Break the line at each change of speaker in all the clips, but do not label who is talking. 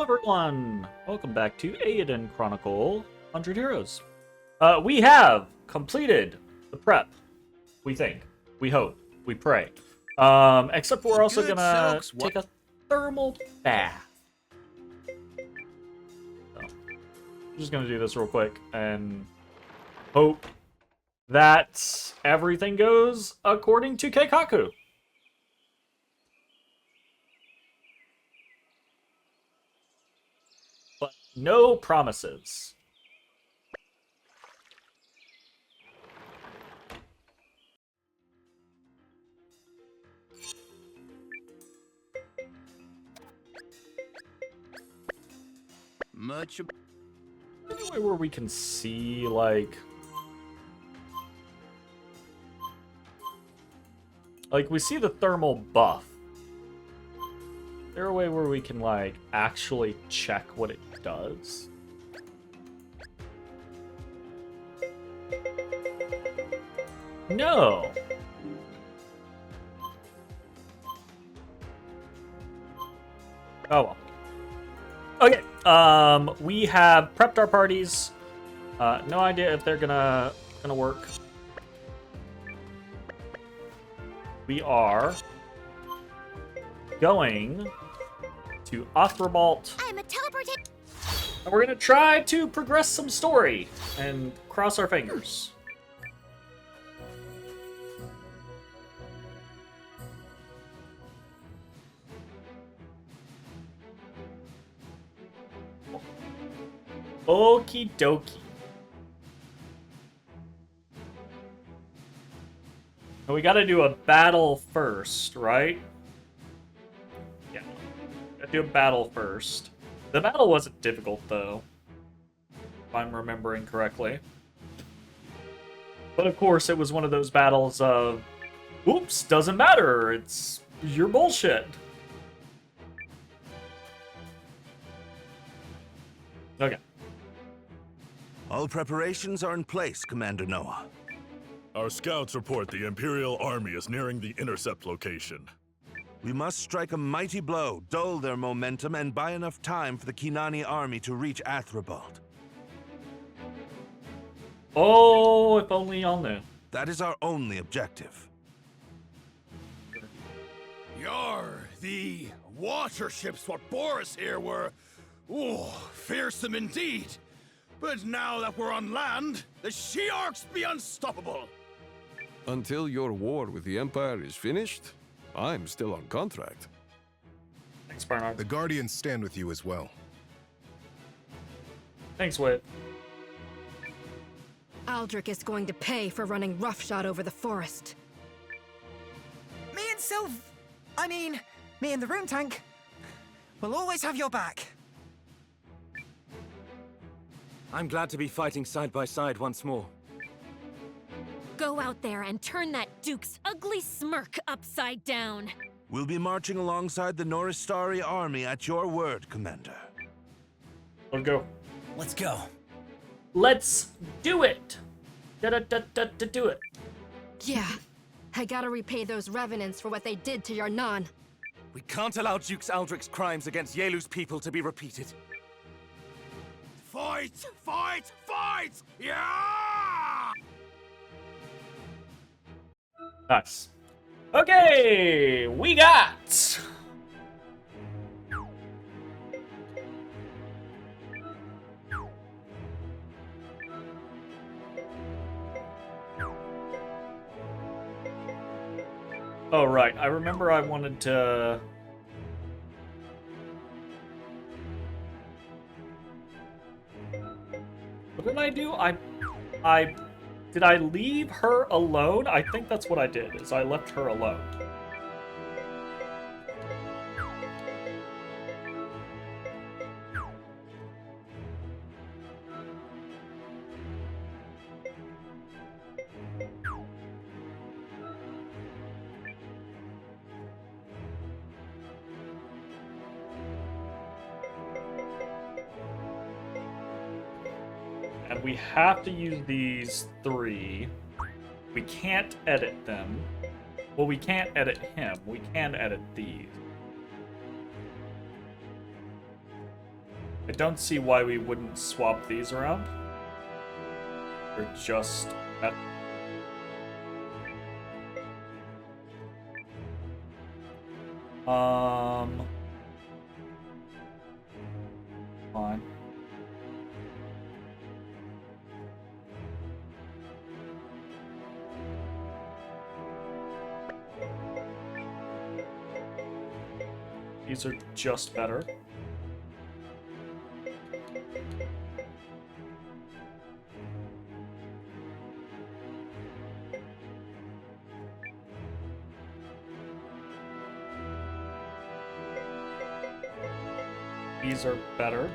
everyone! Welcome back to Eiyuden Chronicle 100 Heroes. We have completed the prep. We think. We hope. We pray. Except we're also gonna take a thermal bath. So, I'm just gonna do this real quick and hope that everything goes according to Keikaku. But no promises.
Much.
Anyway, where we can see, like we see the thermal buff. Is there a way where we can, like, actually check what it does? No! Oh well. Okay, we have prepped our parties. No idea if they're gonna work. We are going to Othrabalt.
I'm a teleportation.
And we're gonna try to progress some story and cross our fingers. Okie dokie. We gotta do a battle first, right? Yeah. Gotta do a battle first. The battle wasn't difficult, though. If I'm remembering correctly. But of course, it was one of those battles of, oops, doesn't matter, it's your bullshit. Okay.
All preparations are in place, Commander Noah.
Our scouts report the Imperial Army is nearing the intercept location.
We must strike a mighty blow, dull their momentum, and buy enough time for the Kinani army to reach Athrabalt.
Oh, if only y'all knew.
That is our only objective.
Yar, the water ships what bore us here were, fearsome indeed. But now that we're on land, the Shi'arks be unstoppable.
Until your war with the Empire is finished, I'm still on contract.
Thanks, Bernard.
The Guardians stand with you as well.
Thanks, Whit.
Aldrich is going to pay for running roughshod over the forest.
Me and the room tank, will always have your back.
I'm glad to be fighting side by side once more.
Go out there and turn that Duke's ugly smirk upside down.
We'll be marching alongside the Noristari army at your word, Commander.
Let's go.
Let's go.
Let's do it! Do it.
Yeah, I gotta repay those revenants for what they did to your Nan.
We can't allow Dukes Aldrich's crimes against Yelu's people to be repeated.
Fight! Fight! Fight! Yeah!
Nice. Okay, we got... Oh, right. I remember I wanted to... What did I do? Did I leave her alone? I think that's what I did, is I left her alone. And we have to use these three. We can't edit them. Well, we can't edit him. We can edit these. I don't see why we wouldn't swap these around. Or just... Fine. These are just better. These are better.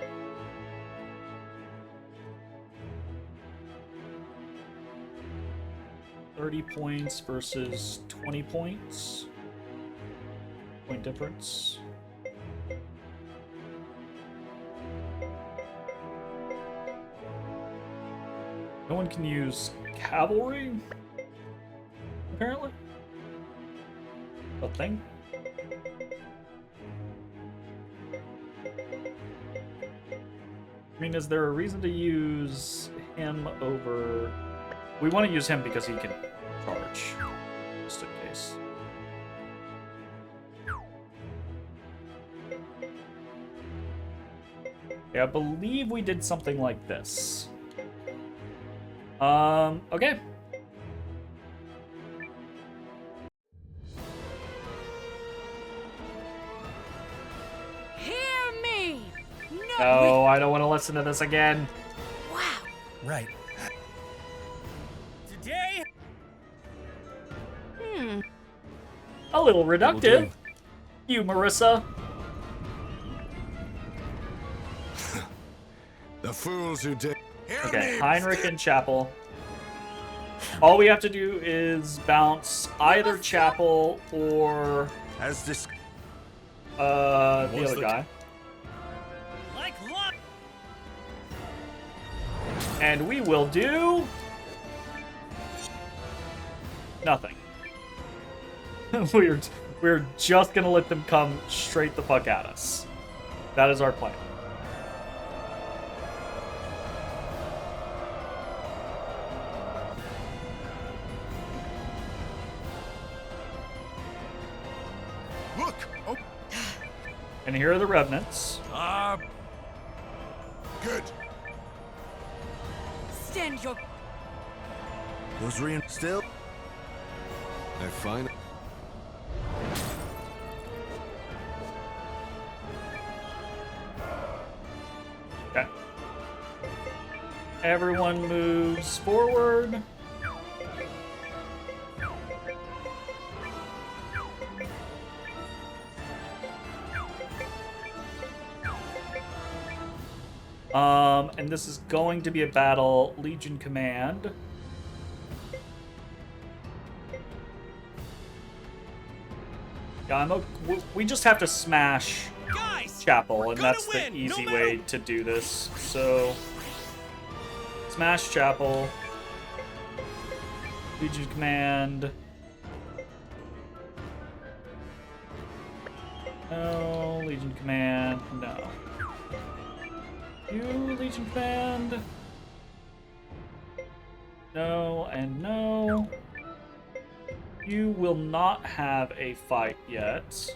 $30 points versus 20 points. Point difference. No one can use cavalry, apparently. A thing. I mean, is there a reason to use him over... We want to use him because he can charge, just in case. Yeah, I believe we did something like this. Okay.
Hear me!
No, I don't want to listen to this again.
Wow.
Right.
Today?
A little reductive. You, Marissa.
The fools who did.
Okay, Heinrich and Chapel. All we have to do is bounce either Chapel or
As this.
the other guy.
Like luck!
And we will do nothing. we're just gonna let them come straight the fuck at us. That is our plan.
Look! Oh,
And here are the revenants.
good.
Stand your...
Those still.
I find
Okay. Everyone moves forward. And this is going to be a battle Legion Command. Yeah, we just have to smash Chapel, and that's the easy way to do this. So, smash Chapel, Legion Command. No, Legion Command, no. You, Legion Command. No, and no. You will not have a fight yet.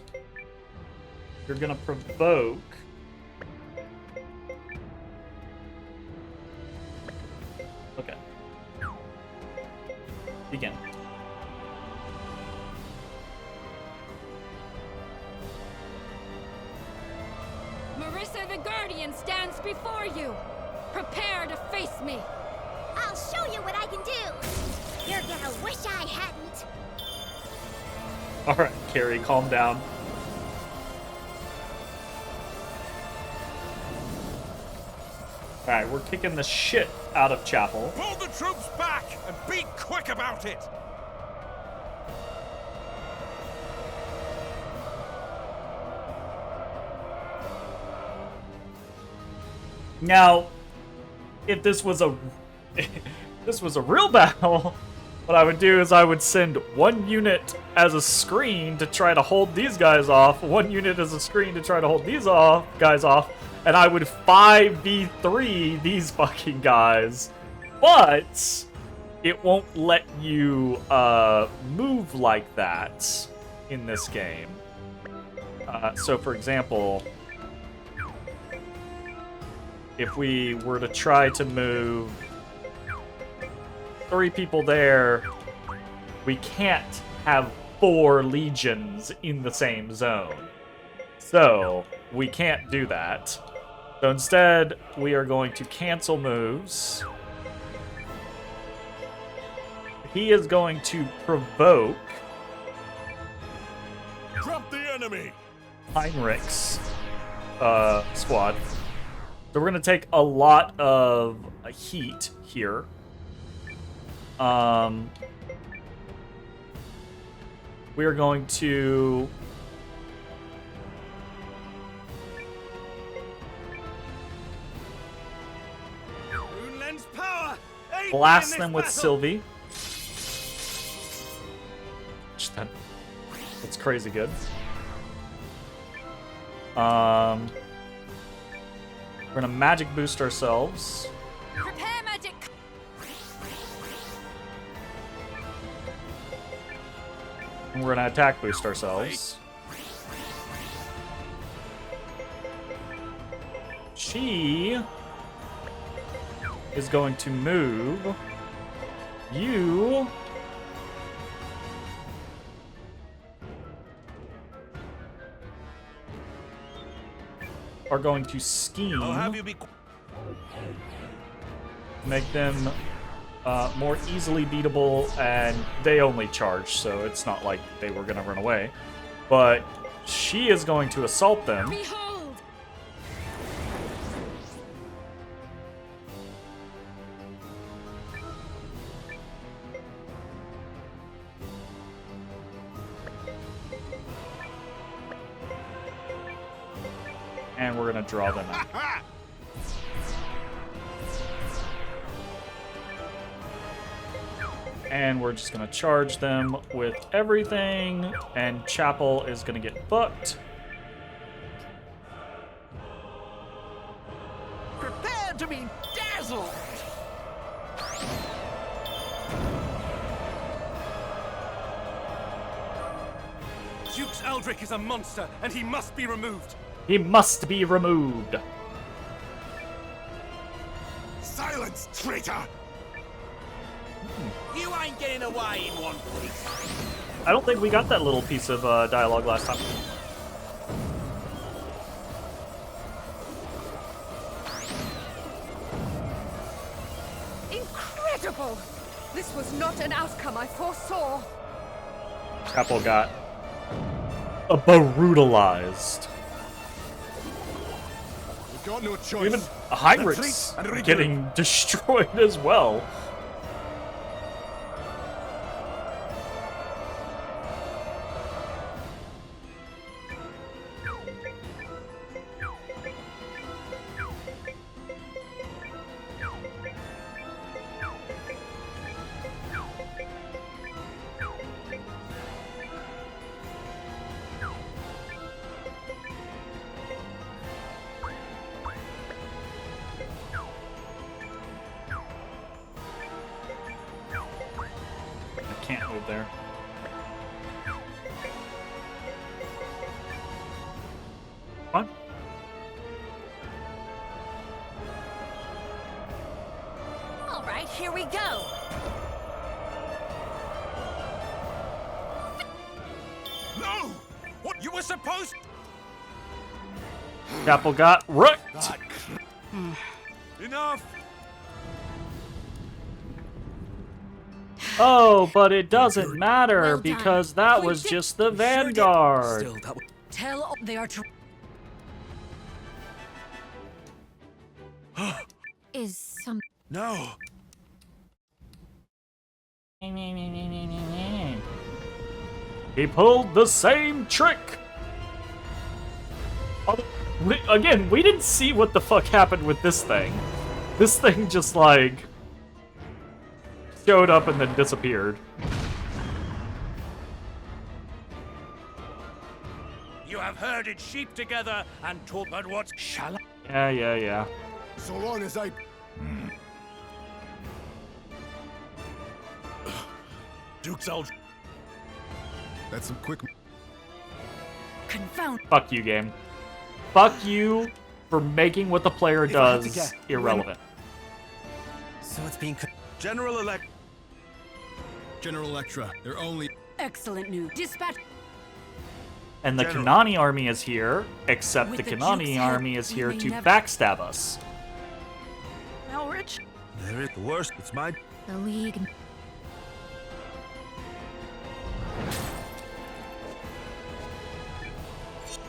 You're gonna provoke. Okay. Begin.
Marissa the Guardian stands before you. Prepare to face me.
I'll show you what I can do. You're gonna wish I hadn't.
Alright, Carrie, calm down. Alright, we're kicking the shit out of Chapel.
Pull the troops back and be quick about it!
Now, if this was a real battle, what I would do is I would send one unit as a screen to try to hold these guys off, one unit as a screen to try to hold these guys off, and I would 5v3 these fucking guys, but it won't let you move like that in this game. So, for example, if we were to try to move 3 people there, we can't have 4 legions in the same zone. So, we can't do that. So instead, we are going to cancel moves. He is going to provoke
Drop the enemy!
Heinrich's squad. So we're going to take a lot of heat here. We are going to blast them with Sylvie. That's crazy good. We're gonna magic boost ourselves.
Prepare magic.
And we're gonna attack boost ourselves. She is going to move. You are going to scheme.
I'll have you be
Make them more easily beatable, and they only charge, so it's not like they were gonna run away. But she is going to assault them.
Behold!
And we're gonna draw them out. And we're just gonna charge them with everything, and Chapel is gonna get fucked.
Prepare to be dazzled!
Dukes Aldrich is a monster, and he must be removed.
He must be removed.
silence, traitor!
You ain't getting away in one piece.
I don't think we got that little piece of dialogue last time.
Incredible! This was not an outcome I foresaw.
Chapel got brutalized.
We've got no choice.
Even Heinrich's getting destroyed as well. Can't move there. Come on.
All right, here we go.
No! What you were supposed...
Chapel got wrecked.
Enough!
Oh, but it doesn't matter
Well done.
because that was just the Vanguard.
Still, that
Tell they are
Is some
No!
He pulled the same trick. Again, we didn't see what the fuck happened with this thing. This thing just like showed up and then disappeared.
You have herded sheep together and taught but what shall I?
Yeah.
So long as I...
Duke's Eldritch.
That's some quick.
Confound.
Fuck you, game. Fuck you for making what the player does irrelevant.
So it's being...
General
General Electra, they're only...
Excellent news. Dispatch.
And the
General.
Kanani army is here, except
With
the
the
Kanani
Duke's help,
army is
we
here
may
to
never-
backstab us.
Elrich.
There is the worst. It's my...
The League.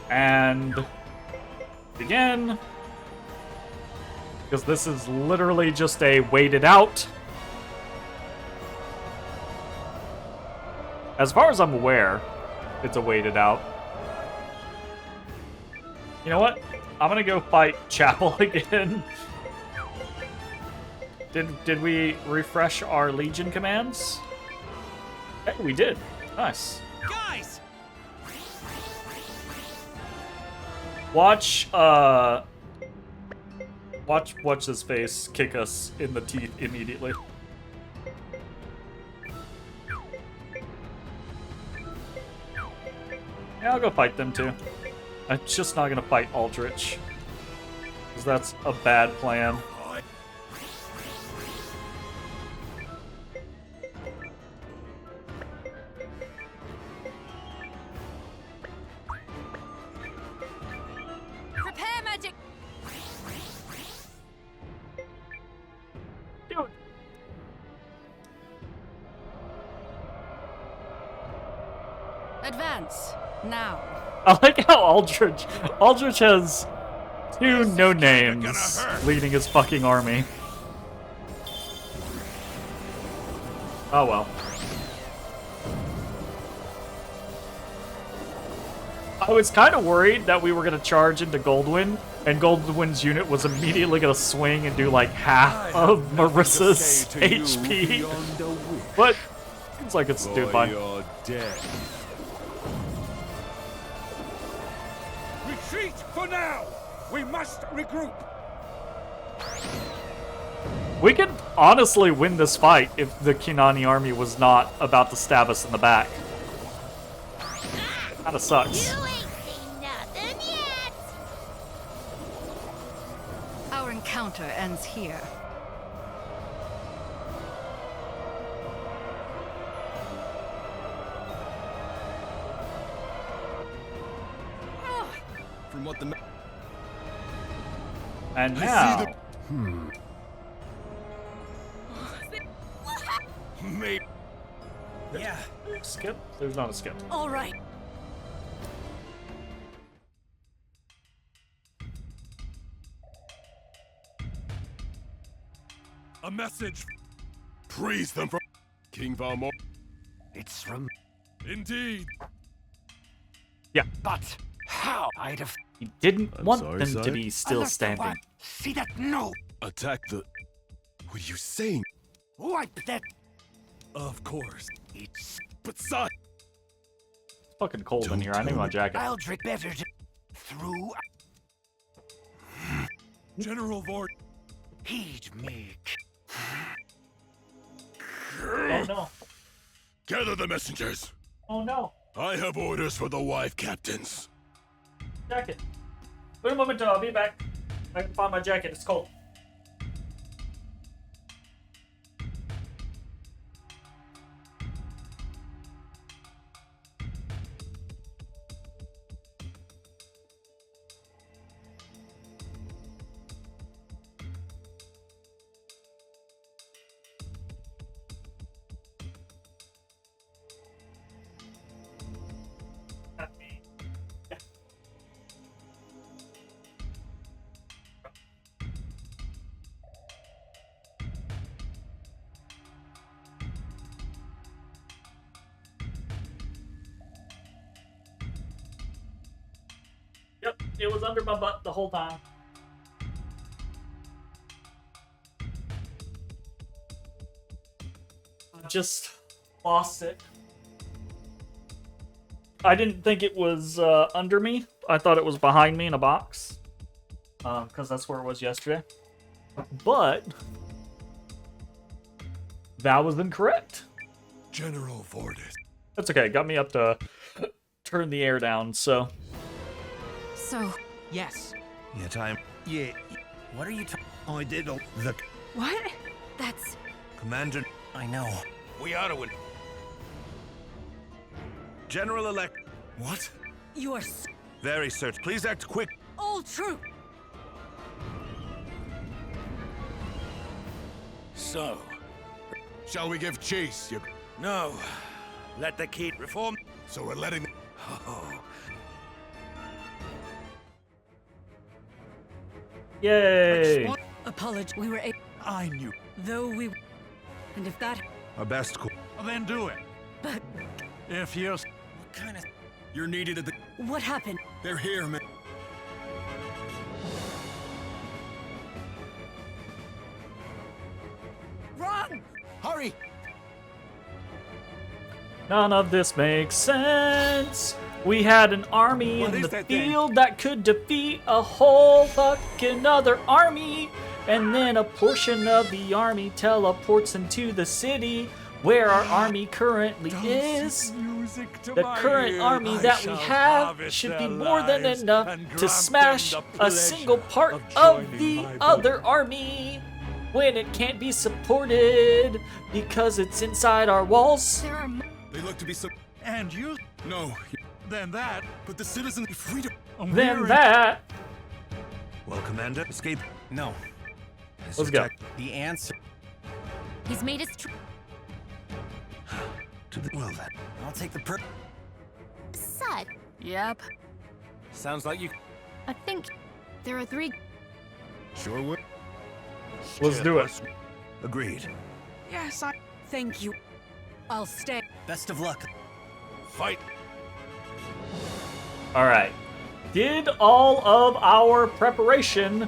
And again, because this is literally just a waited out. As far as I'm aware, it's a waited out. You know what? I'm gonna go fight Chapel again. Did we refresh our Legion commands? Hey, we did. Nice.
Guys!
Watch his face kick us in the teeth immediately. Yeah, I'll go fight them too. I'm just not gonna fight Aldrich, because that's a bad plan.
Prepare magic.
Dude.
Advance. Now.
I like how Aldrich has two no-names leading his fucking army. Oh well. I was kind of worried that we were going to charge into Goldwyn, and Goldwyn's unit was immediately going to swing and do like half of Marissa's HP. But seems like it's doing fine.
You're dead.
Retreat for now! We must regroup!
We could honestly win this fight if the Kinani army was not about to stab us in the back. Kinda sucks.
You ain't seen nothing yet!
Our encounter ends here.
From what the...
And now,
Maybe...
Yeah.
skip? There's not a skip.
All right.
A message. Praise them from King Valmor.
It's from...
Indeed.
But how? I'd have...
He didn't want
sorry,
them to
sire.
be still standing.
See that? No!
Attack the... What are you saying?
Wipe that...
Of course.
It's...
But son,
It's fucking cold in here. I need my jacket.
Aldrich better to... Through...
General Vord.
Heed me.
Oh no.
Gather the messengers.
Oh no.
I have orders for the wife captains.
Jacket. Wait a moment, I'll be back. I can find my jacket. It's cold. Yep, it was under my butt the whole time. I just lost it. I didn't think it was under me. I thought it was behind me in a box. because that's where it was yesterday. But that was incorrect.
General Vordis.
That's okay. Got me up to turn the air down, so.
So,
Yes.
Yeah, time.
Yeah. What are you talking?
I did the
What?
that's...
commander.
I know.
We ought to win.
General elect.
What?
You are
Very certain. Please act quick.
all true.
So,
Shall we give chase?
no. Let the key reform.
So we're letting.
Yay!
Apology. We were
I knew.
though we. And if that.
Our best.
Well, then do it.
But
If you're... What kind of...
You're needed at the.
what happened?
They're here, man.
Run!
Hurry!
None of this makes sense. We had an army
What
in
is
the
that thing?
field that could defeat a whole fucking other army. And then a portion of the army teleports into the city where our army currently is. The current army that we have should be more than enough to smash a single part of the other army when it can't be supported because it's inside our walls.
There are...
They look to be some.
And you...
No.
Then that...
But the citizens. Freedom.
Then that.
Well, Commander, escape.
No.
Let's go.
The answer.
He's made us...
To the well then.
I'll take the
Sud.
Yep.
Sounds like you.
I think there are 3...
Sure would.
Let's do it.
Agreed.
Yes, I. Thank you. I'll stay.
Best of luck.
Fight.
All right. Did all of our preparation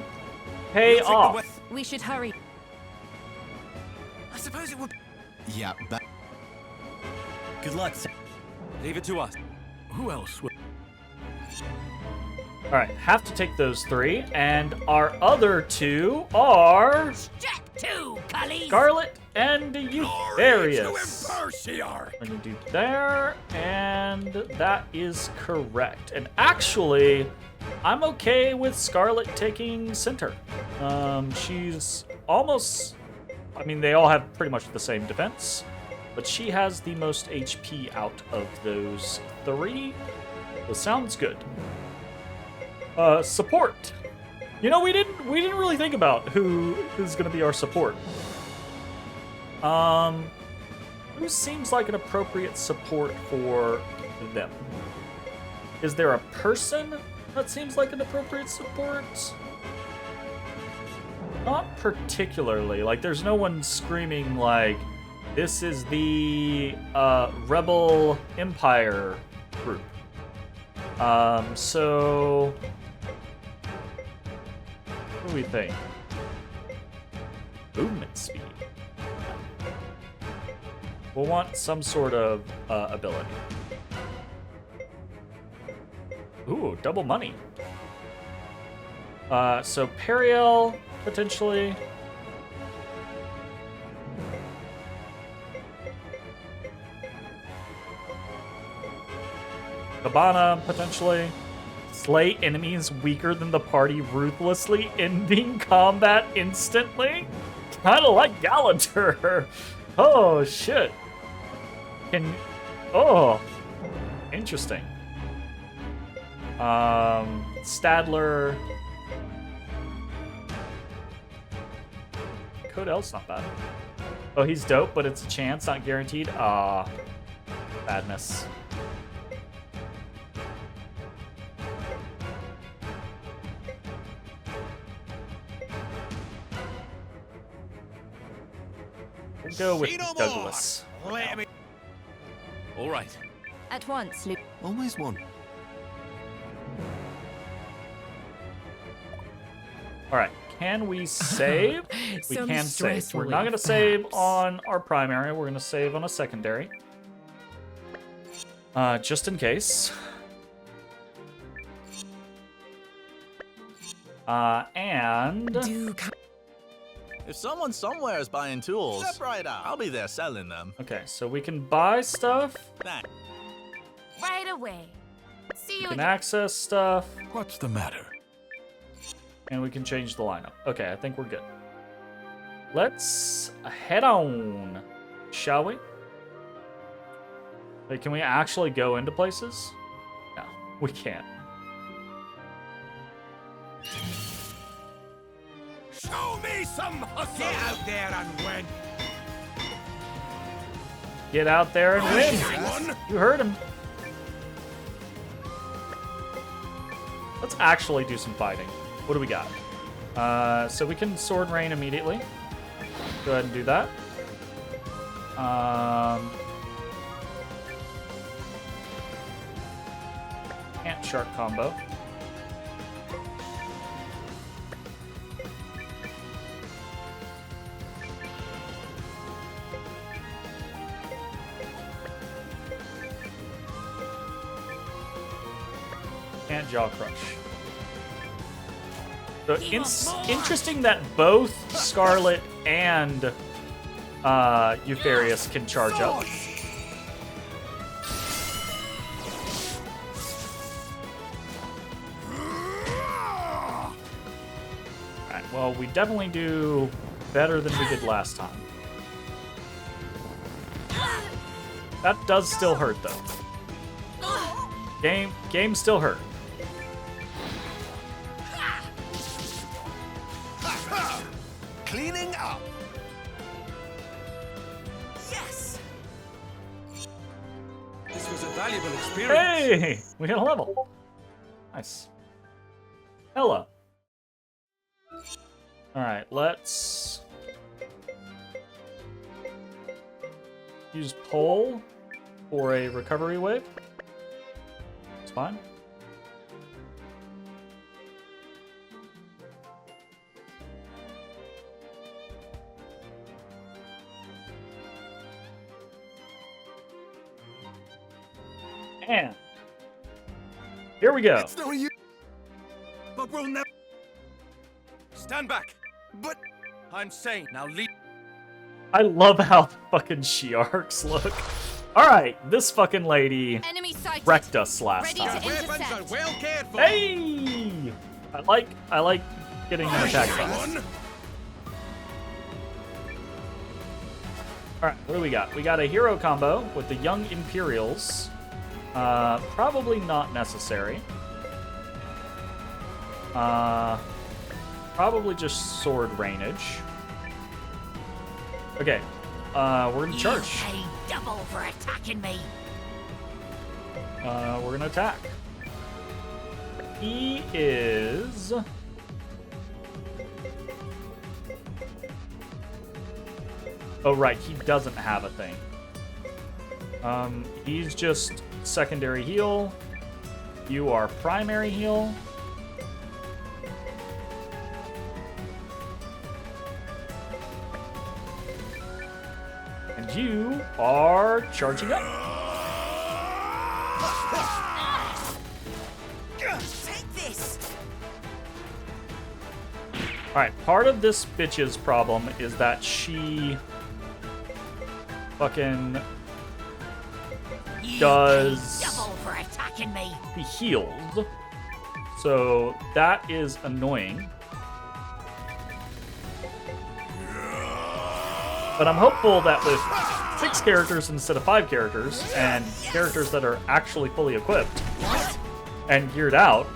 pay
We'll take the
off?
west-
We should hurry.
I suppose it would. Yeah, but. Good luck, sir.
Leave it to us.
Who else would...
All right, have to take those 3, and our other 2 are
Jack 2, Cullies.
Scarlet and Eutharius.
Impertiar!
Let me do there, and that is correct. And actually, I'm okay with Scarlet taking center. She's almost... I mean, they all have pretty much the same defense, but she has the most HP out of those 3. So sounds good. Support. You know, we didn't really think about who is going to be our support. Who seems like an appropriate support for them? Is there a person that seems like an appropriate support? Not particularly. Like, there's no one screaming like, this is the Rebel Empire group. So what do we think? Movement speed. We'll want some sort of ability. Ooh, double money. So Periel, potentially. Cabana, potentially. Slay enemies weaker than the party, ruthlessly ending combat instantly. Kinda like Galanter. Oh, shit. Oh. Interesting. Stadler. Codel's not bad. Oh, he's dope, but it's a chance, not guaranteed. Ah. Badness. We'll go with Douglas.
Let me...
All right.
At once, Luke.
Always one.
All right, can we save? We
Some
can save.
stress
We're not going to
relief,
save
perhaps.
on our primary. We're going to save on a secondary. Just in case. And
If someone somewhere is buying tools, step right out. I'll be there selling them.
okay, so we can buy stuff.
Right away. See
We
you
can
again.
access stuff.
What's the matter?
And we can change the lineup. Okay, I think we're good. Let's head on, shall we? Wait, can we actually go into places? No, we can't.
Show me some hustle! Get out there and win!
Get out there and win.
Everyone!
You heard him. Let's actually do some fighting. What do we got? So we can sword rain immediately. Go ahead and do that. Ant shark combo. Ant jaw crush. So interesting that both Scarlet and Eupharius can charge up. Alright, well, we definitely do better than we did last time. That does still hurt, though. Game still hurt.
Cleaning up.
Yes! This was a valuable experience.
Hey! We hit a level. Nice. Ella. Alright, let's use pole for a recovery wave. It's fine. And here we go.
It's no use.
But we'll never... Stand back!
But I'm saying, now leave.
I love how the fucking Shiarks look. Alright, this fucking lady
Enemy sighted.
wrecked us last
Ready
time.
to intercept.
well cared for!
Hey! I like getting them attacked fast. Alright, what do we got? We got a hero combo with the Young Imperials. Probably not necessary. Probably just sword rainage. Okay, we're gonna charge.
Pay double for attacking me.
We're gonna attack. He is... Oh, right, he doesn't have a thing. He's just secondary heal. You are primary heal. And you are charging up.
Take this.
Alright, part of this bitch's problem is that she fucking does
Double for attacking me.
be healed. So that is annoying. But I'm hopeful that with 6 characters instead of 5 characters, and characters that are actually fully equipped and geared out,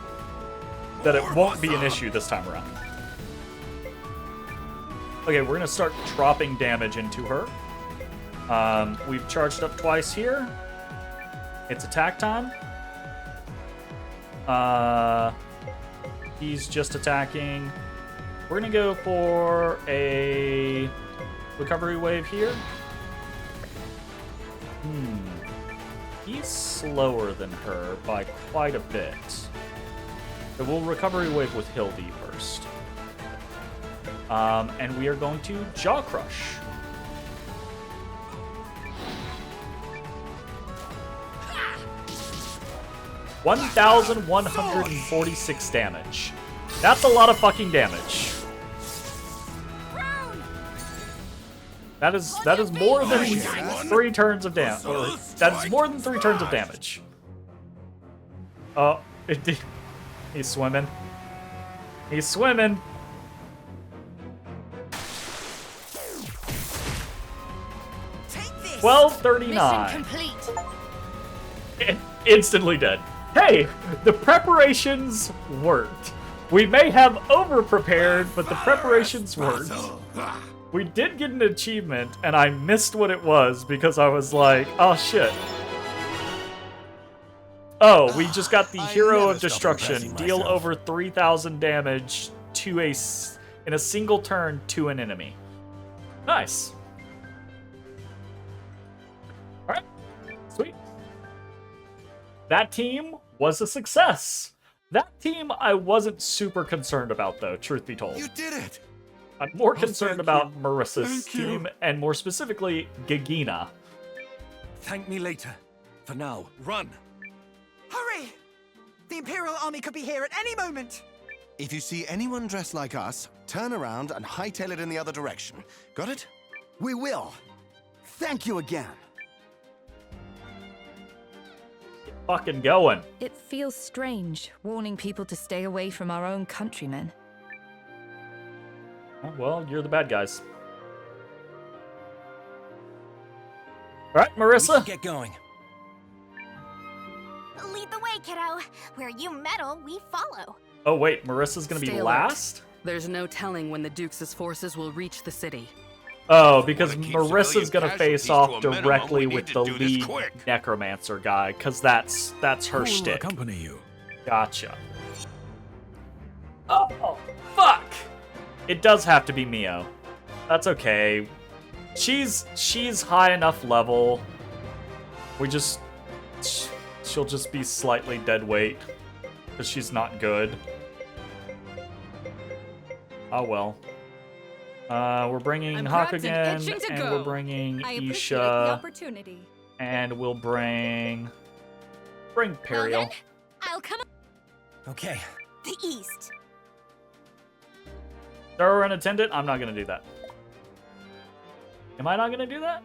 that it won't be an issue this time around. Okay, we're gonna start dropping damage into her. We've charged up twice here. It's attack time. He's just attacking. We're gonna go for a recovery wave here. He's slower than her by quite a bit. So we'll recovery wave with Hildy first. And we are going to Jaw Crush. $1,146 damage. That's a lot of fucking damage. That is more than 3 turns of damage. That is more than 3 turns of damage. Oh, he's swimming. He's swimming.
Take this.
1239.
Mission complete.
Instantly dead. Hey, the preparations worked. We may have over-prepared, but the preparations worked. We did get an achievement, and I missed what it was because I was like, oh shit. Oh, we just got the Hero of Destruction. Deal over 3,000 damage to in a single turn to an enemy. Nice. Alright, sweet. That team was a success. That team I wasn't super concerned about, though, truth be told.
You did it!
I'm more concerned about Marissa's team, and more specifically, Gigina.
Thank me later. For now, run.
Hurry! The Imperial Army could be here at any moment!
If you see anyone dressed like us, turn around and hightail it in the other direction. Got it?
We will. Thank you again.
Fucking going.
It feels strange, warning people to stay away from our own countrymen.
Well, you're the bad guys. Alright, Marissa.
We should get going.
Lead the way, kiddo. Where you meddle, we follow.
Oh wait, Marissa's gonna be
Stay alert.
last?
There's no telling when the Duke's forces will reach the city.
Oh, because Marissa's gonna face off directly with the lead necromancer guy, because that's her shtick.
Accompany you.
Gotcha. Oh, fuck! It does have to be Mio. That's okay. She's high enough level. She'll just be slightly dead weight, because she's not good. Oh well. We're bringing Hawk again, and we're bringing Isha, and we'll bring Periel.
I'll come.
Okay.
The east.
Throw her an attendant? I'm not gonna do that. Am I not gonna do that?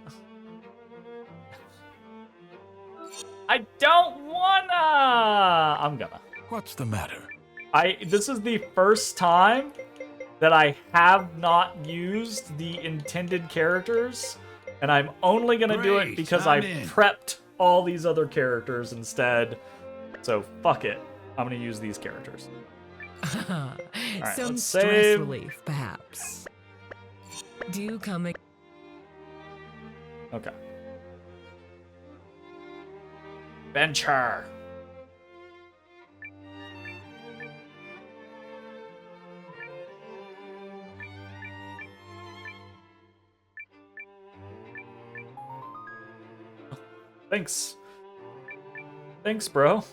I don't wanna! I'm gonna.
What's the matter?
This is the first time that I have not used the intended characters, and I'm only gonna do it because I prepped all these other characters instead. So fuck it. I'm gonna use these characters. Right,
Some
let's
stress
save.
relief, perhaps. Do come.
Okay. Venture. Thanks. Thanks, bro.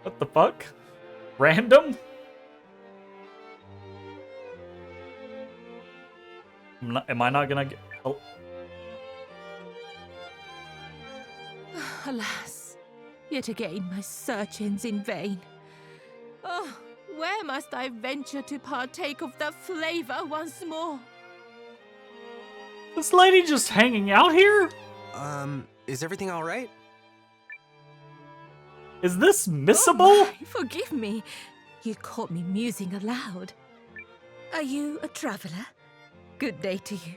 What the fuck? Random? Am I not gonna get... Oh.
Alas, yet again my search ends in vain. Oh, where must I venture to partake of the flavor once more?
This lady just hanging out here?
Is everything all right?
Is this missable?
Oh my, forgive me. You caught me musing aloud. Are you a traveler? Good day to you.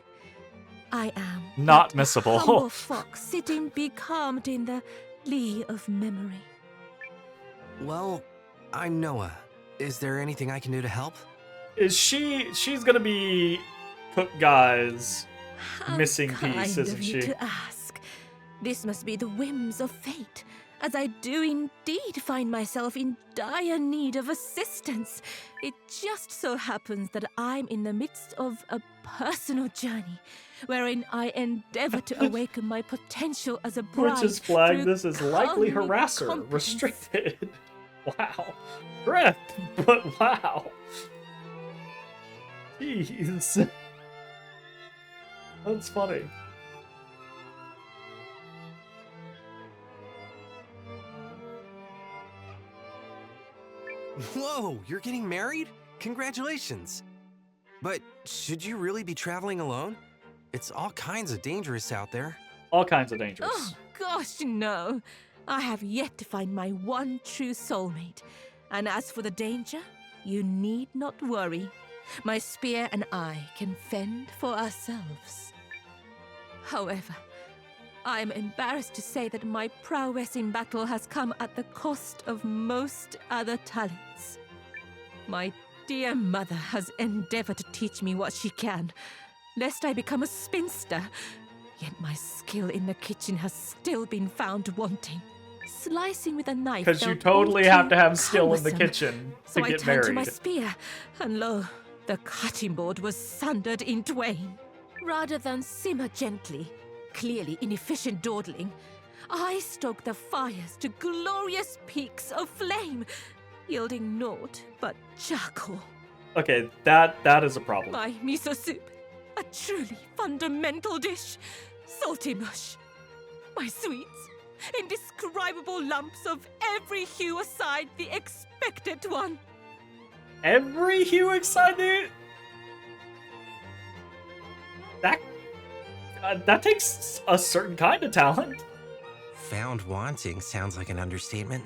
I am
not
but
missable.
A humble fox sitting becalmed in the lee of memory.
Well, I'm Noah. Is there anything I can do to help?
Is she's gonna be Cook Guy's missing piece, isn't
Kind of you
she?
to ask. This must be the whims of fate, as I do indeed find myself in dire need of assistance. It just so happens that I'm in the midst of a personal journey, wherein I endeavor to awaken my potential as a bride.
Which is flagged
through
this as likely
calming
harasser,
confidence.
restricted. Wow. Breath, but wow. Jeez. That's funny.
Whoa, you're getting married? Congratulations. But should you really be traveling alone? It's all kinds of dangerous out there.
All kinds of dangerous.
Oh, gosh, no. I have yet to find my one true soulmate. And as for the danger, you need not worry. My spear and I can fend for ourselves. However, I am embarrassed to say that my prowess in battle has come at the cost of most other talents. My dear mother has endeavored to teach me what she can, lest I become a spinster. Yet my skill in the kitchen has still been found wanting. Slicing with a knife.
Because you
felt
totally
all
have
too
to have skill in the
cumbersome.
kitchen to
So I
get
turned
married.
to my spear, and lo, the cutting board was sundered in twain. Rather than simmer gently, clearly inefficient dawdling, I stoked the fires to glorious peaks of flame, yielding naught but charcoal.
Okay, that is a problem.
My miso soup, a truly fundamental dish. Salty mush. My sweets, indescribable lumps of every hue aside the expected one.
Every hue excited? That takes a certain kind of talent.
Found wanting sounds like an understatement.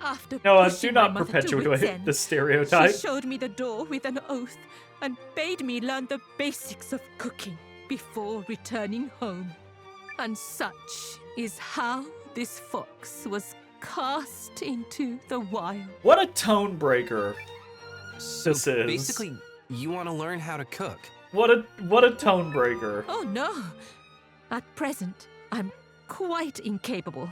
After
No, do
pushing my
not
mother to
perpetuate
wit's end,
the stereotype.
She showed me the door with an oath and bade me learn the basics of cooking before returning home. And such is how this fox was cast into the wild.
What a tone breaker
So
this is.
basically, you want to learn how to cook.
What a tone breaker.
Oh no! At present, I'm quite incapable.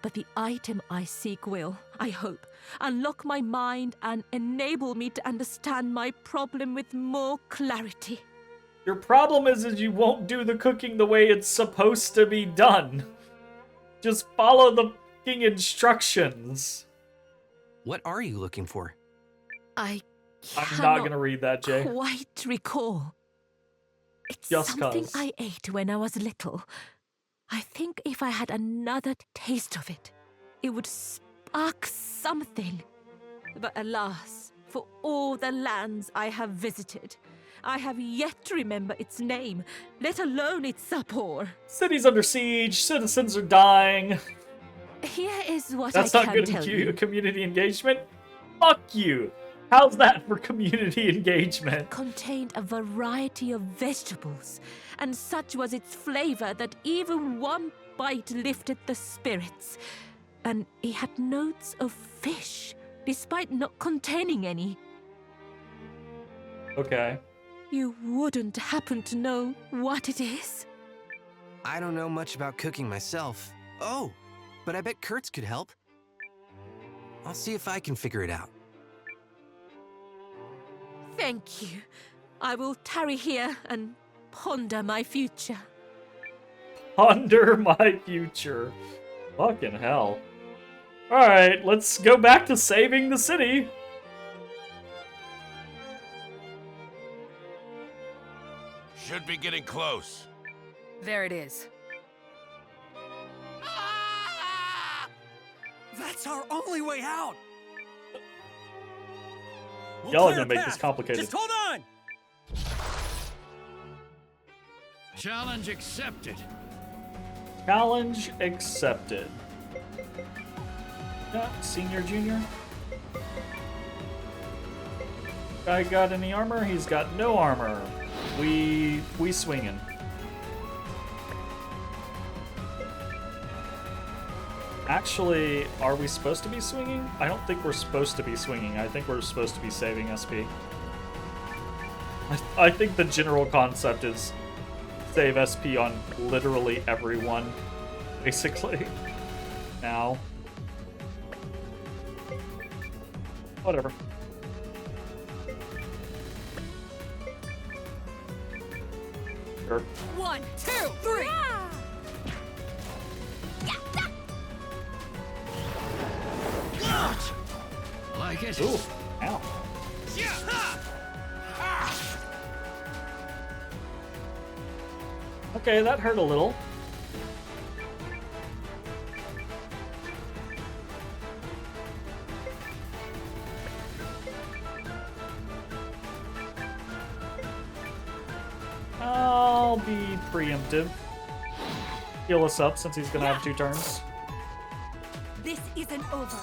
But the item I seek will, I hope, unlock my mind and enable me to understand my problem with more clarity.
Your problem is you won't do the cooking the way it's supposed to be done. Just follow the fucking instructions.
What are you looking for?
I'm
not gonna read that, Jay.
Quite recall. It's
Just
something
'cause.
I ate when I was little. I think if I had another taste of it, it would spark something. But alas, for all the lands I have visited, I have yet to remember its name, let alone its support.
City's under siege, citizens are dying.
Here is what
That's
I
not
can
good
tell you.
community engagement. Fuck you. How's that for community engagement?
Contained a variety of vegetables, and such was its flavor that even one bite lifted the spirits. And it had notes of fish, despite not containing any.
Okay.
You wouldn't happen to know what it is?
I don't know much about cooking myself. Oh, but I bet Kurtz could help. I'll see if I can figure it out.
Thank you. I will tarry here and ponder my future.
Ponder my future. Fucking hell. Alright, let's go back to saving the city.
Should be getting close.
There it is.
That's our only way out!
Y'all are gonna make this complicated.
Just hold on!
Challenge accepted.
Challenge accepted. Yeah, senior, junior. Guy got any armor? He's got no armor. We swinging. Actually, are we supposed to be swinging? I don't think we're supposed to be swinging. I think we're supposed to be saving SP. I think the general concept is save SP on literally everyone, basically. Now. Whatever. Sure.
1, 2, 3.
Like it.
Ooh, ow. Okay, that hurt a little. I'll be preemptive. Heal us up since he's gonna have 2 turns.
This isn't over.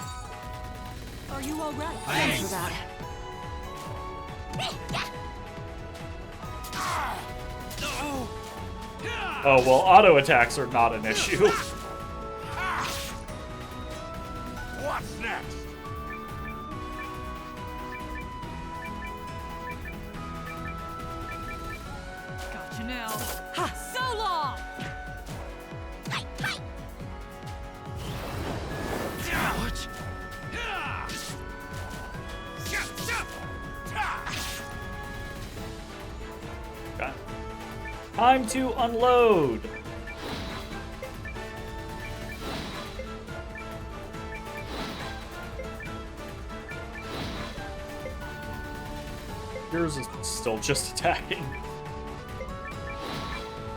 Are you all right?
Thanks for that.
Oh, well, auto attacks are not an issue.
What's next?
Got you now. Ha! So long!
What?
Okay. Time to unload. Yours is still just attacking.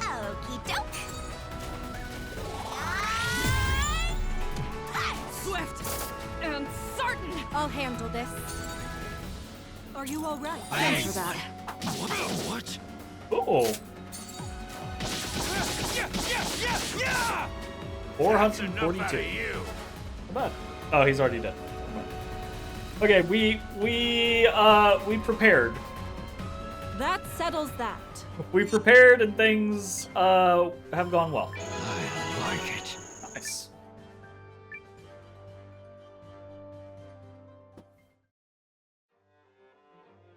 Okie doke.
Swift and certain. I'll handle this. Are you all right?
Thanks for that.
What?
Oh. 442. How bad? Oh, he's already dead. Okay, we prepared.
That settles that.
We prepared and things have gone well.
I like it.
Nice.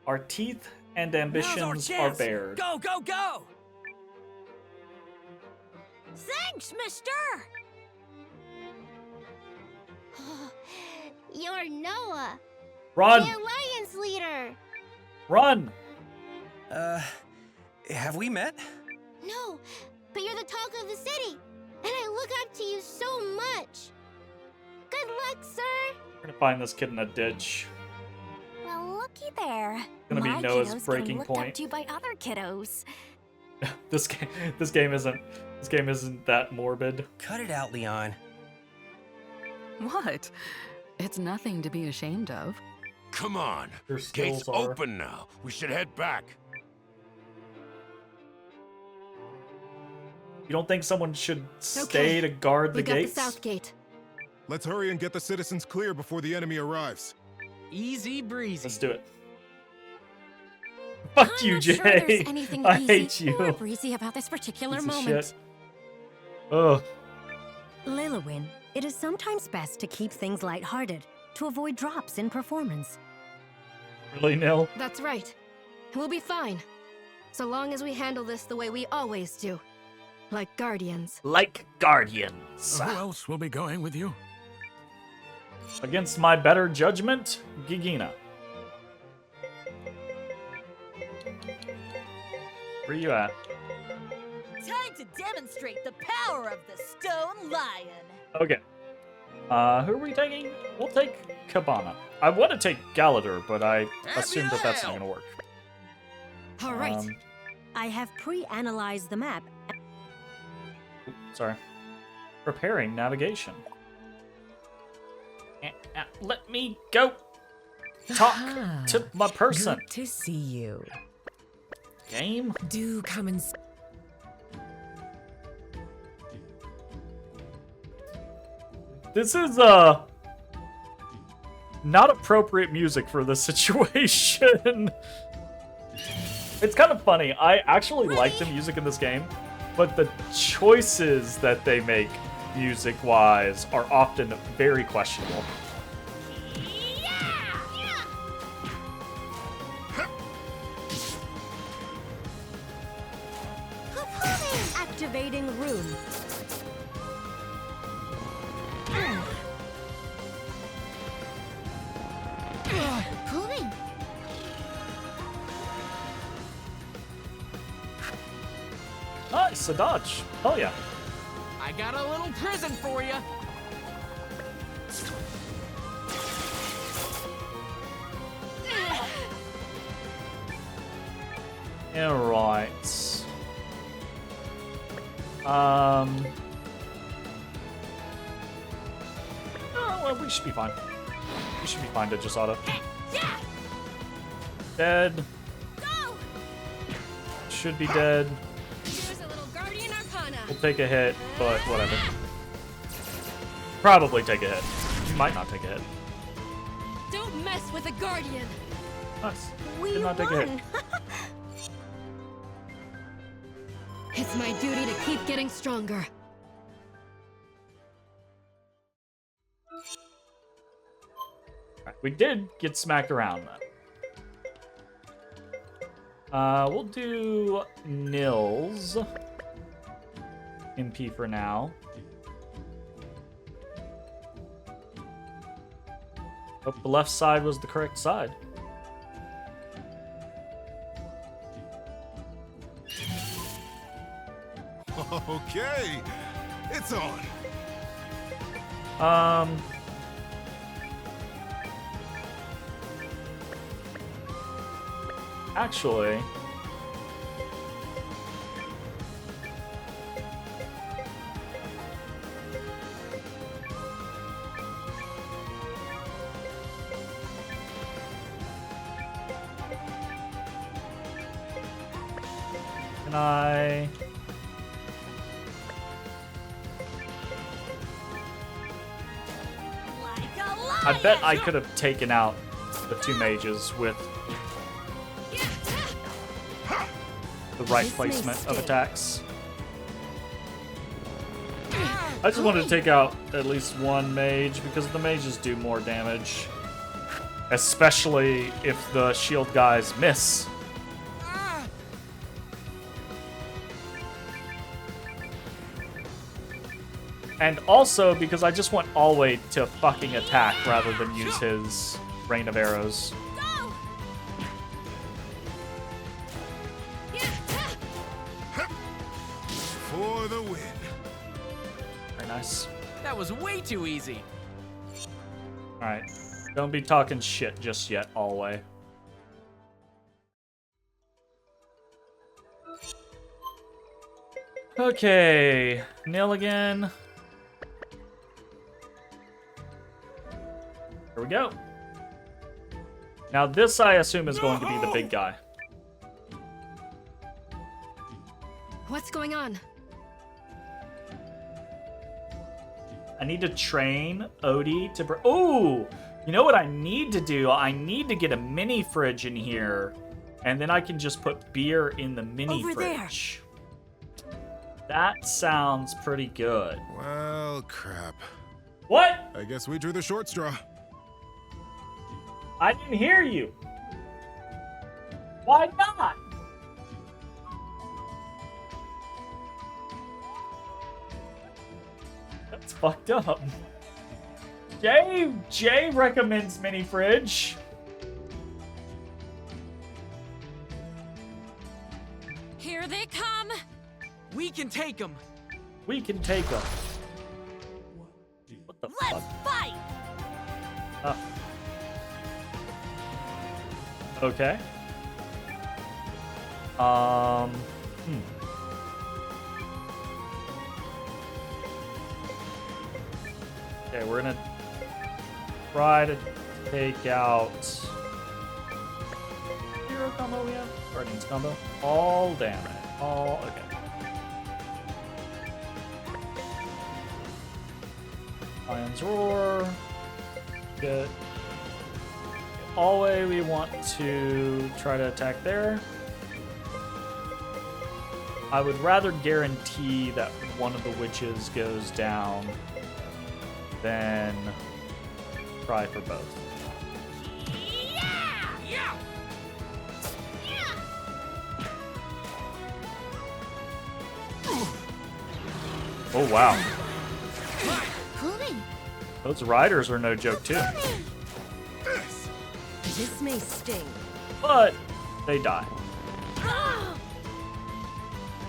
Our teeth and ambitions are bared.
Go, go, go!
Thanks, mister! You're Noah.
Run!
The Alliance leader.
Run!
Have we met?
No, but you're the talk of the city, and I look up to you so much. Good luck, sir.
We're gonna find this kid in a ditch.
Well, looky there.
Gonna be
My
Noah's
kiddo's
breaking
getting looked
point.
up to by other kiddos.
This game isn't that morbid.
Cut it out, Leon.
What? It's nothing to be ashamed of.
Come on.
Your skills
Gate's
are
open now. We should head back.
You don't think someone should stay to guard the
We got
gates?
the south gate.
Let's hurry and get the citizens clear before the enemy arrives.
Easy breezy.
Let's do it. Fuck
I'm
you,
not
Jay.
sure there's anything
I
easy
hate you.
or breezy about this particular
Piece of
moment.
shit. Ugh.
Lilywin, it is sometimes best to keep things lighthearted, to avoid drops in performance.
Really, Nil?
That's right. We'll be fine. So long as we handle this the way we always do. Like guardians.
Like guardians.
Who else will be going with you?
Against my better judgment, Gigina. Where you at?
Time to demonstrate the power of the stone lion.
Okay. Who are we taking? We'll take Cabana. I want to take Galador, but I assume that that's not going to work.
All right. I have pre-analyzed the map.
Sorry. Preparing navigation. Let me go talk to my person.
Good to see you.
Game?
Do come and...
This is, not appropriate music for this situation. It's kind of funny. I actually like the music in this game, but the choices that they make music-wise are often very questionable.
Activating rune.
Pulling.
Nice, a dodge. Hell yeah.
I got a little prison for you.
Alright. Oh, well, we should be fine. We should be fine to just auto. Dead. Should be dead. We'll take a hit, but whatever. Probably take a hit. You might not take a hit.
Don't mess with a guardian.
Nice.
We
Did not take a hit.
It's my duty to keep getting stronger.
Right, we did get smacked around though. We'll do Nils. MP for now. Hope the left side was the correct side.
Okay, it's on.
Actually, can I? I bet I could have taken out the two mages with the right placement of attacks. I just wanted to take out at least one mage because the mages do more damage. Especially if the shield guys miss. And also because I just want Alway to fucking attack rather than use his rain of arrows.
For the win.
Very nice.
That was way too easy.
Alright. Don't be talking shit just yet, Alway. Okay. Nil again. Here we go. Now this, I assume, is going to be the big guy.
What's going on?
I need to train Odie to... Ooh! You know what I need to do? I need to get a mini fridge in here. And then I can just put beer in the mini fridge. That sounds pretty good.
Well, crap.
What?
I guess we drew the short straw.
I didn't hear you. Why not? That's fucked up. Jay recommends mini fridge.
Here they come.
We can take them.
We can take them. What the
Let's fight.
Okay. Okay, we're gonna try to take out hero combo we have? Guardians combo. All damage. All okay. Lion's Roar. Good. Always we want to try to attack there. I would rather guarantee that one of the witches goes down than try for both. Oh wow. Those riders are no joke too.
This may sting.
But they die.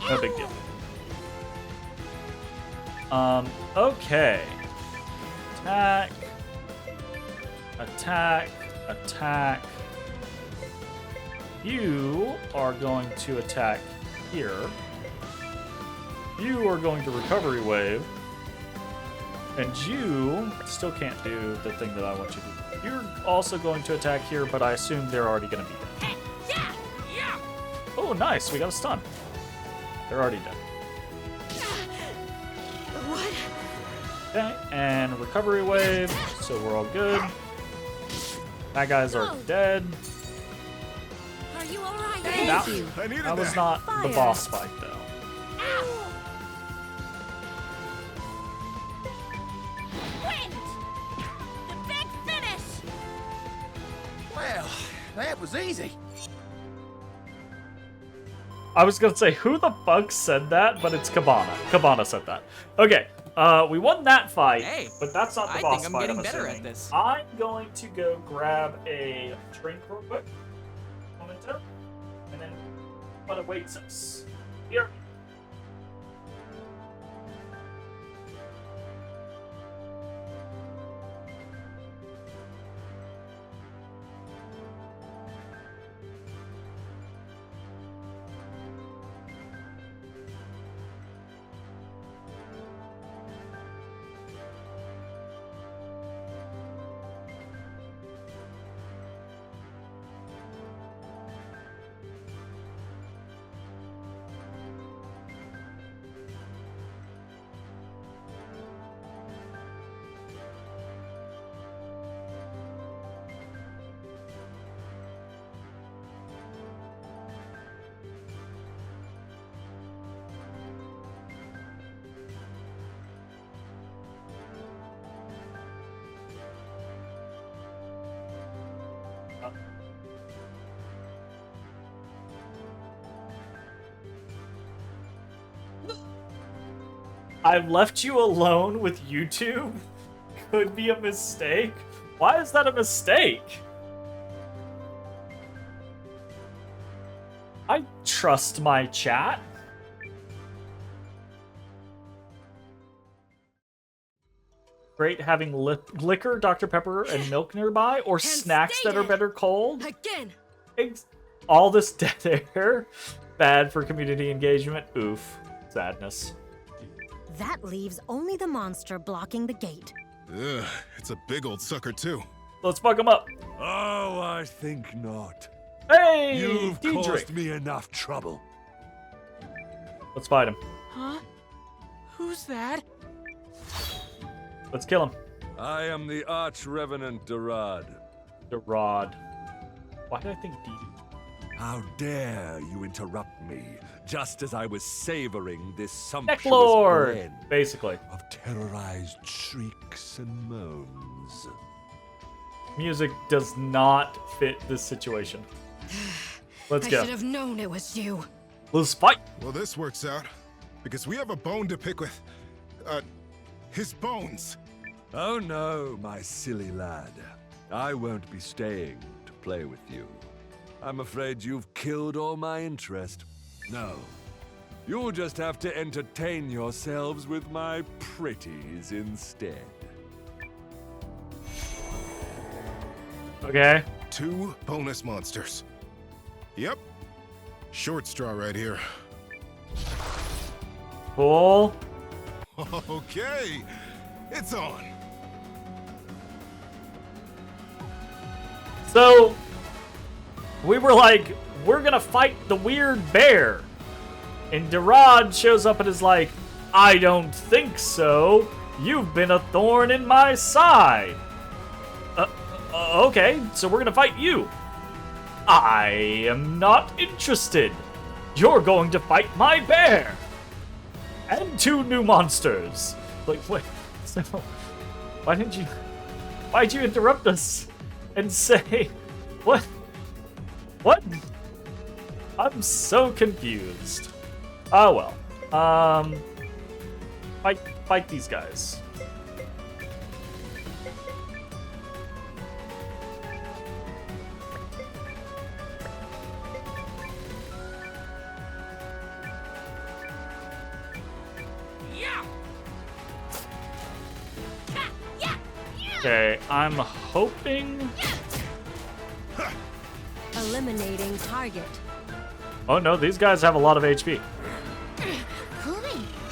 No big deal. Okay. Attack. Attack. Attack. You are going to attack here. You are going to recovery wave. And you still can't do the thing that I want you to do. You're also going to attack here, but I assume they're already going to be dead. Oh, nice. We got a stun. They're already dead.
What?
Okay, and recovery wave, so we're all good. Bad guys are dead.
Are you alright?
That was not the boss fight, though.
Wind! The big finish!
Well, that was easy.
I was gonna say, who the fuck said that? But it's Cabana. Cabana said that. Okay, we won that fight, but that's not the boss fight, I'm assuming. I'm going to go grab a drink real quick. Memento. And then what awaits us here. I've left you alone with YouTube? Could be a mistake? Why is that a mistake? I trust my chat. Great having liquor, Dr. Pepper, and milk nearby, or snacks that are better cold.
Again.
All this dead air, bad for community engagement. Oof, sadness.
That leaves only the monster blocking the gate.
Ugh, it's a big old sucker too.
Let's fuck him up.
Oh, I think not.
Hey,
You've
Diedrich.
caused me enough trouble.
Let's fight him.
Huh? Who's that?
Let's kill him.
I am the Arch-Revenant Durad.
Durad. Why did I think Diedrich?
How dare you interrupt me, just as I was savoring this sumptuous
Necklord,
blend
basically.
of terrorized shrieks and moans.
Music does not fit this situation. Let's
I
go.
should have known it was you.
Let's fight.
Well, this works out, because we have a bone to pick with, his bones.
Oh no, my silly lad. I won't be staying to play with you. I'm afraid you've killed all my interest. No. You'll just have to entertain yourselves with my pretties instead.
Okay.
2 bonus monsters. Yep. Short straw right here.
Cool.
Okay. It's on.
So, we were like, we're gonna fight the weird bear. And Durad shows up and is like, I don't think so. You've been a thorn in my side. Okay, so we're gonna fight you. I am not interested. You're going to fight my bear. And 2 new monsters. Like, wait, so, why'd you interrupt us and say, what? What? I'm so confused. Oh well. Fight these guys. Okay, I'm hoping.
Eliminating target.
Oh no, these guys have a lot of HP.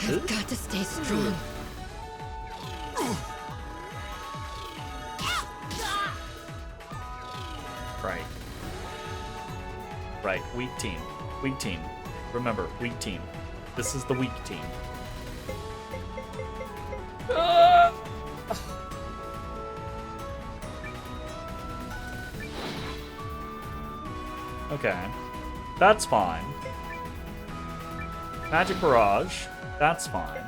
I've got to stay strong.
Right. Right, weak team. Weak team. Remember, weak team. This is the weak team. Okay. That's fine. Magic Barrage. That's fine.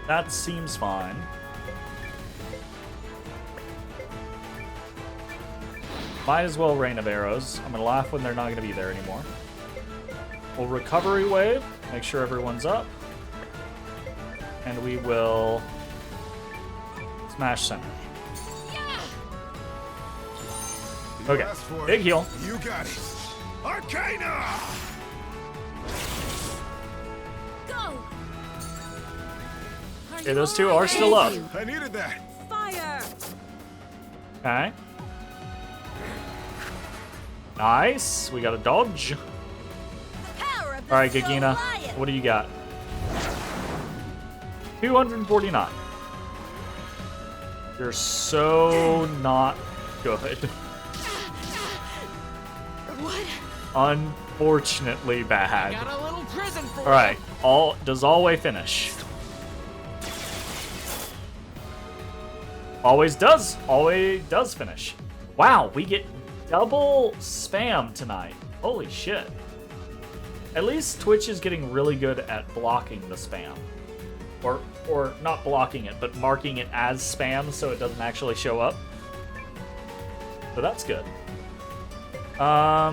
That seems fine. Might as well Rain of Arrows. I'm gonna laugh when they're not gonna be there anymore. We'll Recovery Wave. Make sure everyone's up. And we will Smash Center. Okay, big heal.
You got it. Arcana!
Go!
Okay, those two are still up.
I needed that.
Fire!
Okay. Nice. We got a dodge. Alright, Gagina. What do you got? 249. You're so not good.
What?
Unfortunately bad.
Got a little prison for
Alright, does Alway finish? Always does. Always does finish. Wow, we get double spam tonight. Holy shit. At least Twitch is getting really good at blocking the spam. Or not blocking it, but marking it as spam so it doesn't actually show up. So that's good. I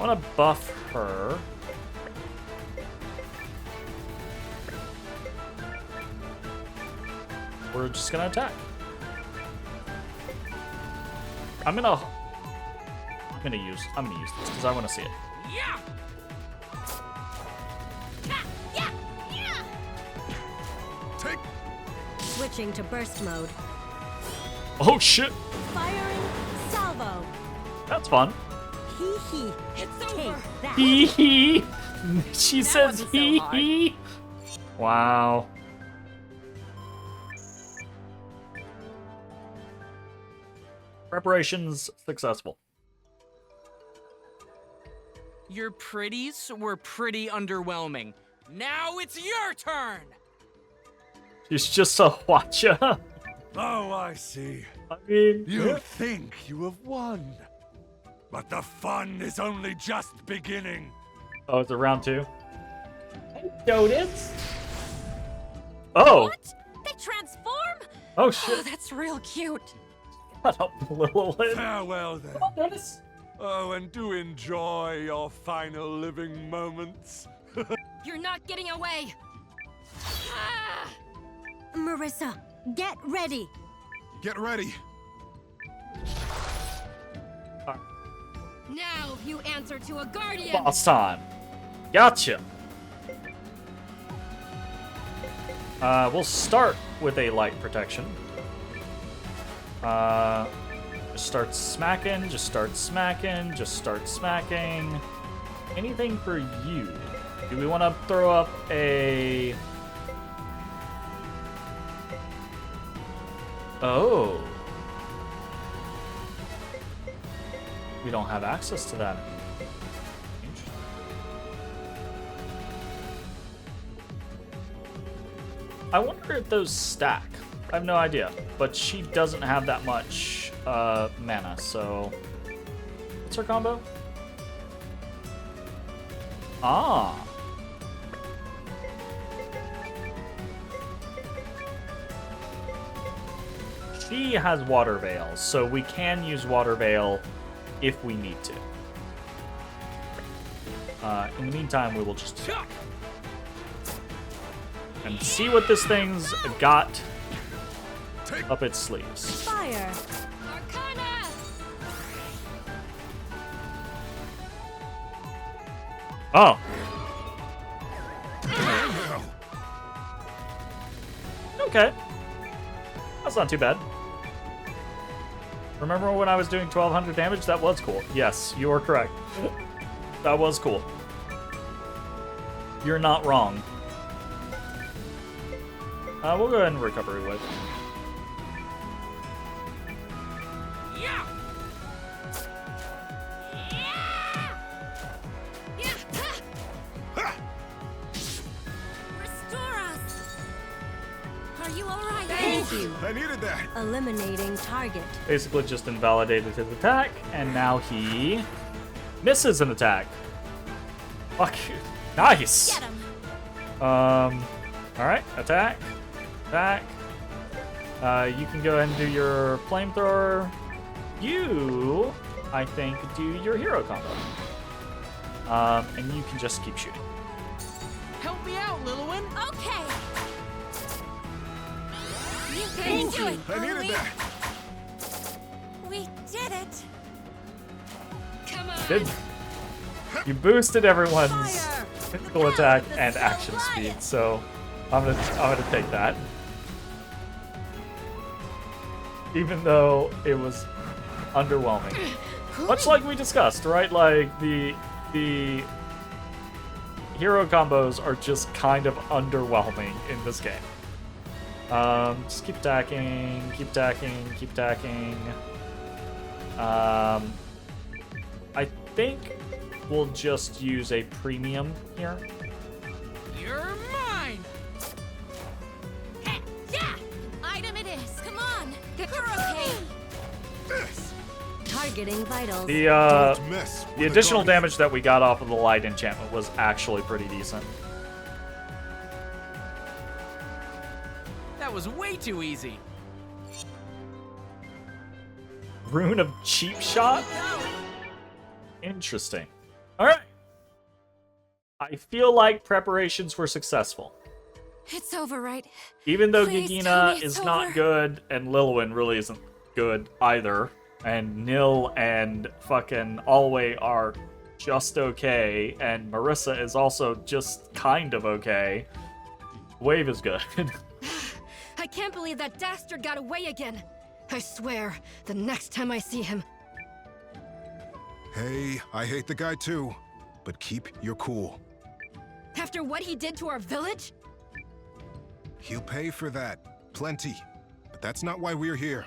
want to buff her. We're just gonna attack. I'm gonna use this because I want to see it.
Yeah.
Take.
Switching to burst mode.
Oh shit!
Firing salvo.
That's fun.
Hee hee.
It's
Take
over.
that.
Hee hee. She says
wasn't so
hee
hard.
hee. Wow. Preparations successful.
Your pretties were pretty underwhelming. Now it's your turn.
She's just a watcher.
Oh, I see.
I mean,
You think you have won. But the fun is only just beginning.
Oh, it's a round 2. Hey, Donuts. Oh.
What? They transform?
Oh shit.
Oh, that's real cute.
Shut up, Lilith.
Farewell then.
Oh, notice.
Oh, and do enjoy your final living moments.
You're not getting away!
Ah!
Marissa, get ready.
Get ready.
Now you answer to a guardian!
Boss time. Gotcha. We'll start with a light protection. Just start smacking, just start smacking, just start smacking. Anything for you? Do we want to throw up a... Oh. We don't have access to that. I wonder if those stack. I have no idea, but she doesn't have that much mana, so... What's her combo? Ah! She has Water Veil, so we can use Water Veil if we need to. In the meantime, we will just... and see what this thing's got up its sleeves.
Fire.
Arcana!
Oh. Okay. That's not too bad. Remember when I was doing 1200 damage? That was cool. Yes, you are correct. That was cool. You're not wrong. We'll go ahead and recovery wave.
Yeah.
Restore us! Are you alright?
Thank you.
I needed that.
Eliminating target.
Basically just invalidated his attack, and now he misses an attack. Fuck. Nice!
Get him!
Alright, attack. Attack. You can go ahead and do your flamethrower. You, I think, do your hero combo. And you can just keep shooting.
Help me out, Lilwyn.
Okay! You can do it!
I needed that.
We did it!
Come on.
Did you boosted everyone's physical attack and action speed, so I'm gonna take that. Even though it was underwhelming. Much like we discussed, right? Like the hero combos are just kind of underwhelming in this game. Just keep attacking, keep attacking, keep attacking. I think we'll just use a premium here.
You're mine.
Yeah! Item it is! Come on! Kurokane!
Targeting vitals.
The additional damage that we got off of the light enchantment was actually pretty decent.
That was way too easy.
Rune of Cheap Shot? Interesting. Alright. I feel like preparations were successful.
It's over, right?
Even though
Please tell
Gigina
me it's
is not
over.
good, and Lilwyn really isn't good either, and Nil and fucking Alway are just okay, and Marissa is also just kind of okay, Wave is good.
I can't believe that dastard got away again. I swear, the next time I see him.
Hey, I hate the guy too, but keep your cool.
After what he did to our village?
He'll pay for that. Plenty. But that's not why we're here.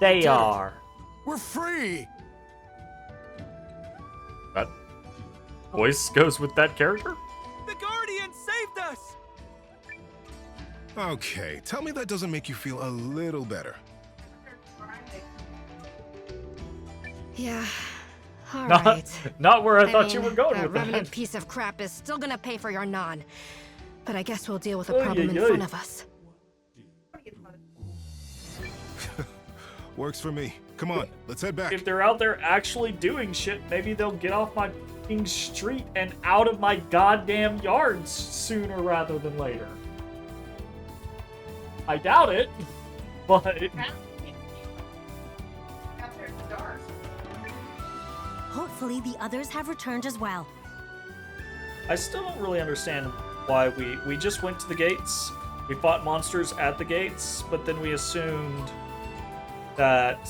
They are.
We're free!
That voice goes with that character?
The Guardian saved us!
Okay, tell me that doesn't make you feel a little better.
Yeah. All
Not,
right.
not where I thought
mean,
you were going
that
with
revenant
that.
piece of crap is still gonna pay for your non. But I guess we'll deal with the
Oy,
problem
oy,
in
oy.
front of us.
Works for me. Come on, let's head back.
If they're out there actually doing shit, maybe they'll get off my fucking street and out of my goddamn yards sooner rather than later. I doubt it, but...
Hopefully the others have returned as well.
I still don't really understand why we just went to the gates, we fought monsters at the gates, but then we assumed that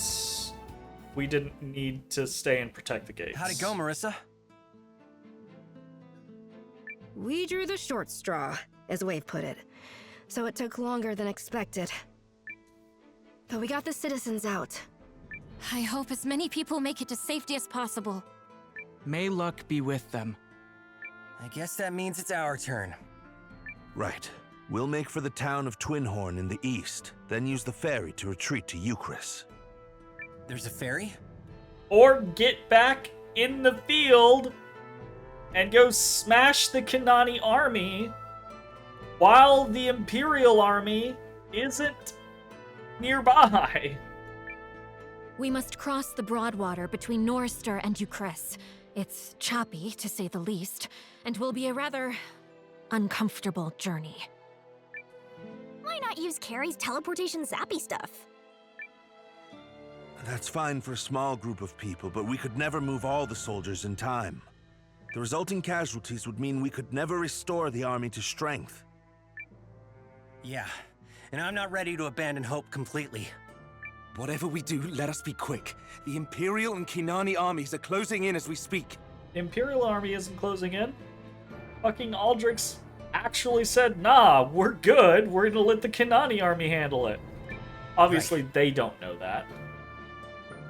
we didn't need to stay and protect the gates.
How'd it go, Marissa?
We drew the short straw, as Wave put it. So it took longer than expected. But we got the citizens out.
I hope as many people make it to safety as possible.
May luck be with them.
I guess that means it's our turn.
Right. We'll make for the town of Twinhorn in the east, then use the ferry to retreat to Euchris.
There's a ferry?
Or get back in the field and go smash the Kanani army while the Imperial army isn't nearby.
We must cross the Broadwater between Norrister and Euchris. It's choppy, to say the least, and will be a rather uncomfortable journey.
Why not use Carrie's teleportation zappy stuff?
That's fine for a small group of people, but we could never move all the soldiers in time. The resulting casualties would mean we could never restore the army to strength.
Yeah, and I'm not ready to abandon hope completely.
Whatever we do, let us be quick. The Imperial and Kinani armies are closing in as we speak.
Imperial army isn't closing in. Fucking Aldrich actually said, nah, we're good. We're gonna let the Kanani army handle it. Obviously, they don't know that.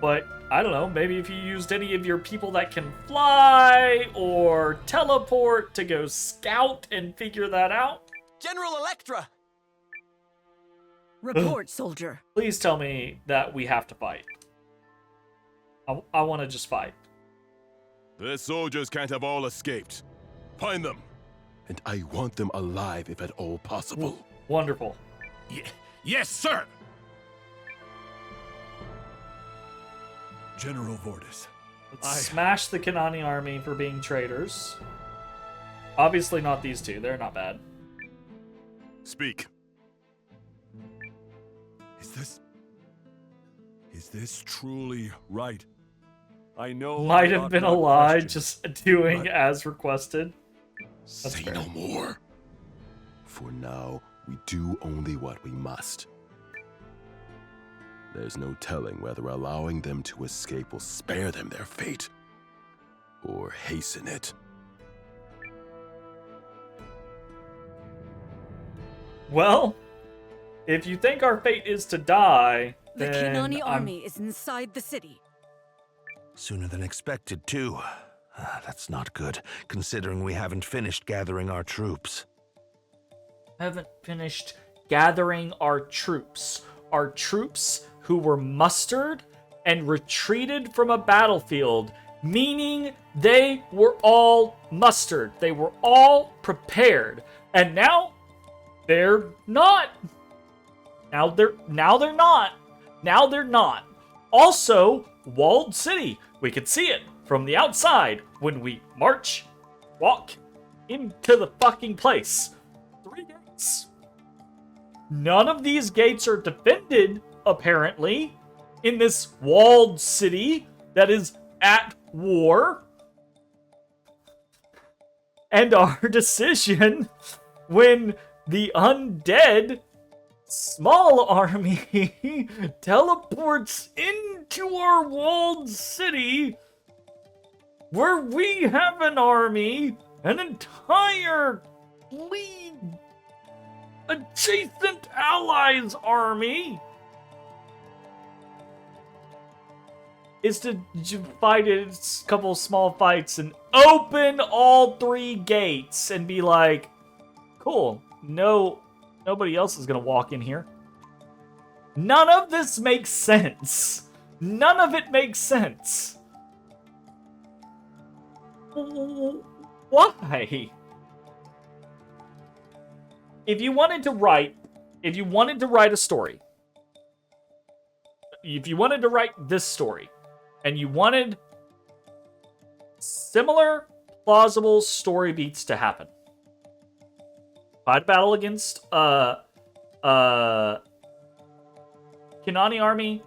But, I don't know, maybe if you used any of your people that can fly or teleport to go scout and figure that out.
General Electra!
Report, soldier.
Please tell me that we have to fight. I want to just fight.
The soldiers can't have all escaped. Find them.
And I want them alive if at all possible.
Wonderful.
Yes, sir!
General Vortis.
Let's smash the Kanani army for being traitors. Obviously not these two. They're not bad.
Speak.
Is this truly right? I know
Might
I
have
ought
been a
not
lie,
question,
just doing
but
as requested.
Say no more. For now, we do only what we must. There's no telling whether allowing them to escape will spare them their fate, or hasten it.
Well, if you think our fate is to die,
The
then
Kanani army is inside the city.
Sooner than expected, too. That's not good, considering we haven't finished gathering our troops.
Haven't finished gathering our troops. Our troops who were mustered and retreated from a battlefield, meaning they were all mustered. They were all prepared. And now they're not. Now they're not. Now they're not. Also, walled city. We can see it from the outside when we walk into the fucking place. 3 gates. None of these gates are defended, apparently, in this walled city that is at war. And our decision when the undead small army teleports into our walled city, where we have an army, an entire league adjacent allies army, is to fight a couple small fights and open all 3 gates and be like, cool, nobody else is gonna walk in here. None of this makes sense. None of it makes sense. Why? If you wanted to write a story, if you wanted to write this story, and you wanted similar, plausible story beats to happen, fight a battle against Kanani army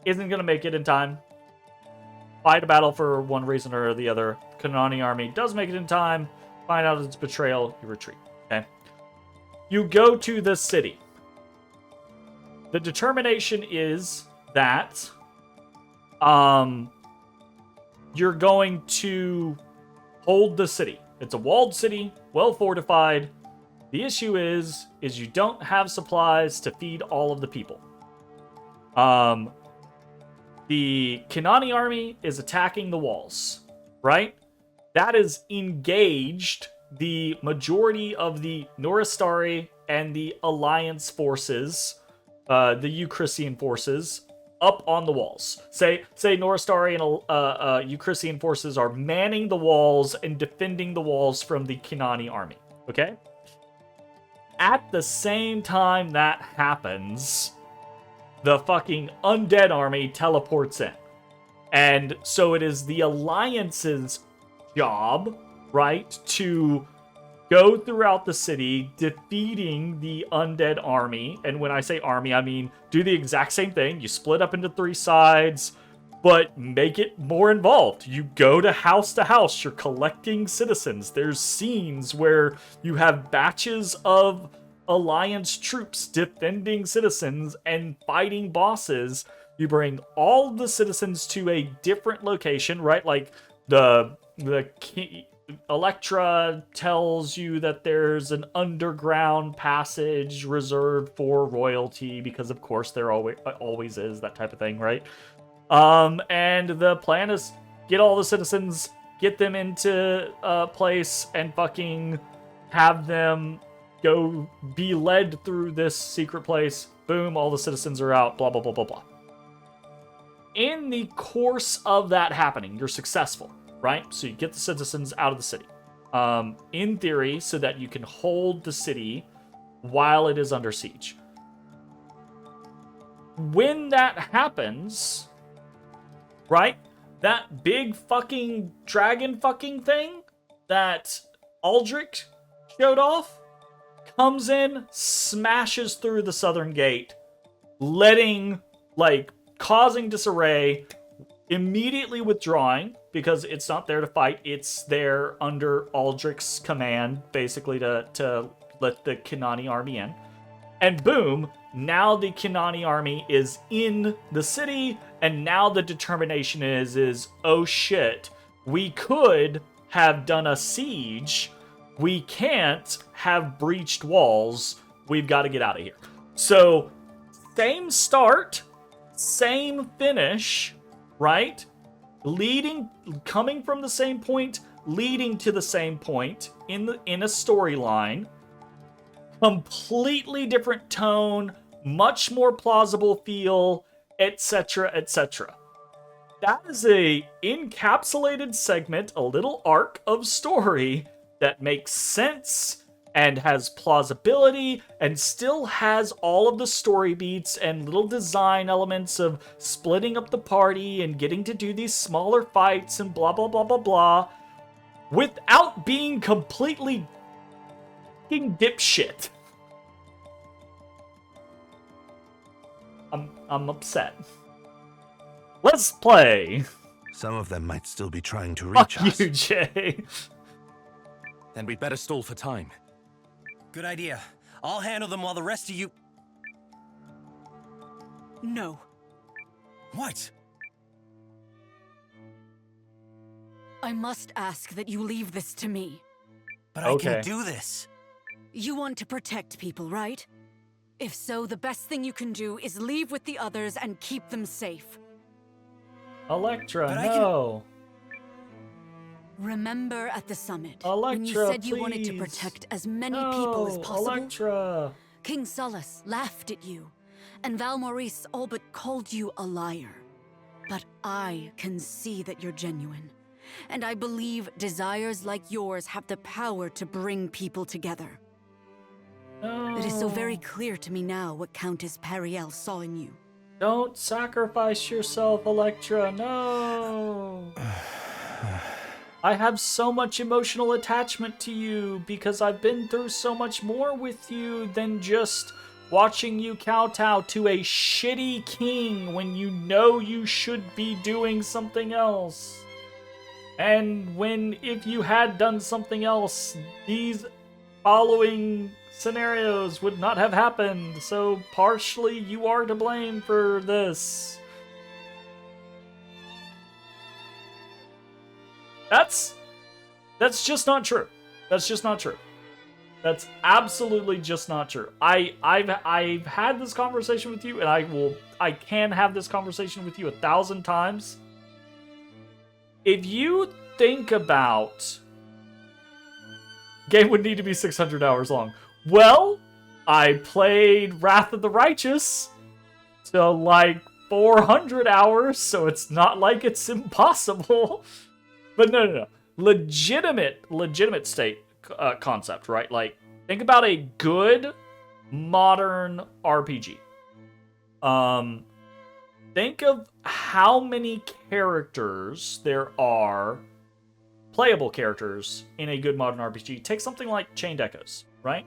isn't gonna make it in time. Fight a battle for one reason or the other. Kanani army does make it in time. Find out it's betrayal, you retreat. Okay. You go to the city. The determination is that you're going to hold the city. It's a walled city, well fortified. The issue is you don't have supplies to feed all of the people. The Kanani army is attacking the walls, right? That is engaged the majority of the Noristari and the Alliance forces, the Euchrisian forces, up on the walls. Say Noristari and Euchrisian forces are manning the walls and defending the walls from the Kanani army, okay? At the same time that happens, the fucking undead army teleports in. And so it is the Alliance's job, right, to go throughout the city defeating the undead army. And when I say army, I mean do the exact same thing. You split up into 3 sides, but make it more involved. You go to house, you're collecting citizens. There's scenes where you have batches of Alliance troops defending citizens and fighting bosses. You bring all the citizens to a different location, right? Like Electra tells you that there's an underground passage reserved for royalty, because of course there always is that type of thing, right? And the plan is get all the citizens, get them into a place, and fucking have them go be led through this secret place. Boom, all the citizens are out, blah, blah, blah, blah, blah. In the course of that happening, you're successful, right? So you get the citizens out of the city. In theory, so that you can hold the city while it is under siege. When that happens, right? That big fucking dragon fucking thing that Aldrich showed off comes in, smashes through the southern gate, causing disarray, immediately withdrawing, because it's not there to fight, it's there under Aldrich's command, basically to let the Kinani army in. And boom, now the Kinani army is in the city, and now the determination is oh shit, we could have done a siege, we can't have breached walls, we've got to get out of here. So, same start, same finish, right? Coming from the same point, leading to the same point in a storyline. Completely different tone, much more plausible feel, etc., etc. That is a encapsulated segment, a little arc of story that makes sense and has plausibility and still has all of the story beats and little design elements of splitting up the party and getting to do these smaller fights and blah, blah, blah, blah, blah, without being completely fucking dipshit. I'm upset. Let's play.
Some of them might still be trying to reach us.
Fuck you, Jay.
Then we'd better stall for time.
Good idea. I'll handle them while the rest of you...
No.
What?
I must ask that you leave this to me.
But I can do this.
You want to protect people, right? If so, the best thing you can do is leave with the others and keep them safe.
Electra, no.
Remember at the summit,
Electra,
when you said you
please.
wanted to protect as many people as possible?
Electra.
King Sullus laughed at you, and Val Maurice all but called you a liar. But I can see that you're genuine, and I believe desires like yours have the power to bring people together.
No.
It is so very clear to me now what Countess Periel saw in you.
Don't sacrifice yourself, Electra, no. I have so much emotional attachment to you because I've been through so much more with you than just watching you kowtow to a shitty king when you know you should be doing something else. And if you had done something else, these following scenarios would not have happened. So partially you are to blame for this. That's just not true. That's just not true. That's absolutely just not true. I've had this conversation with you, and I can have this conversation with you 1,000 times. If you think about game would need to be 600 hours long. Well, I played Wrath of the Righteous to like 400 hours, so it's not like it's impossible. But no. Legitimate state concept, right? Like, think about a good modern RPG. Think of how many characters there are, playable characters, in a good modern RPG. Take something like Chained Echoes, right?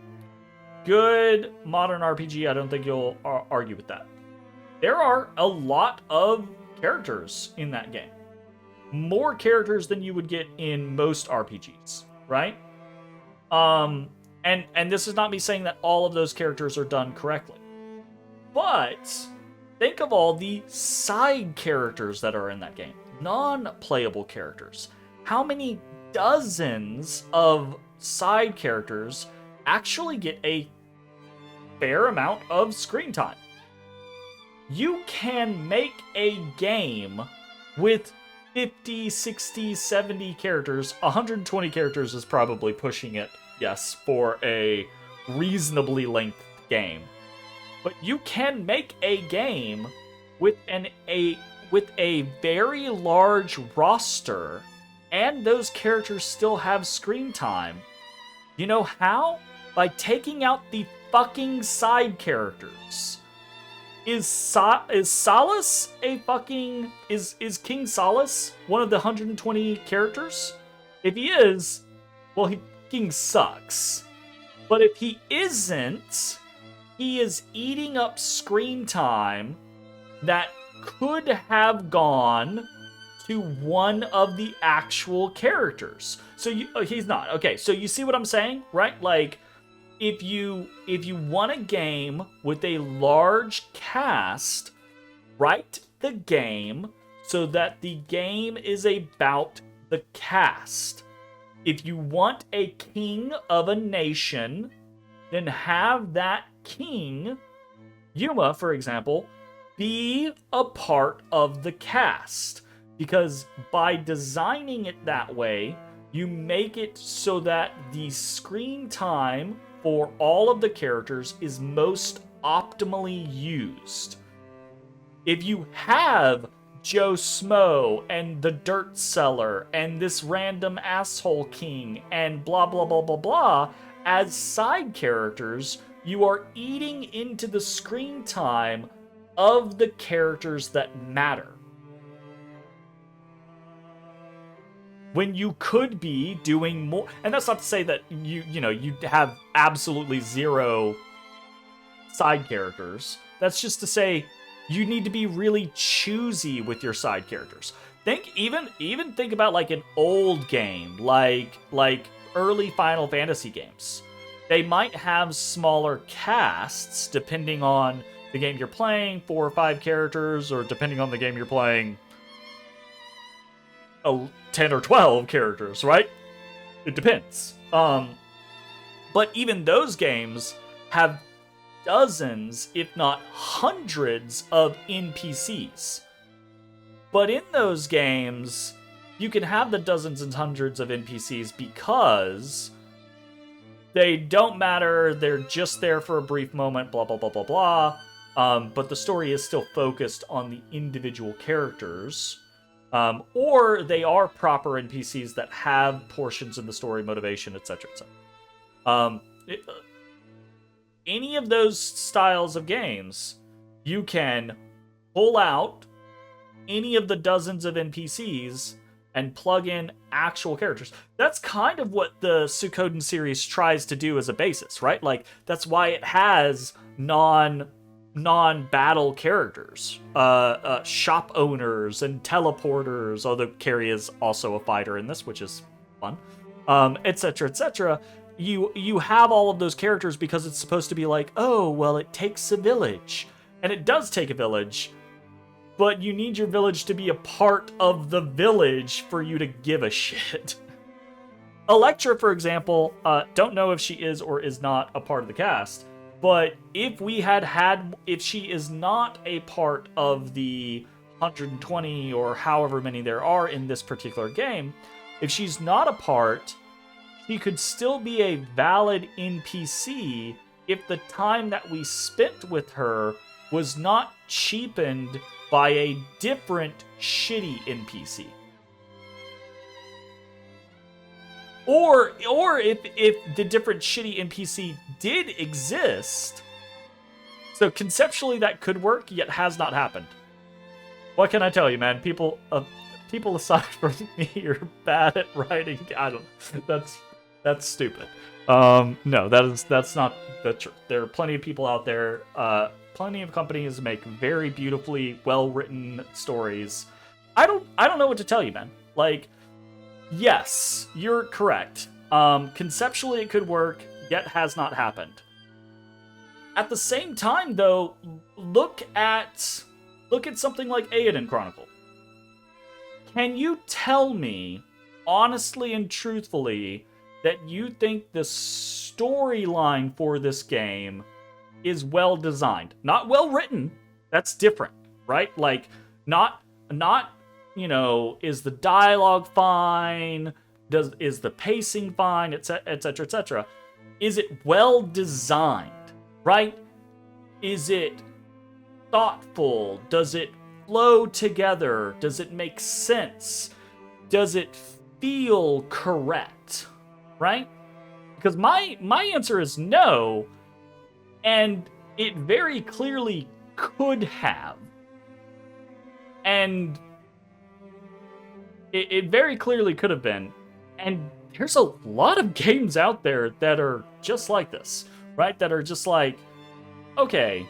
Good modern RPG, I don't think you'll argue with that. There are a lot of characters in that game. More characters than you would get in most RPGs, right? And this is not me saying that all of those characters are done correctly. But think of all the side characters that are in that game. Non-playable characters. how many dozens of side characters actually get a fair amount of screen time. You can make a game with 50, 60, 70 characters. 120 characters is probably pushing it, yes, for a reasonably length game. But you can make a game with a very large roster, and those characters still have screen time. You know how? By taking out the fucking side characters. Is Solace a fucking... Is King Solace one of the 120 characters? If he is, well, he fucking sucks. But if he isn't, he is eating up screen time that could have gone to one of the actual characters. So he's not. Okay, so you see what I'm saying, right? Like, if you want a game with a large cast, write the game so that the game is about the cast. If you want a king of a nation, then have that king, Yuma, for example, be a part of the cast. Because by designing it that way, you make it so that the screen time for all of the characters is most optimally used. If you have Joe Smo and the Dirt Seller and this random asshole king and blah blah blah blah blah as side characters, you are eating into the screen time of the characters that matter. When you could be doing more, and that's not to say that you have absolutely zero side characters. That's just to say you need to be really choosy with your side characters. Even think about like an old game, like early Final Fantasy games. They might have smaller casts depending on the game you're playing, 4 or 5 characters, or depending on the game you're playing, 10 or 12 characters, right? It depends. But even those games have dozens, if not hundreds, of NPCs. But in those games, you can have the dozens and hundreds of NPCs because they don't matter, they're just there for a brief moment, blah, blah, blah, blah, blah. But the story is still focused on the individual characters. Or they are proper NPCs that have portions of the story, motivation, etc., etc. Any of those styles of games, you can pull out any of the dozens of NPCs and plug in actual characters. That's kind of what the Suikoden series tries to do as a basis, right? Like, that's why it has non-battle characters, shop owners and teleporters, although Carrie is also a fighter in this, which is fun, etc., etc. You have all of those characters because it's supposed to be like, oh, well, it takes a village. And it does take a village, but you need your village to be a part of the village for you to give a shit. Electra, for example, don't know if she is or is not a part of the cast, but if she is not a part of the 120 or however many there are in this particular game, if she's not a part, she could still be a valid NPC if the time that we spent with her was not cheapened by a different shitty NPC. Or if the different shitty NPC did exist, so conceptually that could work, yet has not happened. What can I tell you, man? People aside from me are bad at writing. I don't. That's stupid. No, that's not the truth. There are plenty of people out there. Plenty of companies make very beautifully well-written stories. I don't know what to tell you, man. Like, yes, you're correct. Conceptually it could work, yet has not happened. At the same time, though, look at something like Eiyuden Chronicle. Can you tell me honestly and truthfully that you think the storyline for this game is well designed, not well written. That's different, right? Like, not you know, is the dialogue fine? Is the pacing fine? Etc. Etc. Etc. Is it well designed, right? Is it thoughtful? Does it flow together? Does it make sense? Does it feel correct? Right? Because my answer is no, and it very clearly could have. And it very clearly could have been. And there's a lot of games out there that are just like this, right? That are just like, okay,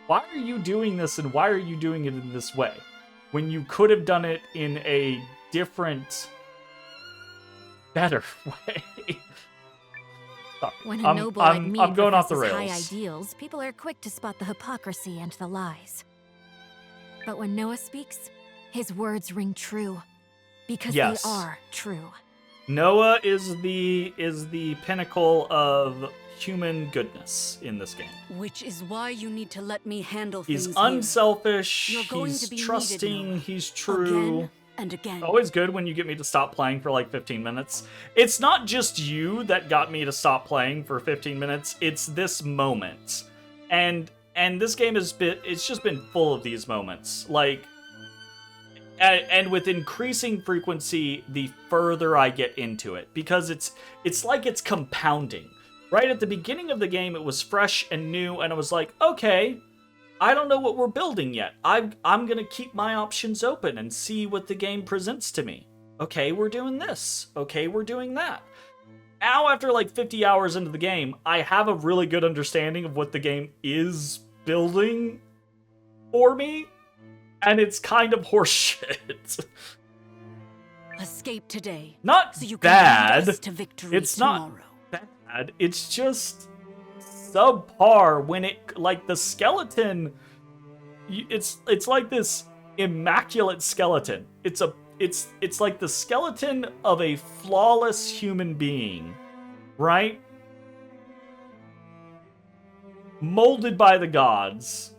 why are you doing this and why are you doing it in this way? When you could have done it in a different, better way.
When a noble like me
I'm going off the
professes
rails.
high ideals, people are quick to spot the hypocrisy and the lies. But when Noah speaks, his words ring true. Because
Yes.
they are true.
Noah is the pinnacle of human goodness in this game.
Which is why you need to let me handle
He's
things
unselfish,
You're going
he's
to be
trusting,
needed, Noah.
he's true.
Again and again.
Always good when you get me to stop playing for like 15 minutes. It's not just you that got me to stop playing for 15 minutes, it's this moment. And this game it's just been full of these moments. Like, and with increasing frequency, the further I get into it, because it's like it's compounding. Right at the beginning of the game, it was fresh and new, and I was like, okay, I don't know what we're building yet. I'm gonna keep my options open and see what the game presents to me. Okay, we're doing this. Okay, we're doing that. Now, after like 50 hours into the game, I have a really good understanding of what the game is building for me, and it's kind of horseshit.
Escape today.
Not
so you
bad.
Can lead us to victory
It's
tomorrow.
not bad. It's just subpar when it, like, the skeleton, it's like this immaculate skeleton. It's like the skeleton of a flawless human being, right? Molded by the gods.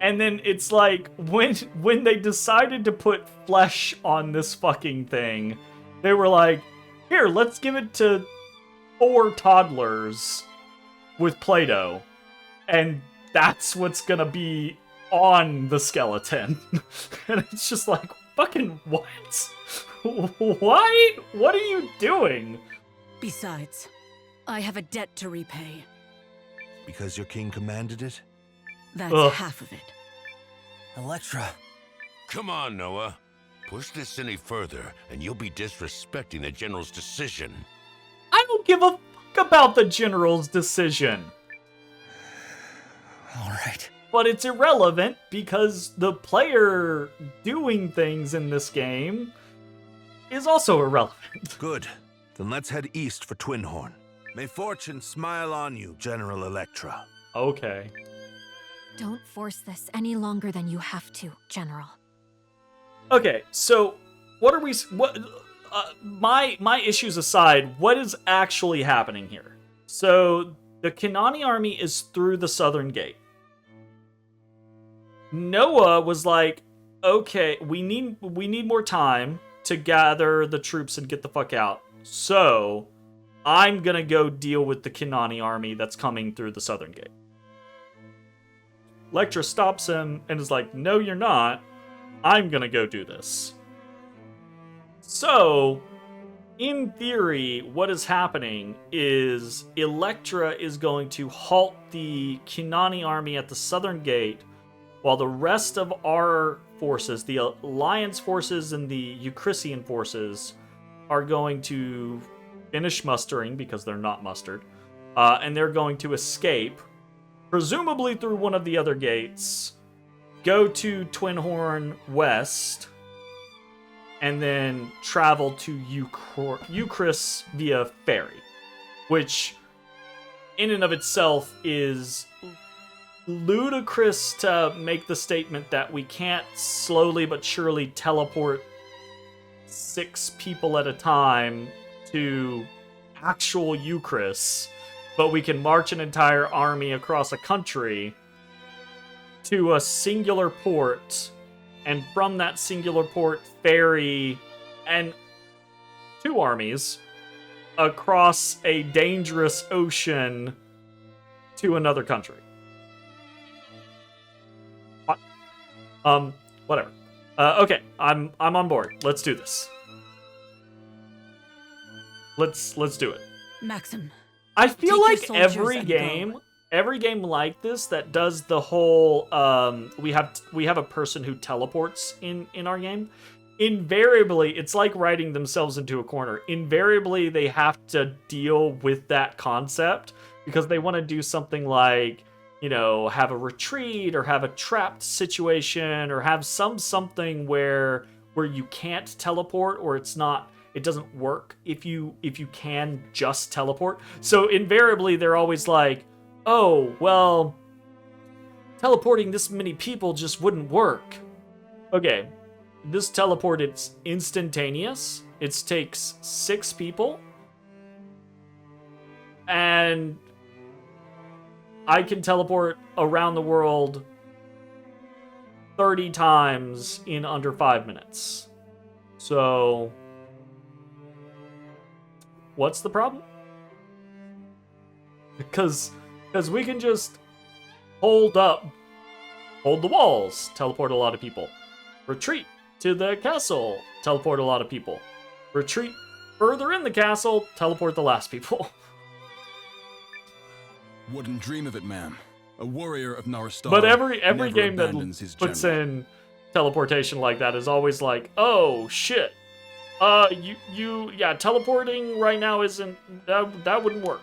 And then it's like, when they decided to put flesh on this fucking thing, they were like, here, let's give it to 4 toddlers with Play-Doh. And that's what's gonna be on the skeleton. And it's just like, fucking what? Why? What are you doing?
Besides, I have a debt to repay.
Because your king commanded it?
That's
Ugh.
half of it.
Electra.
Come on, Noah. Push this any further, and you'll be disrespecting the General's decision.
I don't give a fuck about the General's decision.
Alright.
But it's irrelevant because the player doing things in this game is also irrelevant.
Good. Then let's head east for Twinhorn. May fortune smile on you, General Electra.
Okay.
Don't force this any longer than you have to, General.
Okay, so what are we? My issues aside, what is actually happening here? So the Kanani army is through the southern gate. Noah was like, okay, we need more time to gather the troops and get the fuck out. So I'm gonna go deal with the Kanani army that's coming through the southern gate. Electra stops him and is like, no, you're not. I'm gonna go do this. So, in theory, what is happening is Electra is going to halt the Kinani army at the southern gate while the rest of our forces, the Alliance forces and the Eucrysian forces, are going to finish mustering because they're not mustered. And they're going to escape, presumably through one of the other gates, go to Twinhorn West, and then travel to Euchrys via ferry, which in and of itself is ludicrous to make the statement that we can't slowly but surely teleport 6 people at a time to actual Eucharist, but we can march an entire army across a country to a singular port, and from that singular port ferry and 2 armies across a dangerous ocean to another country. What? Whatever. Okay, I'm on board. Let's do this. Let's do it.
Maxim.
I feel
Take your
like
soldiers and
every game like this that does the whole we have a person who teleports in our game. Invariably, it's like writing themselves into a corner. Invariably, they have to deal with that concept because they want to do something like, you know, have a retreat or have a trapped situation or have something where you can't teleport or it doesn't work if you can just teleport. So invariably they're always like, "Oh, well, teleporting this many people just wouldn't work." Okay. This teleport, it's instantaneous. It takes 6 people. And I can teleport around the world 30 times in under 5 minutes. So, what's the problem? Because we can just hold the walls, teleport a lot of people. Retreat to the castle, teleport a lot of people. Retreat further in the castle, teleport the last people.
Wouldn't dream of it, ma'am. A warrior of Narstar.
But every
never
game that
abandons his
puts
general.
in teleportation like that is always like, "Oh shit, teleporting right now isn't that wouldn't work."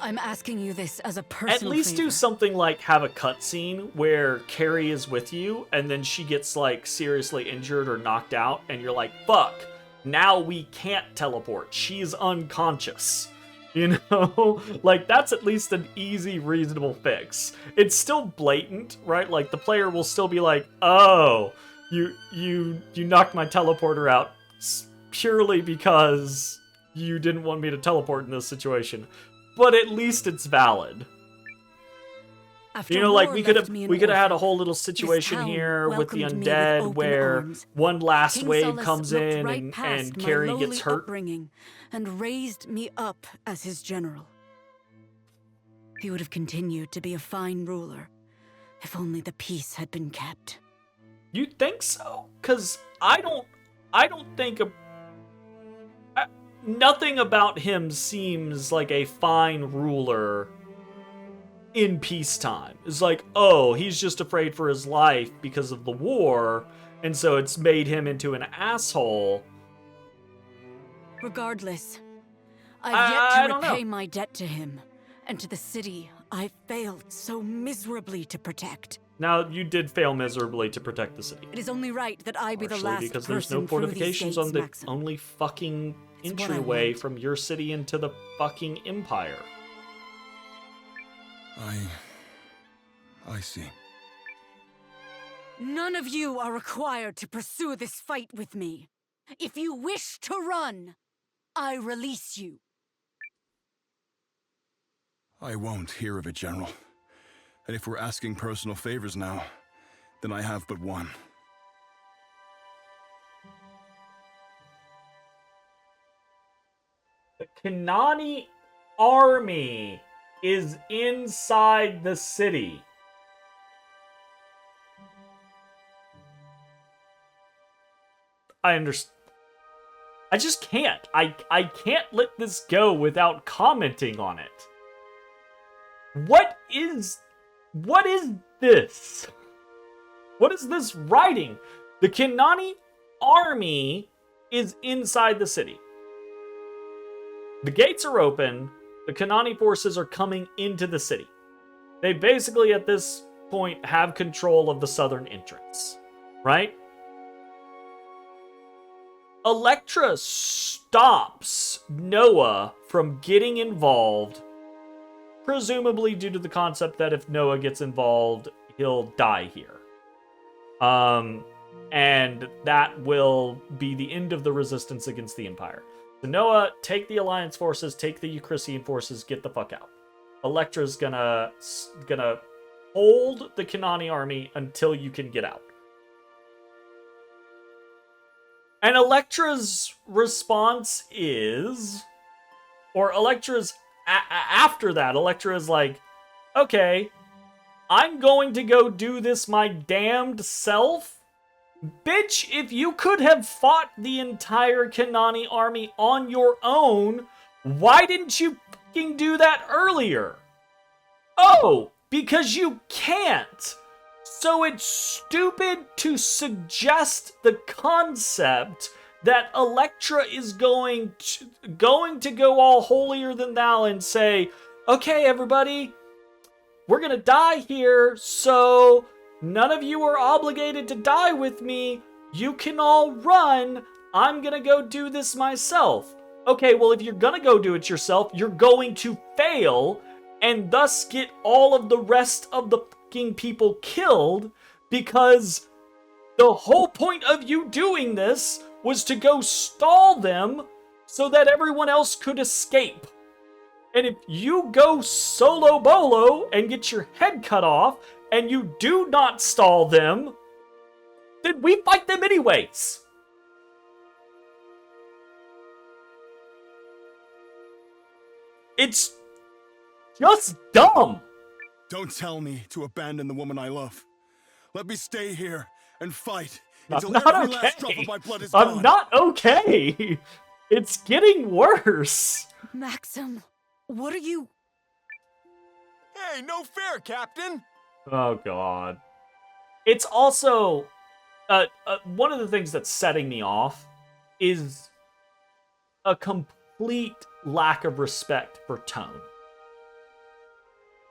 I'm asking you this as a personal
At least
favor.
do something like have a cutscene where Carrie is with you and then she gets like seriously injured or knocked out and you're like, "Fuck, now we can't teleport. She's unconscious." You know? Like, that's at least an easy, reasonable fix. It's still blatant, right? Like, the player will still be like, "Oh, you knocked my teleporter out purely because you didn't want me to teleport in this situation." But at least it's valid.
After
You know, like
war
we could
left
have
me an
had a
orphan,
whole little
this
situation
town
here with the
welcomed me with
undead
open
where
arms.
one last
King
wave
Solus
comes
looked
in
right
and
past my
Carrie
lowly
gets hurt.
upbringing and raised me up as his general. He would have continued to be a fine ruler if only the peace had been kept.
You think so? Because I don't think nothing about him seems like a fine ruler in peacetime. It's like, oh, he's just afraid for his life because of the war, and so it's made him into an asshole.
Regardless, I've
I
yet to
don't know.
repay my debt to him, and to the city I failed so miserably to protect.
Now, you did fail miserably to protect the city.
It is only right that I be the
Partially
last
because
person
there's no
through these
fortifications
gates,
on the
Maxim.
only fucking
It's what I
entryway
want.
from your city into the fucking empire.
I see.
None of you are required to pursue this fight with me. If you wish to run, I release you.
I won't hear of it, General. And if we're asking personal favors now, then I have but one.
The Kanani army is inside the city. I understand. I just can't. I can't let this go without commenting on it. What is this? What is this writing? The Kanani army is inside the city. The gates are open. The Kanani forces are coming into the city. They basically, at this point, have control of the southern entrance. Right? Electra stops Noah from getting involved, presumably due to the concept that if Noah gets involved, he'll die here. and that will be the end of the resistance against the Empire. So Noah, take the Alliance forces, take the Euchrysian forces, get the fuck out. Electra's gonna hold the Kanani army until you can get out. And Electra's response is, or Electra's after that, Electra is like, okay, I'm going to go do this my damned self. Bitch, if you could have fought the entire Kanani army on your own, why didn't you fucking do that earlier? Oh, because you can't. So it's stupid to suggest the concept that Electra is going to go all holier than thou and say, okay, everybody, we're gonna die here, so none of you are obligated to die with me. You can all run. I'm gonna go do this myself. Okay, well, if you're gonna go do it yourself, you're going to fail and thus get all of the rest of the fucking people killed, because the whole point of you doing this was to go stall them so that everyone else could escape. And if you go solo bolo and get your head cut off and you do not stall them, then we fight them anyways. It's just dumb.
Don't tell me to abandon the woman I love. Let me stay here and fight
I'm
until
not
every
okay.
last drop of my blood is gone.
I'm not okay. It's getting worse.
Maxim, what are you...
Hey, no fair, Captain!
Oh, God. It's also... one of the things that's setting me off is a complete lack of respect for tone.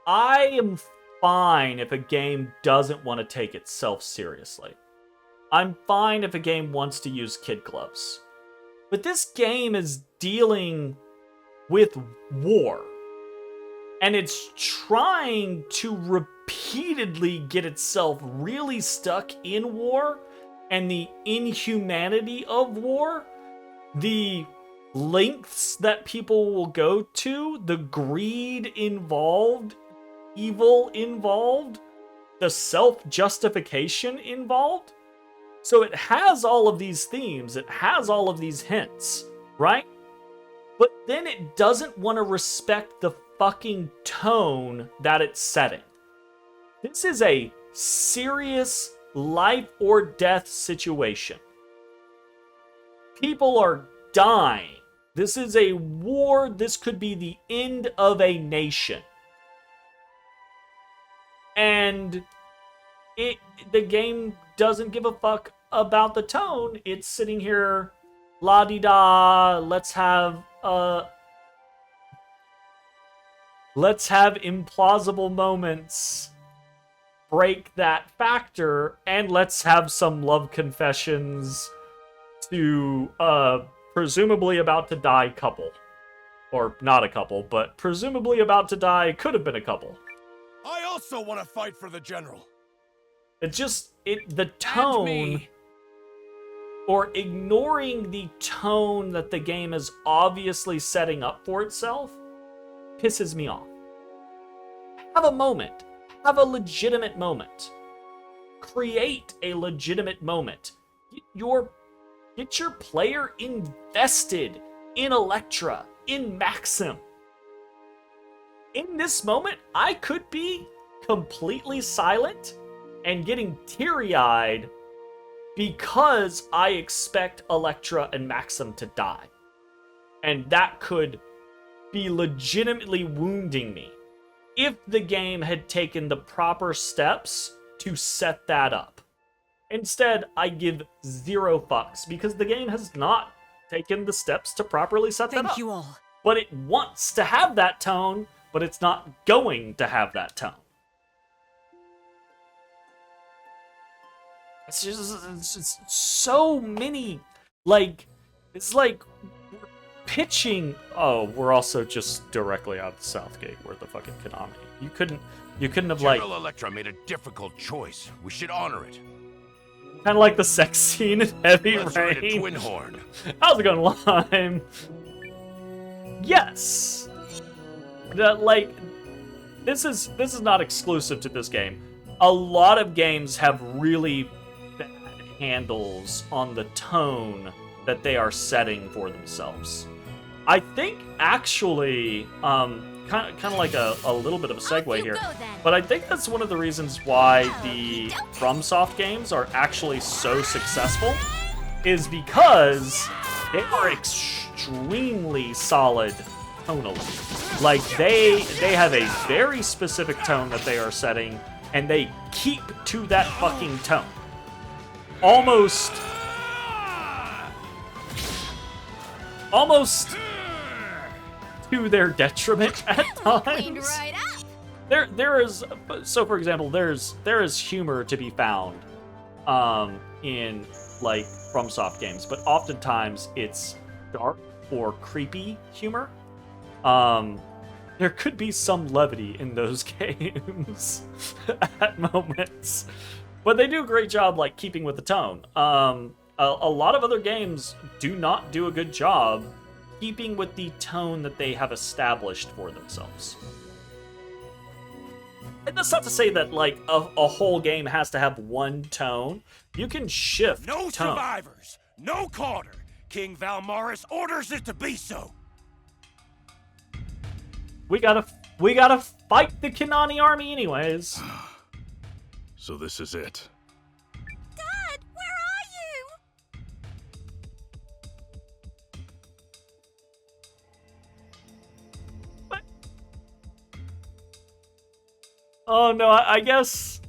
I am fine if a game doesn't want to take itself seriously. I'm fine if a game wants to use kid gloves. But this game is dealing with war. And it's trying to repeatedly get itself really stuck in war and the inhumanity of war, the lengths that people will go to, the greed involved, evil involved, the self-justification involved. So it has all of these themes, it has all of these hints, right? But then it doesn't want to respect the fucking tone that it's setting. This is a serious life or death situation. People are dying. This is a war. This could be the end of a nation. And the game doesn't give a fuck about the tone. It's sitting here, la-di-da, let's have implausible moments break that factor, and let's have some love confessions to presumably about to die couple. Or not a couple, but presumably about to die, could have been a couple.
I also want to fight for the general.
It's just, the tone, or ignoring the tone that the game is obviously setting up for itself, pisses me off. Have a moment. Have a legitimate moment. Create a legitimate moment. Get your player invested in Electra, in Maxim. In this moment, I could be completely silent and getting teary-eyed because I expect Electra and Maxim to die. And that could be legitimately wounding me if the game had taken the proper steps to set that up. Instead, I give zero fucks because the game has not taken the steps to properly set that up.
Thank you all.
But it wants to have that tone, but it's not going to have that tone. It's just so many, it's like we're pitching. Oh, we're also just directly out of Southgate. We're the fucking Konami. You couldn't have
General Electra made a difficult choice. We should honor it.
Kind of like the sex scene in Heavy
Let's ride a
Rain.
twin horn.
How's it going, Lime? Yes. Like, this is not exclusive to this game. A lot of games have really bad handles on the tone that they are setting for themselves. I think actually, kind of like a little bit of a segue here, but I think that's one of the reasons why the FromSoft games are actually so successful, is because they are extremely solid tonally. Like, they have a very specific tone that they are setting, and they keep to that fucking tone. Almost to their detriment at times.
Right up.
There is, so for example, there is humor to be found in like FromSoft games, but oftentimes it's dark or creepy humor. There could be some levity in those games at moments, but they do a great job like keeping with the tone. A lot of other games do not do a good job keeping with the tone that they have established for themselves. And that's not to say that like a whole game has to have one tone. You can shift
No
tone.
survivors, no Carter. King Valmaris orders it to be so.
We gotta fight the Kanani army anyways.
So this is it.
Dad, where are you?
Oh no, I guess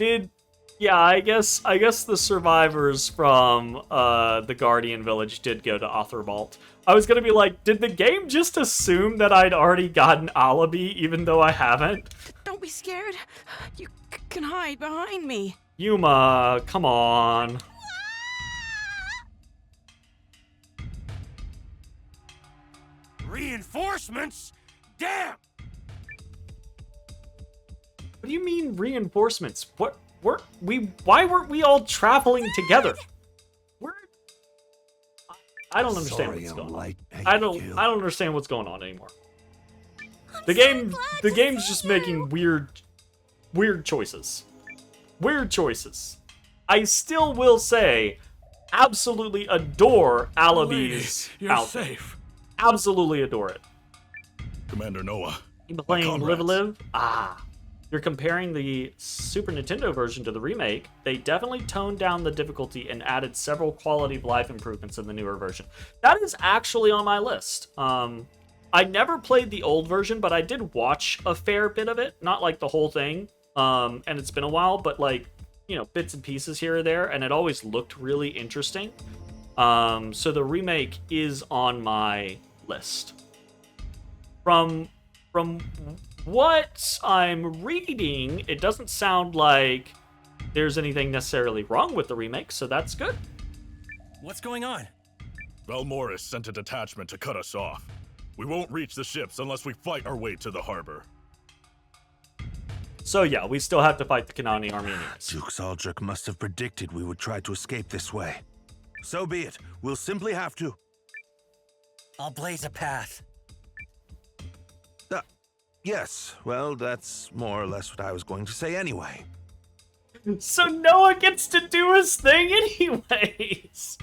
I guess the survivors from the Guardian Village did go to Othermalt. I was gonna be like, did the game just assume that I'd already gotten Alibi even though I haven't?
Don't be scared. You can hide behind me.
Yuma, come on.
Reinforcements? Damn!
What do you mean reinforcements? Why weren't we all traveling together? I don't understand what's going on. I don't understand what's going on anymore. The game's just making weird choices. Weird choices. I still will say, absolutely adore Alibi's
You're
outfit.
safe.
Absolutely adore it.
Commander Noah.
You been playing Live
comrades.
Live? You're comparing the Super Nintendo version to the remake. They definitely toned down the difficulty and added several quality of life improvements in the newer version. That is actually on my list. I never played the old version, but I did watch a fair bit of it. Not like the whole thing. And it's been a while, but like, you know, bits and pieces here or there, and it always looked really interesting. So the remake is on my list. From what I'm reading, it doesn't sound like there's anything necessarily wrong with the remake, so that's good.
What's going on?
Valmoris sent a detachment to cut us off. We won't reach the ships unless we fight our way to the harbor.
So yeah, we still have to fight the Kanani Armenians.
Duke Aldrich must have predicted we would try to escape this way. So be it. We'll simply have to.
I'll blaze a path.
Yes, well, that's more or less what I was going to say anyway.
So Noah gets to do his thing anyways.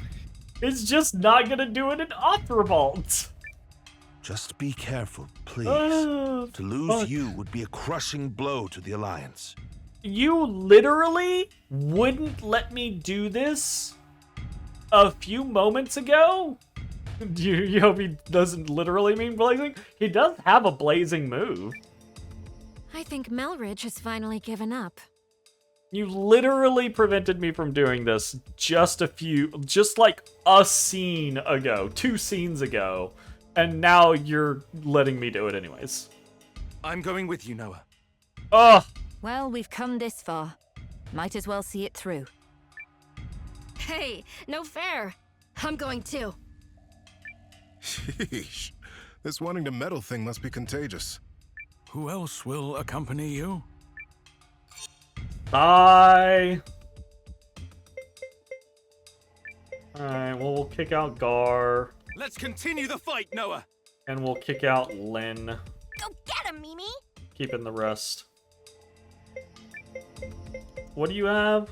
It's just not gonna do it in Othermalt.
Just be careful, please.
Oh,
to lose you would be a crushing blow to the Alliance.
You literally wouldn't let me do this a few moments ago? You hope he doesn't literally mean blazing? He does have a blazing move.
I think Melridge has finally given up.
You literally prevented me from doing this just like a scene ago, 2 scenes ago, and now you're letting me do it anyways.
I'm going with you, Noah.
Ugh.
Well, we've come this far. Might as well see it through.
Hey, no fair. I'm going too.
Sheesh. This wanting to meddle thing must be contagious.
Who else will accompany you?
Bye. Alright, well, we'll kick out Gar.
Let's continue the fight, Noah.
And we'll kick out Lynn.
Go get him, Mimi!
Keeping the rest. What do you have?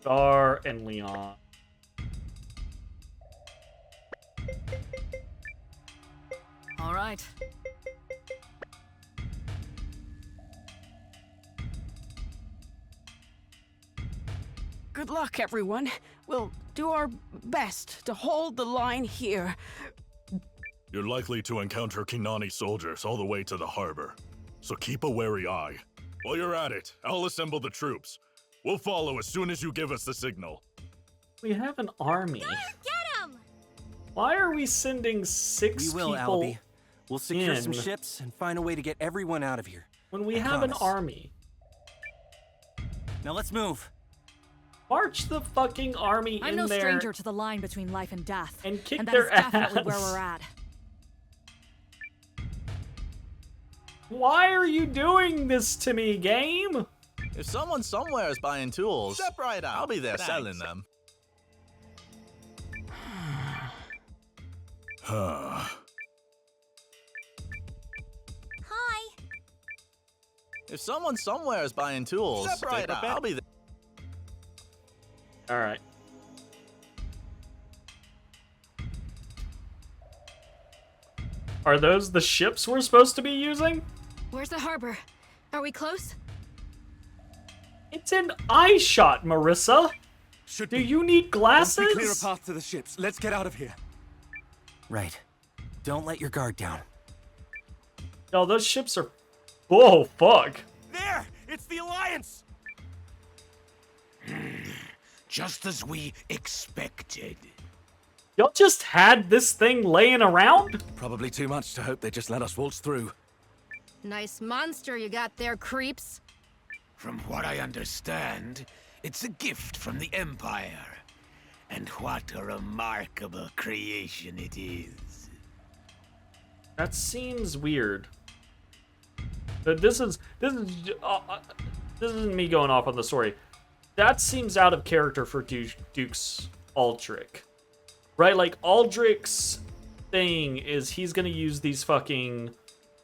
Gar and Leon.
All right.
Good luck, everyone. We'll do our best to hold the line here.
You're likely to encounter Kinani soldiers all the way to the harbor, so keep a wary eye. While you're at it, I'll assemble the troops. We'll follow as soon as you give us the signal.
We have an army.
Get him!
Why are we sending 6
We will,
people
Albie. We'll secure some
in
ships and find a way to get everyone out of here.
when we
I
have an
promise.
army?
Now let's move.
March the fucking army
I'm
in
no
there
stranger to the line between life and death.
and kick
and that
their
is definitely
ass.
where we're at.
Why are you doing this to me, game?
If someone somewhere is buying tools, step right out. I'll be there
Thanks.
selling them.
Hi.
If someone somewhere is buying tools, step right out. I'll be there.
All right. Are those the ships we're supposed to be using?
Where's the harbor? Are we close?
It's an eye shot, Marissa. Do you need glasses?
Once we clear a path to the ships, let's get out of here.
Right. Don't let your guard down.
No, those ships are... Whoa, fuck.
There! It's the Alliance!
Just as we expected.
Y'all just had this thing laying around?
Probably too much to hope they just let us waltz through.
Nice monster you got there, creeps.
From what I understand, it's a gift from the Empire. And what a remarkable creation it is.
That seems weird. But this isn't me going off on the story. That seems out of character for Duke's Aldrich. Right? Like, Aldrich's thing is he's gonna use these fucking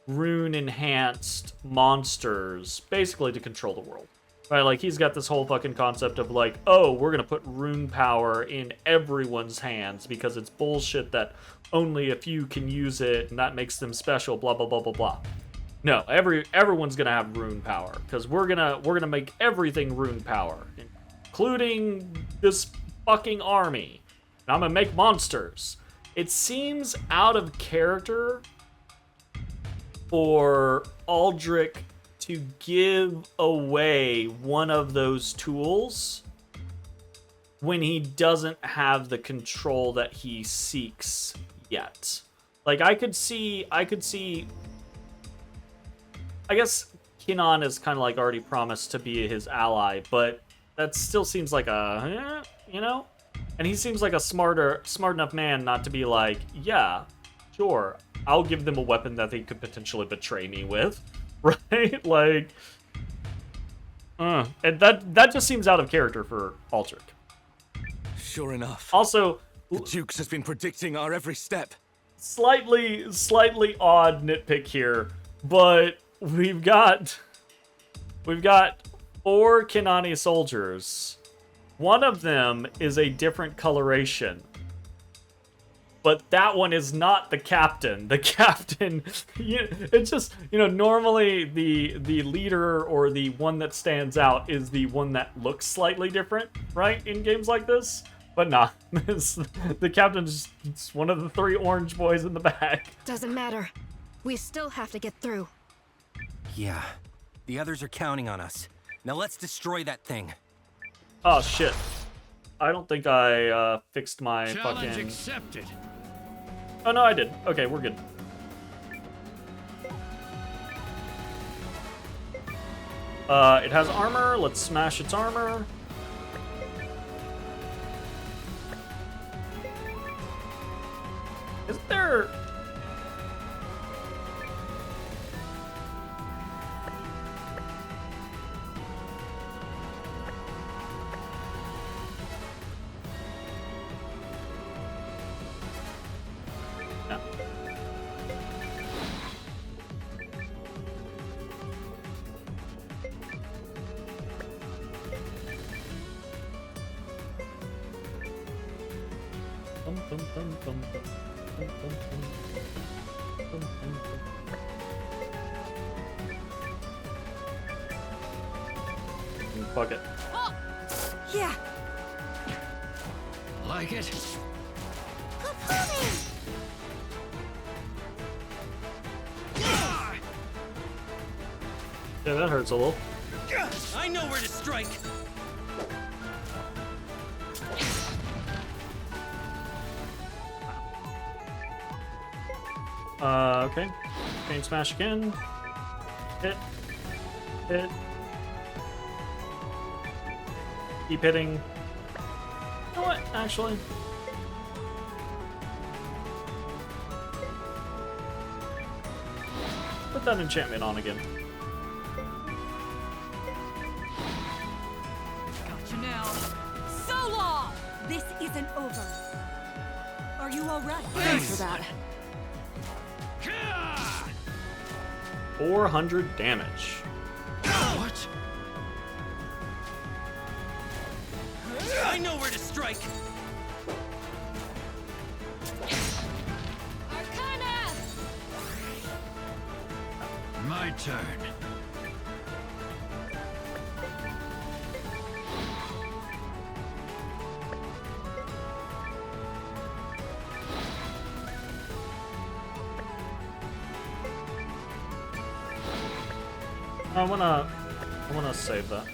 rune-enhanced monsters basically to control the world. Right? Like, he's got this whole fucking concept of like, oh, we're gonna put rune power in everyone's hands because it's bullshit that only a few can use it and that makes them special, blah, blah, blah, blah, blah. No, everyone's gonna have rune power because we're gonna make everything rune power, including this fucking army. And I'm gonna make monsters. It seems out of character for Aldrich to give away one of those tools when he doesn't have the control that he seeks yet. Like, I could see I guess Kinan is kind of like already promised to be his ally, but that still seems like a, you know? And he seems like a smart enough man not to be like, yeah, sure, I'll give them a weapon that they could potentially betray me with, right? Like, and that just seems out of character for Aldrich.
Sure enough.
Also,
the Dukes has been predicting our every step.
Slightly odd nitpick here, but we've got 4 Kinani soldiers. One of them is a different coloration. But that one is not the captain. The captain, it's just, normally the leader or the one that stands out is the one that looks slightly different, right, in games like this? But nah, the captain's just one of the 3 orange boys in the back.
Doesn't matter. We still have to get through.
Yeah. The others are counting on us. Now let's destroy that thing.
Oh, shit. I don't think I fixed my
Challenge
fucking...
accepted.
Oh, no, I did. Okay, we're good. It has armor. Let's smash its armor. Is there... Fuck it.
Yeah.
Like it?
Yeah, that hurts a little.
I know where to strike.
Okay. Chain smash again. Hit. Hit. Keep hitting. You know what, actually? Put that enchantment on again.
Got you now. So long! This isn't over. Are you alright? Thanks for that.
400 damage.
What?
I know where to strike.
Arcana!
My turn.
I wanna save that.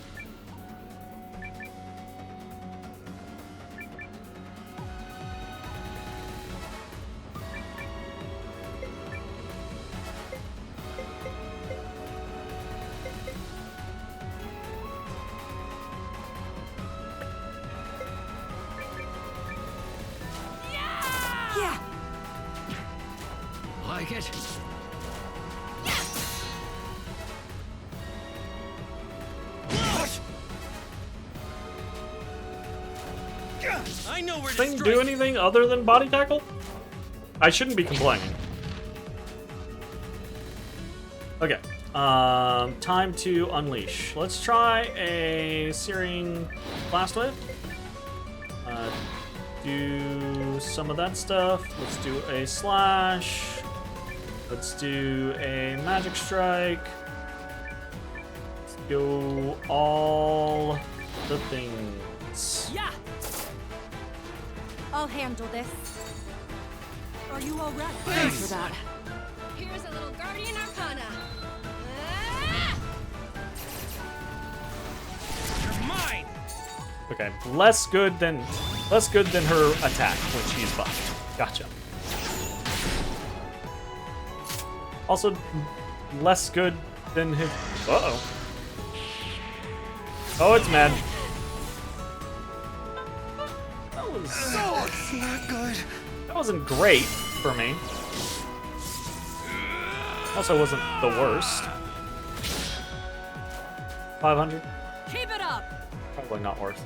Yeah.
Like it?
I know where to
Thing
strike.
do anything other than body tackle? I shouldn't be complaining. Okay. Time to unleash. Let's try a Searing Blast Wave. Do some of that stuff. Let's do a slash. Let's do a magic strike. Let's go all the things.
Yeah. I'll handle this. Are you alright? Thanks for that.
Here's a little Guardian Arcana.
You're mine.
Okay, less good than her attack when she's buffed. Gotcha. Also, less good than his. Uh-oh. Oh, it's mad. That was.
No, it's not good.
That wasn't great for me. Also, wasn't the worst. 500.
Keep it up.
Probably not worth.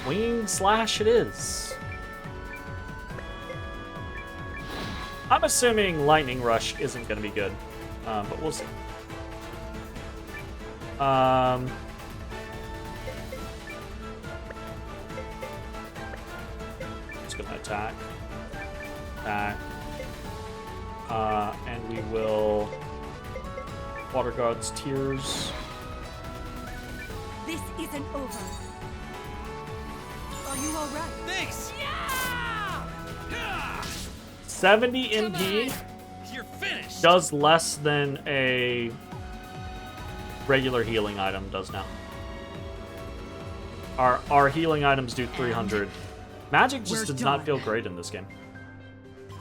Swing slash it is. I'm assuming Lightning Rush isn't going to be good, but we'll see. Just going to attack. Attack. And we will Water God's Tears.
This isn't over. Are you alright?
Thanks.
70 MP
You're finished.
does less than a regular healing item does now. Our healing items do 300. Magic just does not feel great in this game.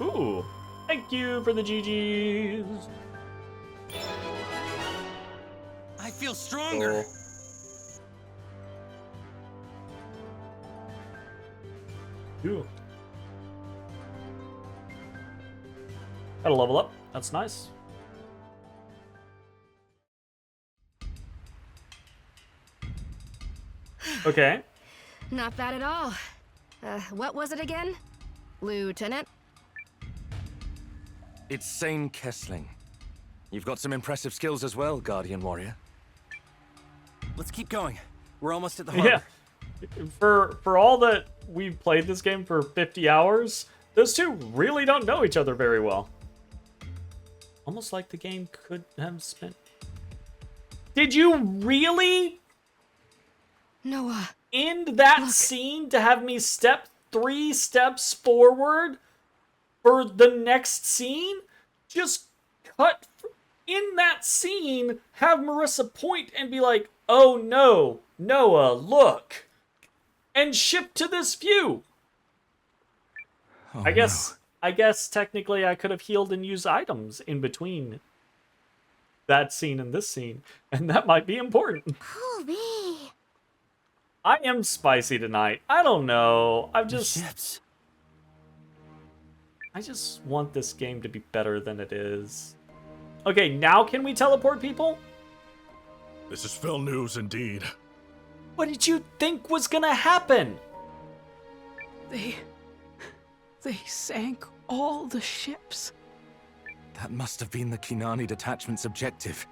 Ooh, thank you for the GGs.
I feel stronger.
Cool. Ooh. Gotta level up. That's nice. Okay.
Not bad at all. What was it again? Lieutenant?
It's Sane Kessling. You've got some impressive skills as well, Guardian Warrior.
Let's keep going. We're almost at the harbor.
Yeah. For all that we've played this game for 50 hours, those two really don't know each other very well. Almost like the game could have spent... Did you really
Noah,
end that scene to have me step 3 steps forward for the next scene? Just cut in that scene, have Marissa point and be like, oh no, Noah, look, and ship to this view.
Oh,
I guess technically I could have healed and used items in between that scene and this scene, and that might be important.
Holy.
I am spicy tonight. I don't know. I just want this game to be better than it is. Okay, now can we teleport people?
This is Phil news indeed.
What did you think was gonna happen?
They sank all the ships.
That must have been the Kinani detachment's objective.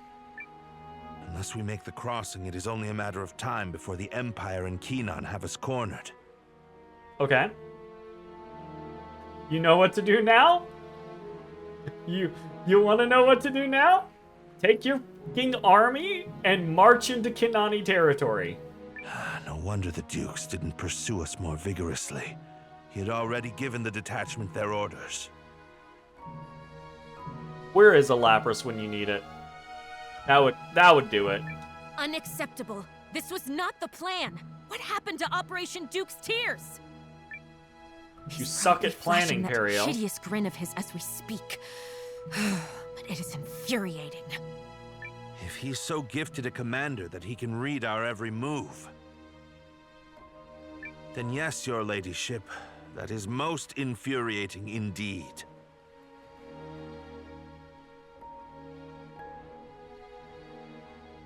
Unless we make the crossing, it is only a matter of time before the Empire and Kinan have us cornered.
Okay. You know what to do now? You want to know what to do now? Take your fucking army and march into Kinani territory.
No wonder the Dukes didn't pursue us more vigorously. He had already given the detachment their orders.
Where is a Lapras when you need it? That would do it.
Unacceptable. This was not the plan. What happened to Operation Duke's Tears?
You suck at planning,
Flashing
Periel.
that hideous grin of his as we speak. But it is infuriating.
If he's so gifted a commander that he can read our every move, then yes, your ladyship, that is most infuriating indeed.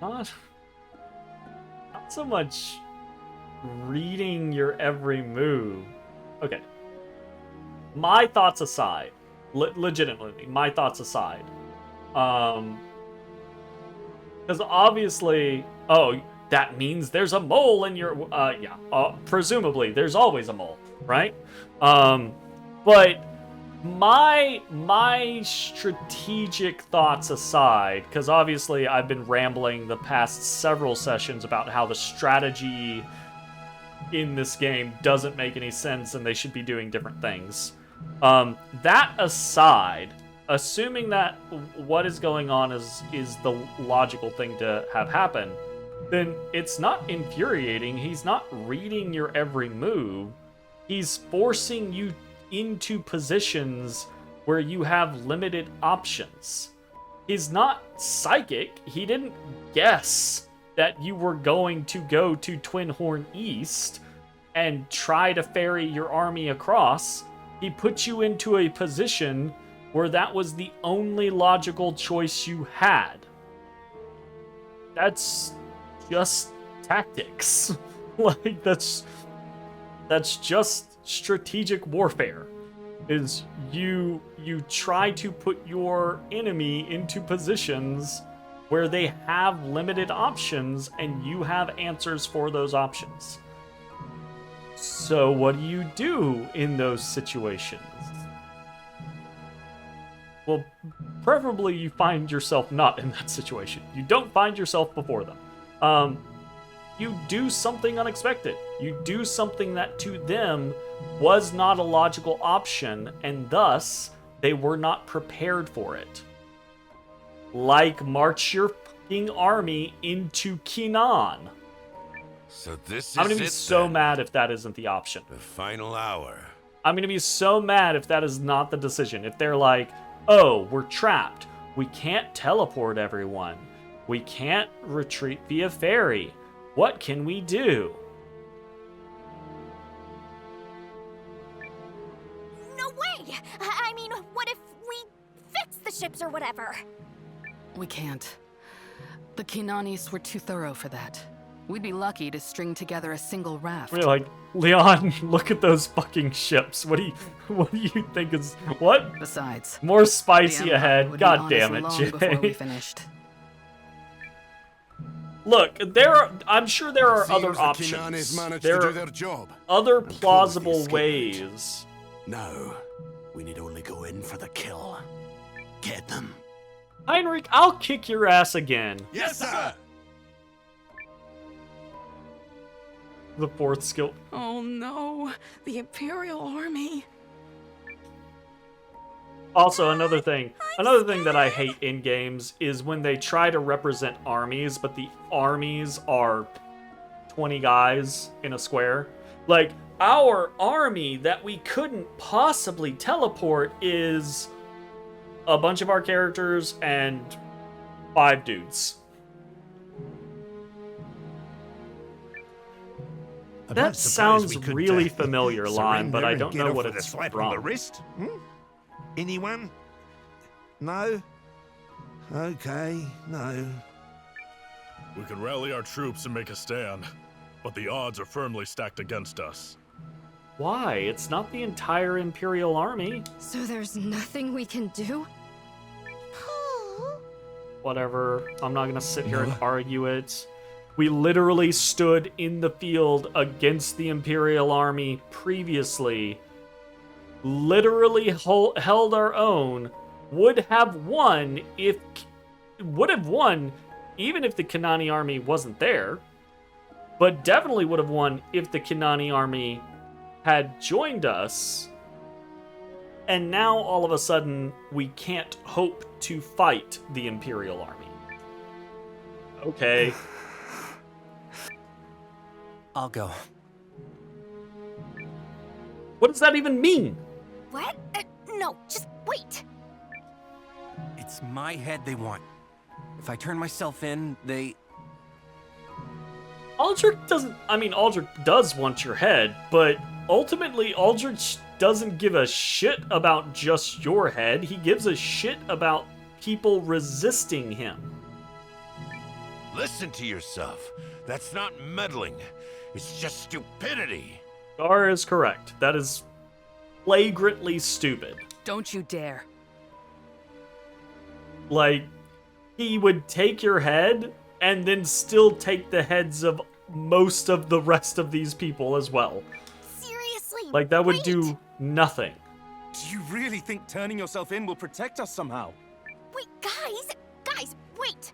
Not so much reading your every move. Okay. My thoughts aside, legitimately, my thoughts aside, because obviously, oh, that means there's a mole in your, presumably there's always a mole, right? But my strategic thoughts aside, because obviously I've been rambling the past several sessions about how the strategy in this game doesn't make any sense and they should be doing different things. That aside, assuming that what is going on is the logical thing to have happen, then it's not infuriating. He's not reading your every move. He's forcing you into positions where you have limited options. He's not psychic. He didn't guess that you were going to go to Twin Horn East and try to ferry your army across. He put you into a position where that was the only logical choice you had. That's just tactics. Like, that's just strategic warfare. Is you try to put your enemy into positions where they have limited options and you have answers for those options. So what do you do in those situations? Well, preferably you find yourself not in that situation. You don't find yourself before them. You do something unexpected. You do something that to them was not a logical option, and thus they were not prepared for it. Like march your fucking army into Kinan.
So this is
I'm gonna be so mad if that isn't the option.
the final hour.
I'm gonna be so mad if that is not the decision. If they're like, oh, we're trapped. We can't teleport everyone. We can't retreat via ferry. What can we do?
No way! I mean, what if we fix the ships or whatever?
We can't. The Kinanis were too thorough for that. We'd be lucky to string together a single raft.
We're like, Leon, look at those fucking ships. What do you think is what?
Besides,
more spicy
the Empire
ahead.
would
God
be
damn
on
it,
us
Jay.
long before we finished.
Look, I'm sure there are other options. There are
job.
other plausible ways.
No, we need only go in for the kill. Get them.
Heinrich, I'll kick your ass again.
Yes, sir.
The fourth skill.
Oh no, the Imperial Army.
Also, another thing that I hate in games is when they try to represent armies, but the armies are 20 guys in a square. Like, our army that we couldn't possibly teleport is a bunch of our characters and 5 dudes. That sounds really familiar, Lime, but I don't know what it's from.
The wrist? Hmm? Anyone? No? Okay, no.
We can rally our troops and make a stand, but the odds are firmly stacked against us.
Why? It's not the entire Imperial Army.
So there's nothing we can do?
Whatever. I'm not gonna sit here and argue it. We literally stood in the field against the Imperial Army previously. Literally held our own. Would have won even if the Kanani army wasn't there. But definitely would have won if the Kanani army had joined us. And now all of a sudden we can't hope to fight the Imperial army. Okay.
I'll go.
What does that even mean?
What? No, just wait.
It's my head they want. If I turn myself in, they...
Aldrich doesn't... I mean, Aldrich does want your head, but ultimately Aldrich doesn't give a shit about just your head. He gives a shit about people resisting him.
Listen to yourself. That's not meddling. It's just stupidity.
Gar is correct. That is flagrantly stupid.
Don't you dare.
Like, he would take your head and then still take the heads of most of the rest of these people as well.
Seriously,
like, that would do nothing.
Do you really think turning yourself in will protect us somehow?
Wait, guys, wait.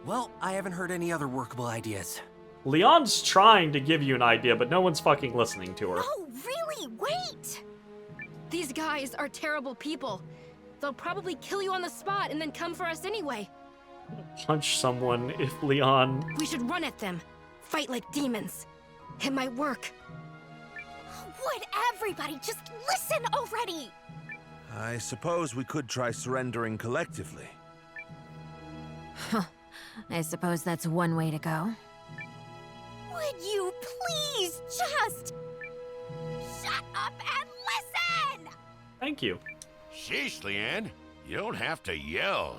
Well, I haven't heard any other workable ideas.
Leon's trying to give you an idea, but no one's fucking listening to her.
No, really, wait.
These guys are terrible people. They'll probably kill you on the spot and then come for us anyway.
Punch someone if Leon...
We should run at them. Fight like demons. It might work.
Would everybody just listen already?
I suppose we could try surrendering collectively.
Huh. I suppose that's one way to go.
Would you please just shut up and listen?
Thank you.
Sheesh, Leanne. You don't have to yell.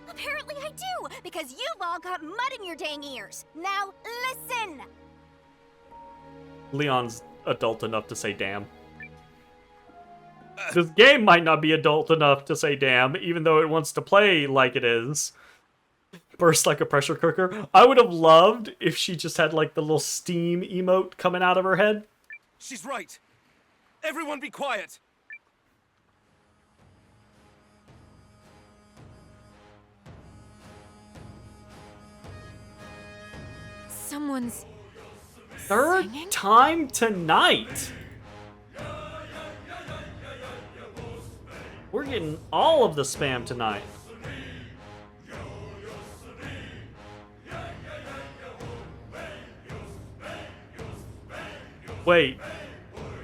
Apparently I do, because you've all got mud in your dang ears. Now listen.
Leon's adult enough to say damn. This game might not be adult enough to say damn, even though it wants to play like it is. Burst like a pressure cooker. I would have loved if she just had like the little steam emote coming out of her head.
She's right. Everyone be quiet.
Someone's...
Third
singing?
time tonight. We're getting all of the spam tonight. Wait,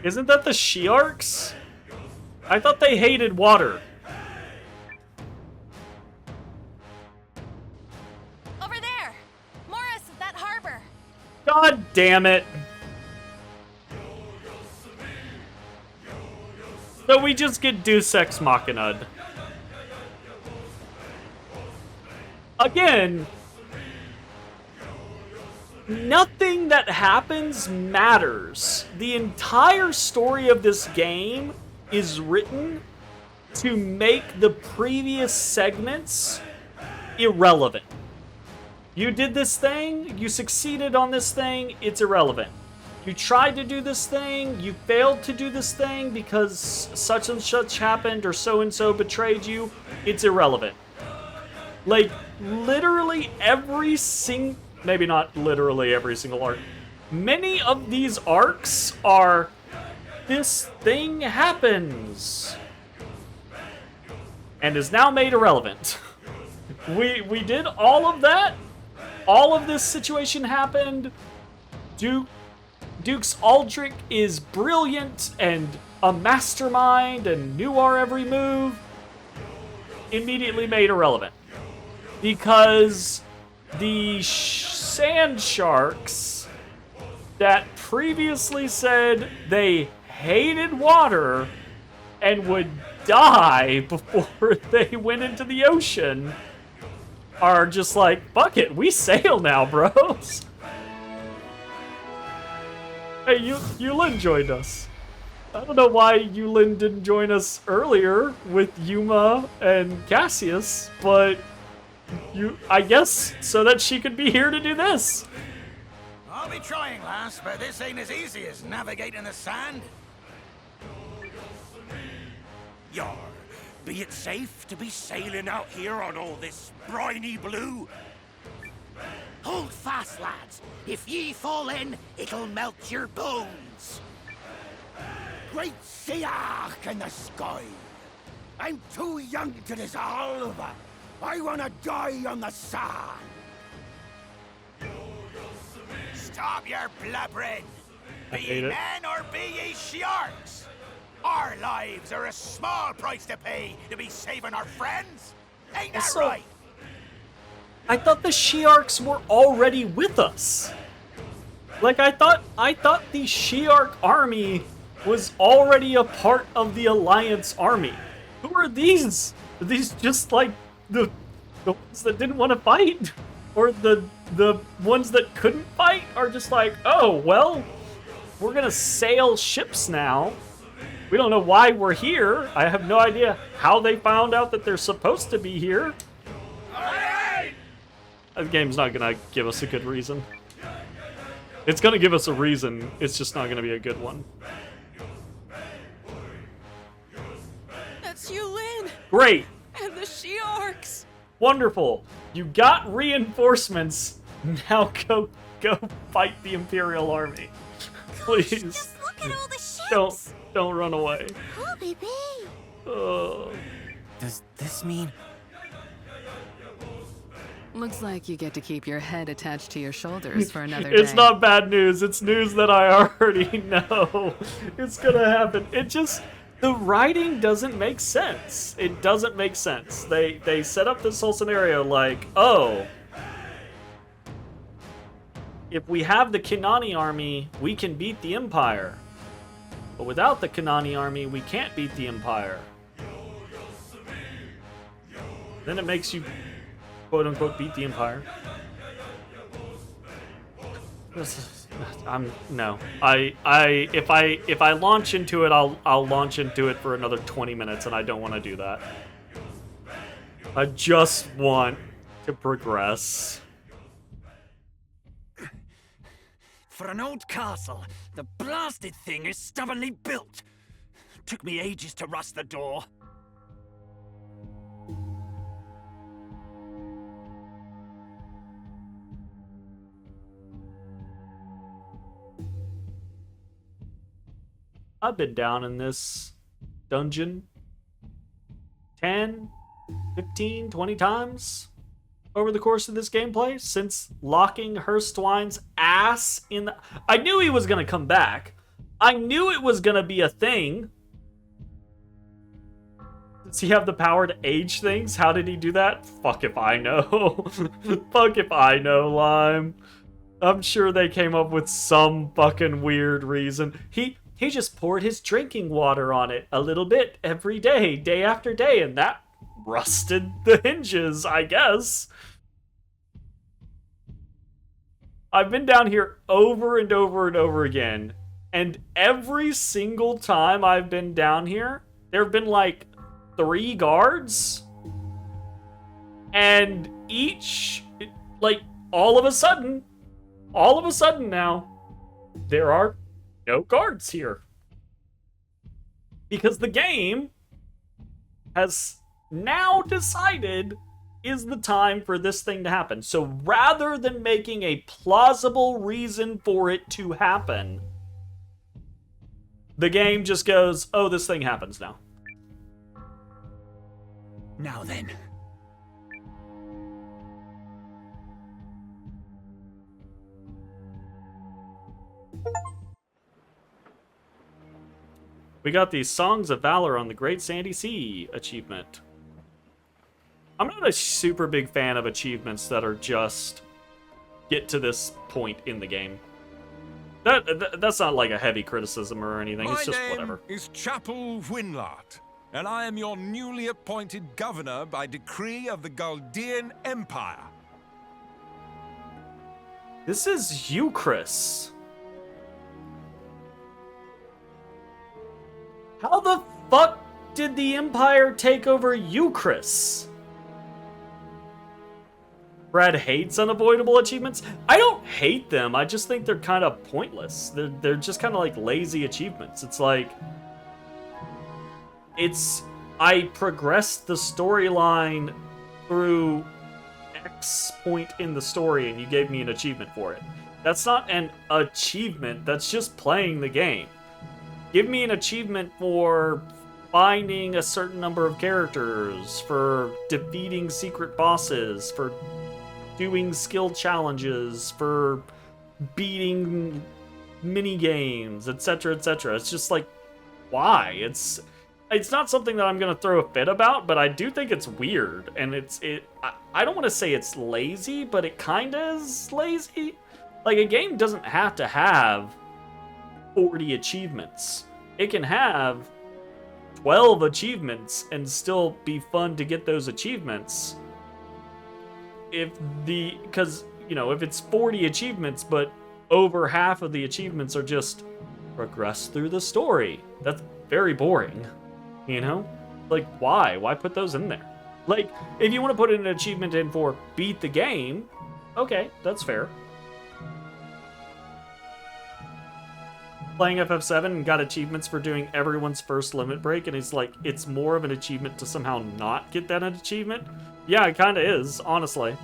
isn't that the Shiarks? I thought they hated water.
Over there! Morris of that harbor!
God damn it. So we just get Deus Ex Machina'd. Again, nothing that happens matters. The entire story of this game is written to make the previous segments irrelevant. You did this thing, you succeeded on this thing, it's irrelevant. You tried to do this thing, you failed to do this thing because such and such happened or so and so betrayed you, it's irrelevant. Like, literally every maybe not literally every single arc. Many of these arcs are, this thing happens, and is now made irrelevant. We did all of that. All of this situation happened. Dukes Aldrich is brilliant and a mastermind and knew our every move. Immediately made irrelevant. Because the sand sharks that previously said they hated water and would die before they went into the ocean are just like, fuck it, we sail now, bros. Hey, Eiyuden joined us. I don't know why Eiyuden didn't join us earlier with Yuma and Cassius, but I guess so that she could be here to do this.
I'll be trying, lass, but this ain't as easy as navigating the sand.
Yar, be it safe to be sailing out here on all this briny blue?
Hold fast, lads. If ye fall in, it'll melt your bones. Great sea arc in the sky. I'm too young to dissolve. I wanna die on the sand.
Stop your blubbering!
I
Be
hate
ye
it.
men or be ye sharks? Our lives are a small price to pay to be saving our friends. Ain't that
Also,
right?
I thought the Shi'arks were already with us. Like, I thought the Shi'ark army was already a part of the Alliance army. Who are these? Are these just like the ones that didn't want to fight? Or the ones that couldn't fight are just like, oh, well, we're gonna sail ships now. We don't know why we're here. I have no idea how they found out that they're supposed to be here. The game's not gonna give us a good reason. It's gonna give us a reason, it's just not gonna be a good one.
That's Eiyuden!
Great!
And the Shi'arks!
Wonderful! You got reinforcements, now go fight the Imperial Army. Please.
Just look at all the ships!
Don't run away.
Oh, baby!
Does this mean...
Looks like you get to keep your head attached to your shoulders for another day.
It's not bad news. It's news that I already know. It's gonna happen. It just... The writing doesn't make sense. It doesn't make sense. They set up this whole scenario like, oh, if we have the Kinani army, we can beat the Empire. But without the Kinani army, we can't beat the Empire. Then it makes you, quote unquote, beat the Empire. If I launch into it, I'll launch into it for another 20 minutes, and I don't want to do that. I just want to progress.
For an old castle, the blasted thing is stubbornly built. Took me ages to rust the door.
I've been down in this dungeon 10, 15, 20 times over the course of this gameplay since locking Hurstwine's ass in the... I knew he was going to come back. I knew it was going to be a thing. Does he have the power to age things? How did he do that? Fuck if I know. Fuck if I know, Lime. I'm sure they came up with some fucking weird reason. He just poured his drinking water on it a little bit every day, day after day, and that rusted the hinges, I guess. I've been down here over and over and over again, and every single time I've been down here, there have been like 3 guards. And each, like, all of a sudden now, there are no guards here. Because the game has now decided is the time for this thing to happen. So rather than making a plausible reason for it to happen, the game just goes, oh, this thing happens now.
Now then.
We got the Songs of Valor on the Great Sandy Sea achievement. I'm not a super big fan of achievements that are just get to this point in the game. That's not like a heavy criticism or anything. It's just whatever.
My name is Chapel Winlart, and I am your newly appointed governor by decree of the Galdean Empire.
This is Euchris. How the fuck did the Empire take over Euchris? Brad hates unavoidable achievements. I don't hate them. I just think they're kind of pointless. They're just kind of like lazy achievements. It's like, I progressed the storyline through X point in the story and you gave me an achievement for it. That's not an achievement. That's just playing the game. Give me an achievement for finding a certain number of characters, for defeating secret bosses, for doing skill challenges, for beating mini games, etc., etc. It's just like, why? It's not something that I'm gonna throw a fit about, but I do think it's weird, and I don't want to say it's lazy, but it kind of is lazy. Like, a game doesn't have to have 40 achievements. It can have 12 achievements and still be fun to get those achievements. Because, you know, if it's 40 achievements, but over half of the achievements are just progress through the story, that's very boring, you know? Like, why? Why put those in there? Like, if you want to put an achievement in for beat the game, okay, that's fair. Playing FF7 and got achievements for doing everyone's first limit break, and it's like, it's more of an achievement to somehow not get that achievement. Yeah, it kind of is, honestly.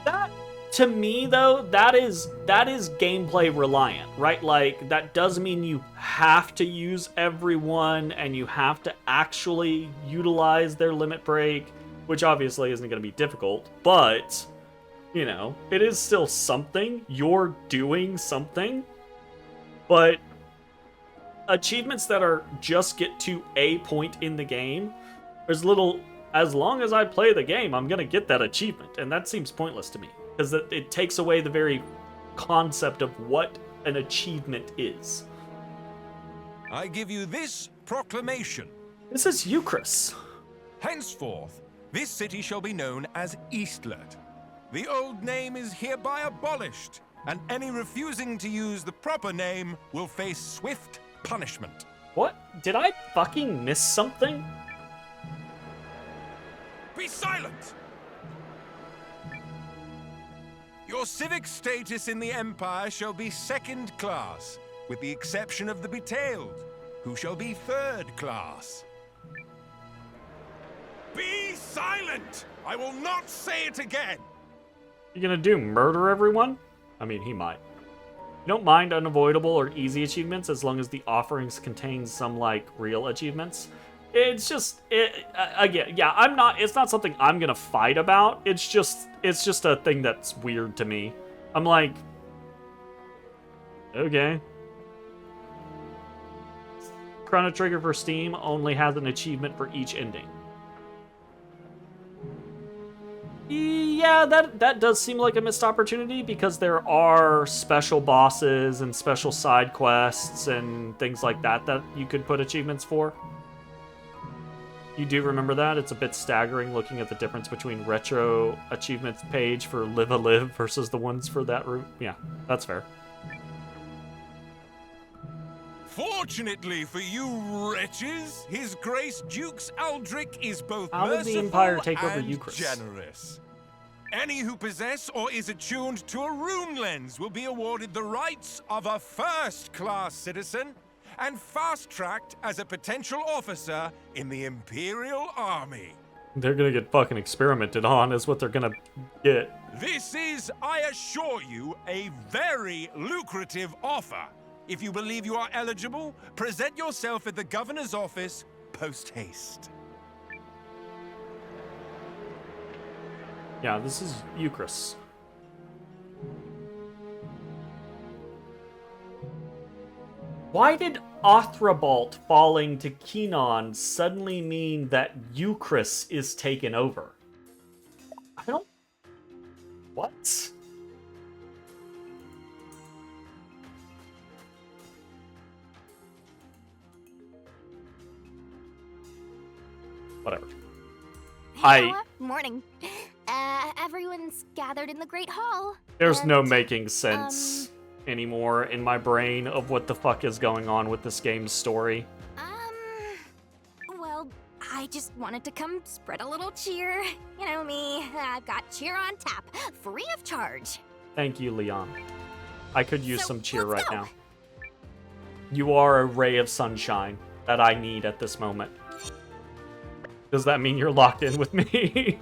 That, to me, though, that is gameplay reliant, right? Like, that does mean you have to use everyone, and you have to actually utilize their limit break, which obviously isn't going to be difficult, but, you know, it is still something. You're doing something. But achievements that are just get to a point in the game, there's little, as long as I play the game, I'm going to get that achievement. And that seems pointless to me, because it takes away the very concept of what an achievement is.
I give you this proclamation.
This is Euchris.
Henceforth, this city shall be known as Eastlet. The old name is hereby abolished, and any refusing to use the proper name will face swift punishment.
What? Did I fucking miss something?
Be silent! Your civic status in the Empire shall be second class, with the exception of the Betailed, who shall be third class. Be silent! I will not say it again!
You gonna do murder everyone? I mean, he might. You don't mind unavoidable or easy achievements as long as the offerings contain some, like, real achievements. It's just, again, yeah, it's not something I'm gonna fight about. It's just a thing that's weird to me. I'm like, okay. Chrono Trigger for Steam only has an achievement for each ending. Yeah, that does seem like a missed opportunity, because there are special bosses and special side quests and things like that that you could put achievements for. You do remember that? It's a bit staggering looking at the difference between retro achievements page for Live a Live versus the ones for that route. Yeah, that's fair.
Fortunately for you wretches, His Grace Dukes Aldrich is both
How did
merciful
the Empire take over
and
Eucharist?
generous. Any who possess or is attuned to a rune lens will be awarded the rights of a first-class citizen and fast-tracked as a potential officer in the Imperial Army.
They're gonna get fucking experimented on, is what they're gonna get.
This is, I assure you, a very lucrative offer. If you believe you are eligible, present yourself at the governor's office post-haste.
Yeah, this is Eucharist. Why did Othrabalt falling to Kenon suddenly mean that Eucharist is taken over? I don't... What? Whatever.
Morning. Everyone's gathered in the Great Hall.
There's
and,
no making sense anymore in my brain of what the fuck is going on with this game's story.
Well, I just wanted to come spread a little cheer. You know me, I've got cheer on tap, free of charge.
Thank you, Leon. I could use some cheer right
go.
now. You are a ray of sunshine that I need at this moment. Does that mean you're locked in with me?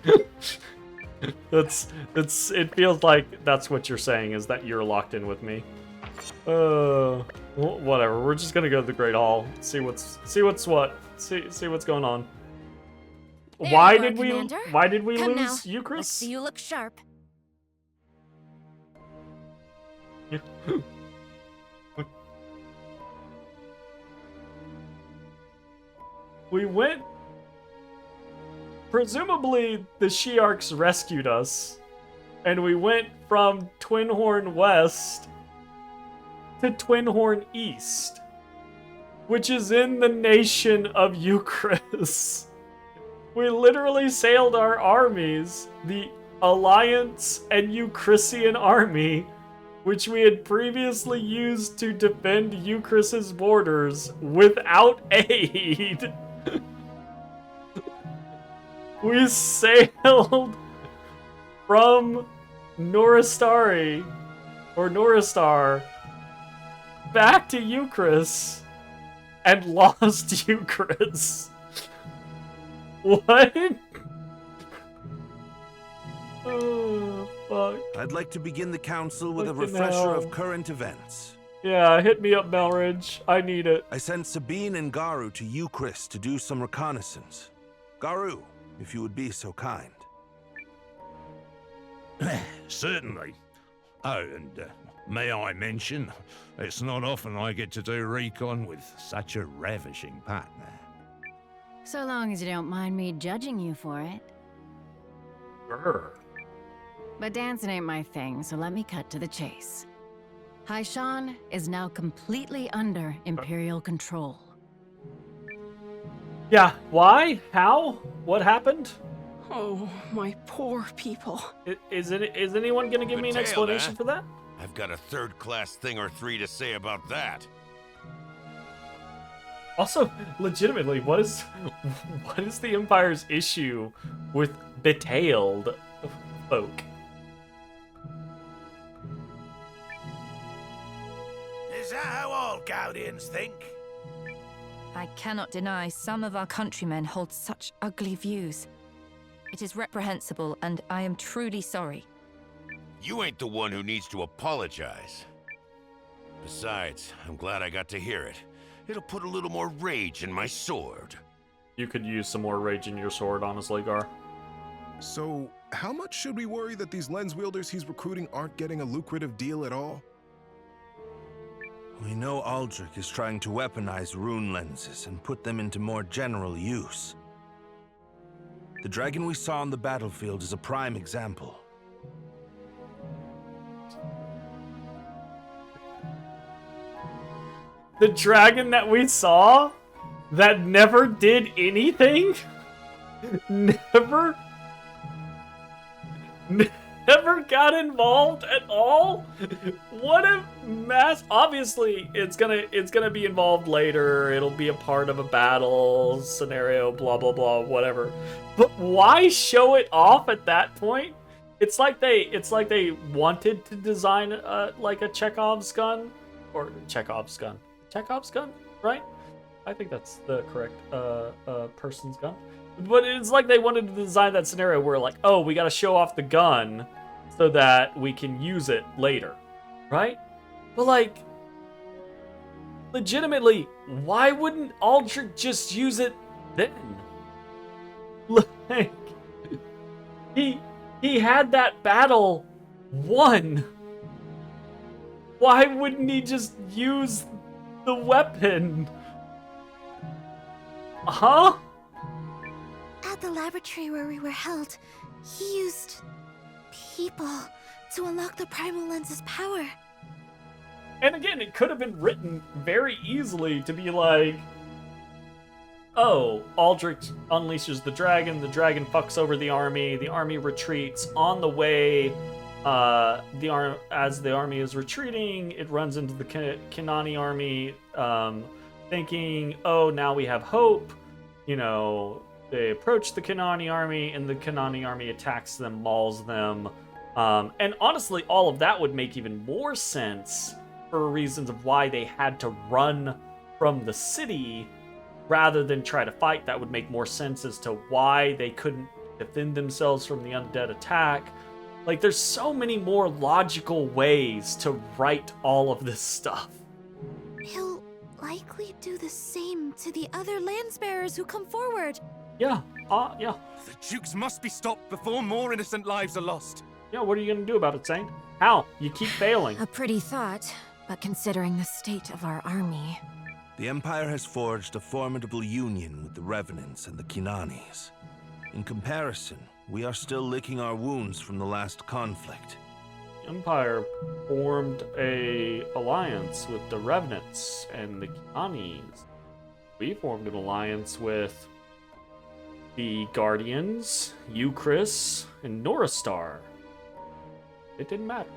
It feels like that's what you're saying, is that you're locked in with me. Whatever. We're just gonna go to the Great Hall, see what's going on.
There
Why
you are,
did
Commander.
Why did we
Come
lose
now.
Eucharist?
Let's see you look sharp.
We went. Presumably, the Shiarks rescued us, and we went from Twinhorn West to Twinhorn East, which is in the nation of Eucharist. We literally sailed our armies, the Alliance and Euchristian army, which we had previously used to defend Eucharist's borders, without aid. We sailed from Noristari, or Noristar, back to Eucharist, and lost Eucharist. What? Oh, fuck.
I'd like to begin the council with a
Fucking
refresher
hell.
of current events.
Yeah, hit me up, Melridge. I need it.
I sent Sabine and Garu to Eucharist to do some reconnaissance. Garu, if you would be so kind.
Certainly. Oh, and may I mention, it's not often I get to do recon with such a ravishing partner.
So long as you don't mind me judging you for it.
Grr.
But dancing ain't my thing, so let me cut to the chase. Haishan is now completely under Imperial control.
Yeah, why? How? What happened?
Oh, my poor people.
Is anyone gonna give me an
Good tale,
explanation
eh?
for that?
I've got a third-class thing or three to say about that.
Also, legitimately, what is the Empire's issue with betailed folk?
Is that how all Gaudians think?
I cannot deny some of our countrymen hold such ugly views. It is reprehensible, and I am truly sorry.
You ain't the one who needs to apologize. Besides, I'm glad I got to hear it. It'll put a little more rage in my sword.
You could use some more rage in your sword, honestly, Gar.
So, how much should we worry that these lens wielders he's recruiting aren't getting a lucrative deal at all?
We know Aldrich is trying to weaponize rune lenses and put them into more general use. The dragon we saw on the battlefield is a prime example.
The dragon that we saw that never did anything? Never? never got involved at all? What a mess. Obviously, it's gonna be involved later. It'll be a part of a battle scenario, blah blah blah, whatever. But why show it off at that point? It's like they wanted to design like a Chekhov's gun, Chekhov's gun, right? I think that's the correct person's gun. But it's like they wanted to design that scenario where, like, oh, we gotta show off the gun so that we can use it later, right? But, like, legitimately, why wouldn't Aldrich just use it then? Like, he had that battle won. Why wouldn't he just use the weapon? Huh?
At the laboratory where we were held, he used people to unlock the primal lens's power.
And again, it could have been written very easily to be like, oh, Aldrich unleashes the dragon fucks over the army retreats. On the way, as the army is retreating, it runs into the Kinani army, thinking, oh, now we have hope, you know. They approach the Kinani army, and the Kinani army attacks them, mauls them. And honestly, all of that would make even more sense for reasons of why they had to run from the city rather than try to fight. That would make more sense as to why they couldn't defend themselves from the undead attack. Like, there's so many more logical ways to write all of this stuff.
He'll likely do the same to the other landsbearers who come forward.
Yeah, yeah.
The Dukes must be stopped before more innocent lives are lost.
Yeah, what are you gonna do about it, Saint? How? You keep failing.
A pretty thought, but considering the state of our army...
The Empire has forged a formidable union with the Revenants and the Kinanis. In comparison, we are still licking our wounds from the last conflict.
The Empire formed a alliance with the Revenants and the Kinanis. We formed an alliance with the Guardians, Euchris, and Noristar. It didn't matter.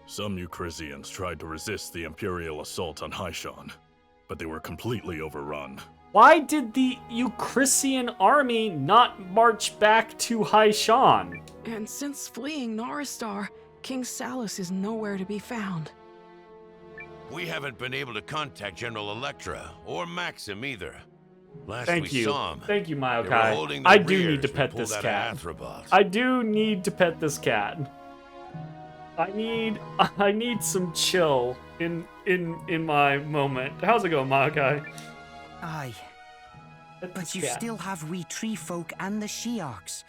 Some Euchrisians tried to resist the Imperial assault on Haishan, but they were completely overrun.
Why did the Euchrisian army not march back to Haishan?
And since fleeing Noristar, King Salus is nowhere to be found.
We haven't been able to contact General Electra or Maxim either. Last
Thank
we
you.
saw him,
Thank you,
they were
Maokai.
holding the
I do
rears
need to
we
pet
pulled
this
out of
cat.
Athrobot.
I do need to pet this cat. I need some chill in my moment. How's it going, Maokai?
Aye. But you
cat.
still have we tree folk and the Shiarks,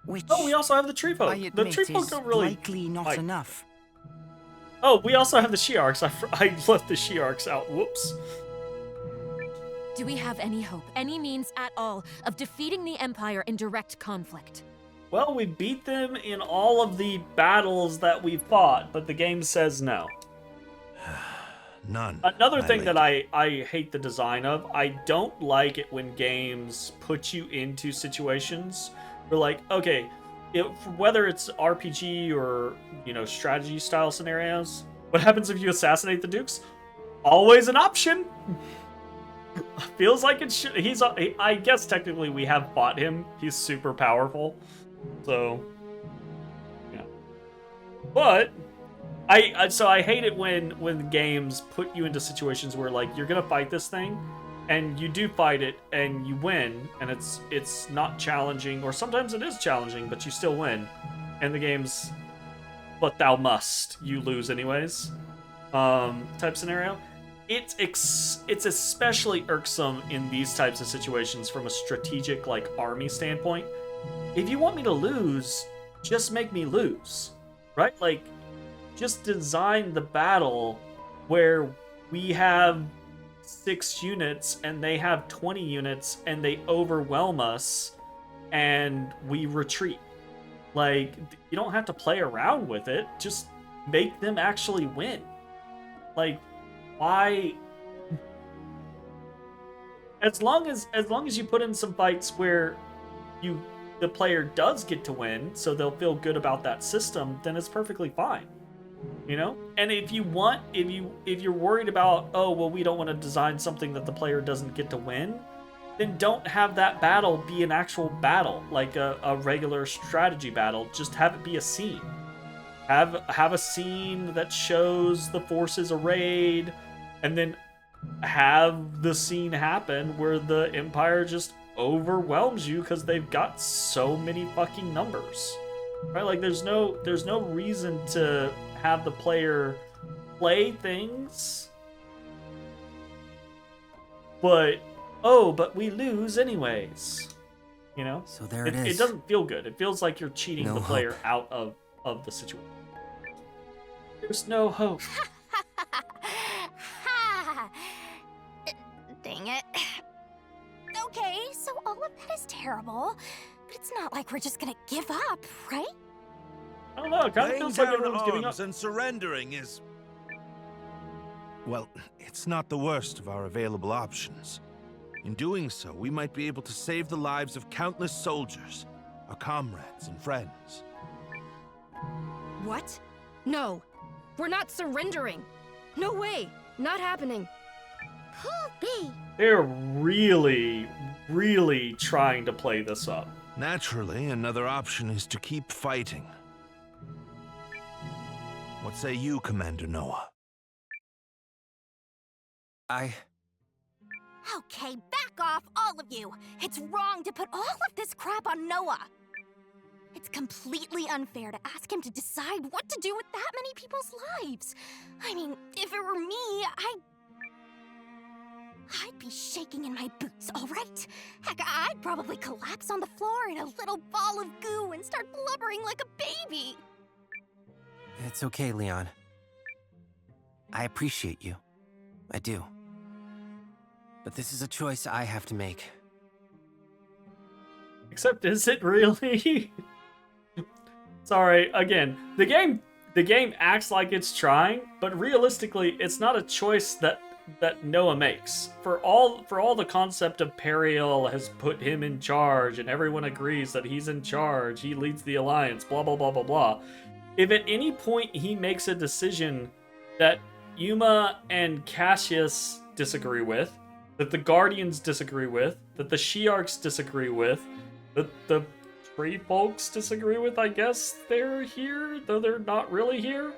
which...
Oh, we also have the tree folk.
I
The
admit
tree folk
is
don't really
likely not
fight.
enough.
Oh, we also have the Shiarks. I left the Shiarks out. Whoops.
Do we have any hope, any means at all, of defeating the Empire in direct conflict?
Well, we beat them in all of the battles that we fought, but the game says no.
None.
Another thing that I hate the design of, I don't like it when games put you into situations where, like, okay, whether it's RPG or, you know, strategy style scenarios, what happens if you assassinate the Dukes? Always an option. Feels like it should. I guess technically we have fought him. He's super powerful. So, yeah. But I hate it when games put you into situations where, like, you're gonna fight this thing, and you do fight it and you win, and it's not challenging, or sometimes it is challenging, but you still win, and the game's, but thou must, you lose anyways, type scenario. It's especially irksome in these types of situations from a strategic, like, army standpoint. If you want me to lose, just make me lose, right? Like, just design the battle where we have 6 units and they have 20 units and they overwhelm us and we retreat. Like, you don't have to play around with it. Just make them actually win. Like, why? As long as you put in some fights where you the player does get to win, so they'll feel good about that system, then it's perfectly fine. You know? And if you're worried about, oh, well, we don't want to design something that the player doesn't get to win, then don't have that battle be an actual battle, like a regular strategy battle. Just have it be a scene. Have a scene that shows the forces arrayed, and then have the scene happen where the Empire just overwhelms you because they've got so many fucking numbers. Right? Like there's no reason to have the player play things, but we lose anyways. You know?
So there it is.
It doesn't feel good. It feels like you're cheating
No
the player
hope.
out of the situation. There's no hope.
Dang it. Okay, so all of that is terrible, but it's not like we're just gonna give up, right?
I don't know, it kind of
Laying
feels like
down
everyone's giving up.
arms and surrendering is... Well, it's not the worst of our available options. In doing so, we might be able to save the lives of countless soldiers, our comrades and friends.
What? No. We're not surrendering. No way. Not happening.
They're really, really trying to play this up.
Naturally, another option is to keep fighting. What say you, Commander Noah?
Okay, back off, all of you. It's wrong to put all of this crap on Noah. It's completely unfair to ask him to decide what to do with that many people's lives. I mean, if it were me, I'd be shaking in my boots, all right? Heck, I'd probably collapse on the floor in a little ball of goo and start blubbering like a baby.
It's okay, Leon. I appreciate you. I do. But this is a choice I have to make.
Except, is it really? Sorry, again, the game acts like it's trying, but realistically, it's not a choice that Noah makes. For all the concept of Periel has put him in charge, and everyone agrees that he's in charge, he leads the alliance, blah blah blah blah blah. If at any point he makes a decision that Yuma and Cassius disagree with, that the Guardians disagree with, that the Shi'arks disagree with, that the Tree Folks disagree with, I guess they're here, though they're not really here,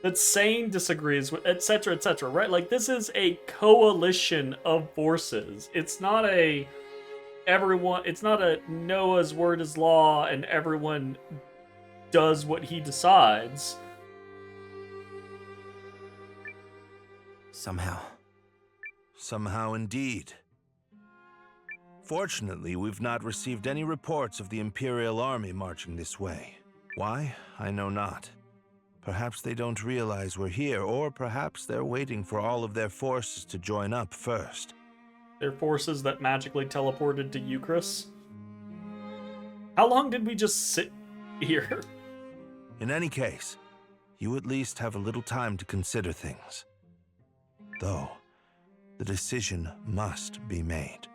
that Sane disagrees with, etc., right? Like, this is a coalition of forces. It's not a Noah's word is law and everyone does what he decides.
Somehow indeed. Fortunately, we've not received any reports of the Imperial Army marching this way. Why? I know not. Perhaps they don't realize we're here, or perhaps they're waiting for all of their forces to join up first.
Their forces that magically teleported to Eucharist? How long did we just sit here?
In any case, you at least have a little time to consider things. Though, the decision must be made.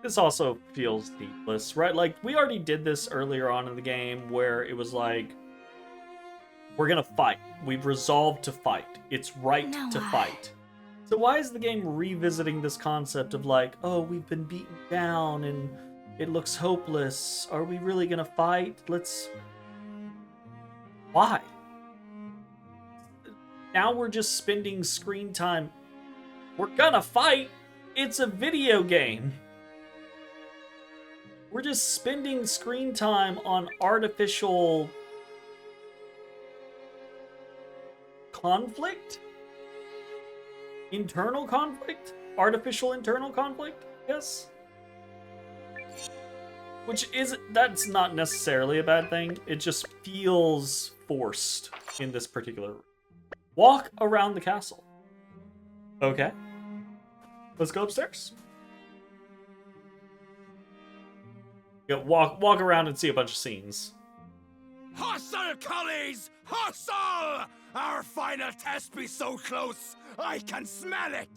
This also feels needless, right? Like, we already did this earlier on in the game where it was like, we're gonna fight. We've resolved to fight. It's right to fight. So why is the game revisiting this concept of like, oh, we've been beaten down and it looks hopeless. Are we really gonna fight? Why? Now we're just spending screen time. We're gonna fight. It's a video game. We're just spending screen time on artificial conflict? Internal conflict? Artificial internal conflict, yes? That's not necessarily a bad thing. It just feels forced in this particular. Walk around the castle. Okay. Let's go upstairs. Yeah, walk around and see a bunch of scenes.
Hostile collies! Hostile! Our final test be so close, I can smell it!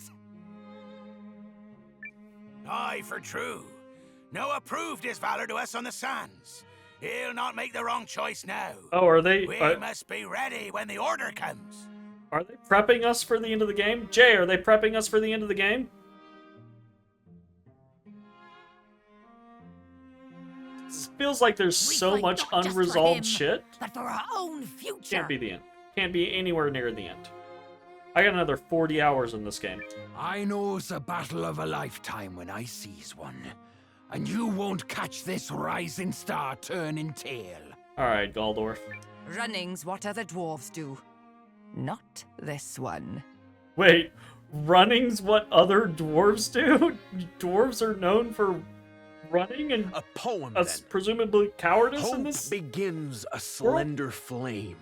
Aye, for true. Noah proved his valor to us on the sands. He'll not make the wrong choice now.
Oh, are they?
We must be ready when the order comes.
Are they prepping us for the end of the game? Jay, are they prepping us for the end of the game? It feels like there's so much unresolved shit.
But for our own future.
Can't be the end. Can't be anywhere near the end. I got another 40 hours in this game.
I knows a battle of a lifetime when I sees one. And you won't catch this rising star turning tail.
Alright, Galdorf.
Running's what other dwarves do. Not this one.
Wait, running's what other dwarves do? Dwarves are known for running and
a poem,
presumably cowardice
Hope
in this
begins a slender flame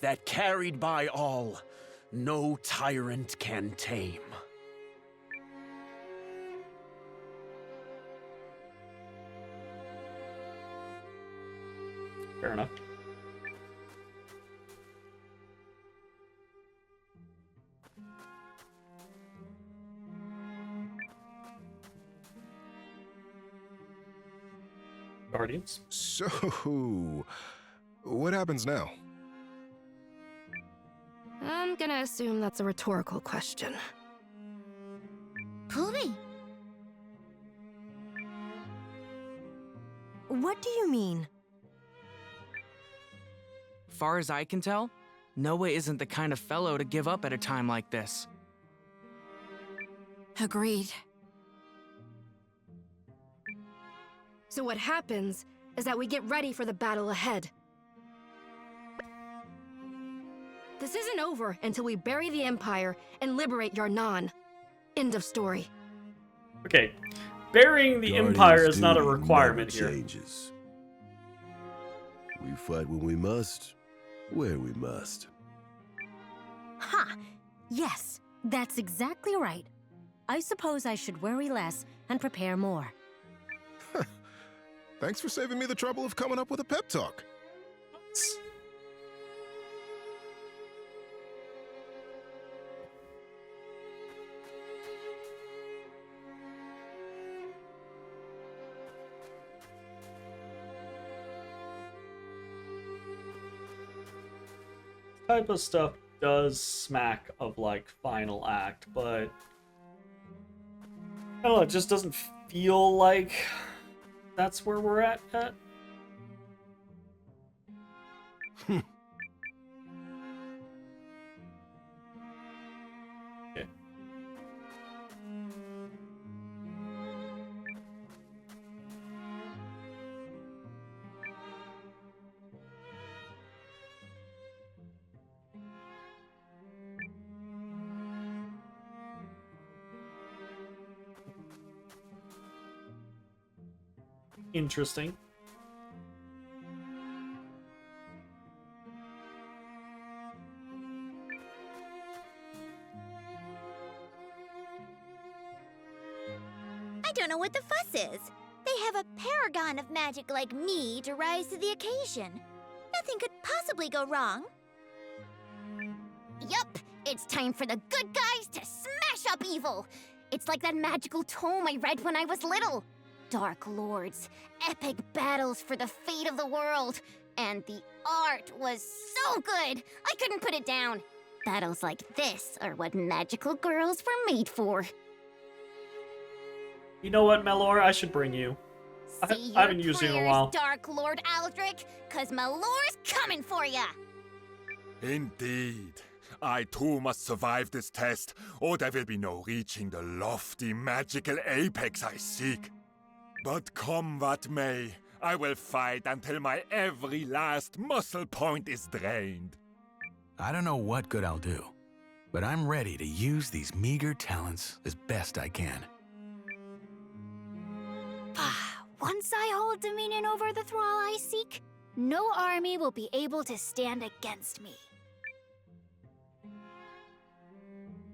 that carried by all, no tyrant can tame.
Fair enough. Guardians.
So, what happens now?
I'm gonna assume that's a rhetorical question.
Puli. What do you mean?
Far as I can tell, Noah isn't the kind of fellow to give up at a time like this.
Agreed.
So what happens is that we get ready for the battle ahead. This isn't over until we bury the Empire and liberate Yarnan. End of story.
Okay, burying the Empire is not a requirement here.
Changes. We fight when we must, where we must.
Ha! Yes, that's exactly right. I suppose I should worry less and prepare more.
Thanks for saving me the trouble of coming up with a pep talk.
Type of stuff does smack of like final act, but I don't know, it just doesn't feel like that's where we're at yet. Okay. Interesting.
I don't know what the fuss is. They have a paragon of magic like me to rise to the occasion. Nothing could possibly go wrong. Yup, it's time for the good guys to smash up evil. It's like that magical tome I read when I was little. Dark Lords, epic battles for the fate of the world. And the art was so good, I couldn't put it down. Battles like this are what magical girls were made for.
You know what, Melor? I should bring you. I haven't used you in a while.
Dark Lord Aldrich, 'cause Malor's coming for ya!
Indeed. I too must survive this test, or there will be no reaching the lofty magical apex I seek. But come what may, I will fight until my every last muscle point is drained.
I don't know what good I'll do, but I'm ready to use these meager talents as best I can.
Once I hold dominion over the thrall I seek, no army will be able to stand against me.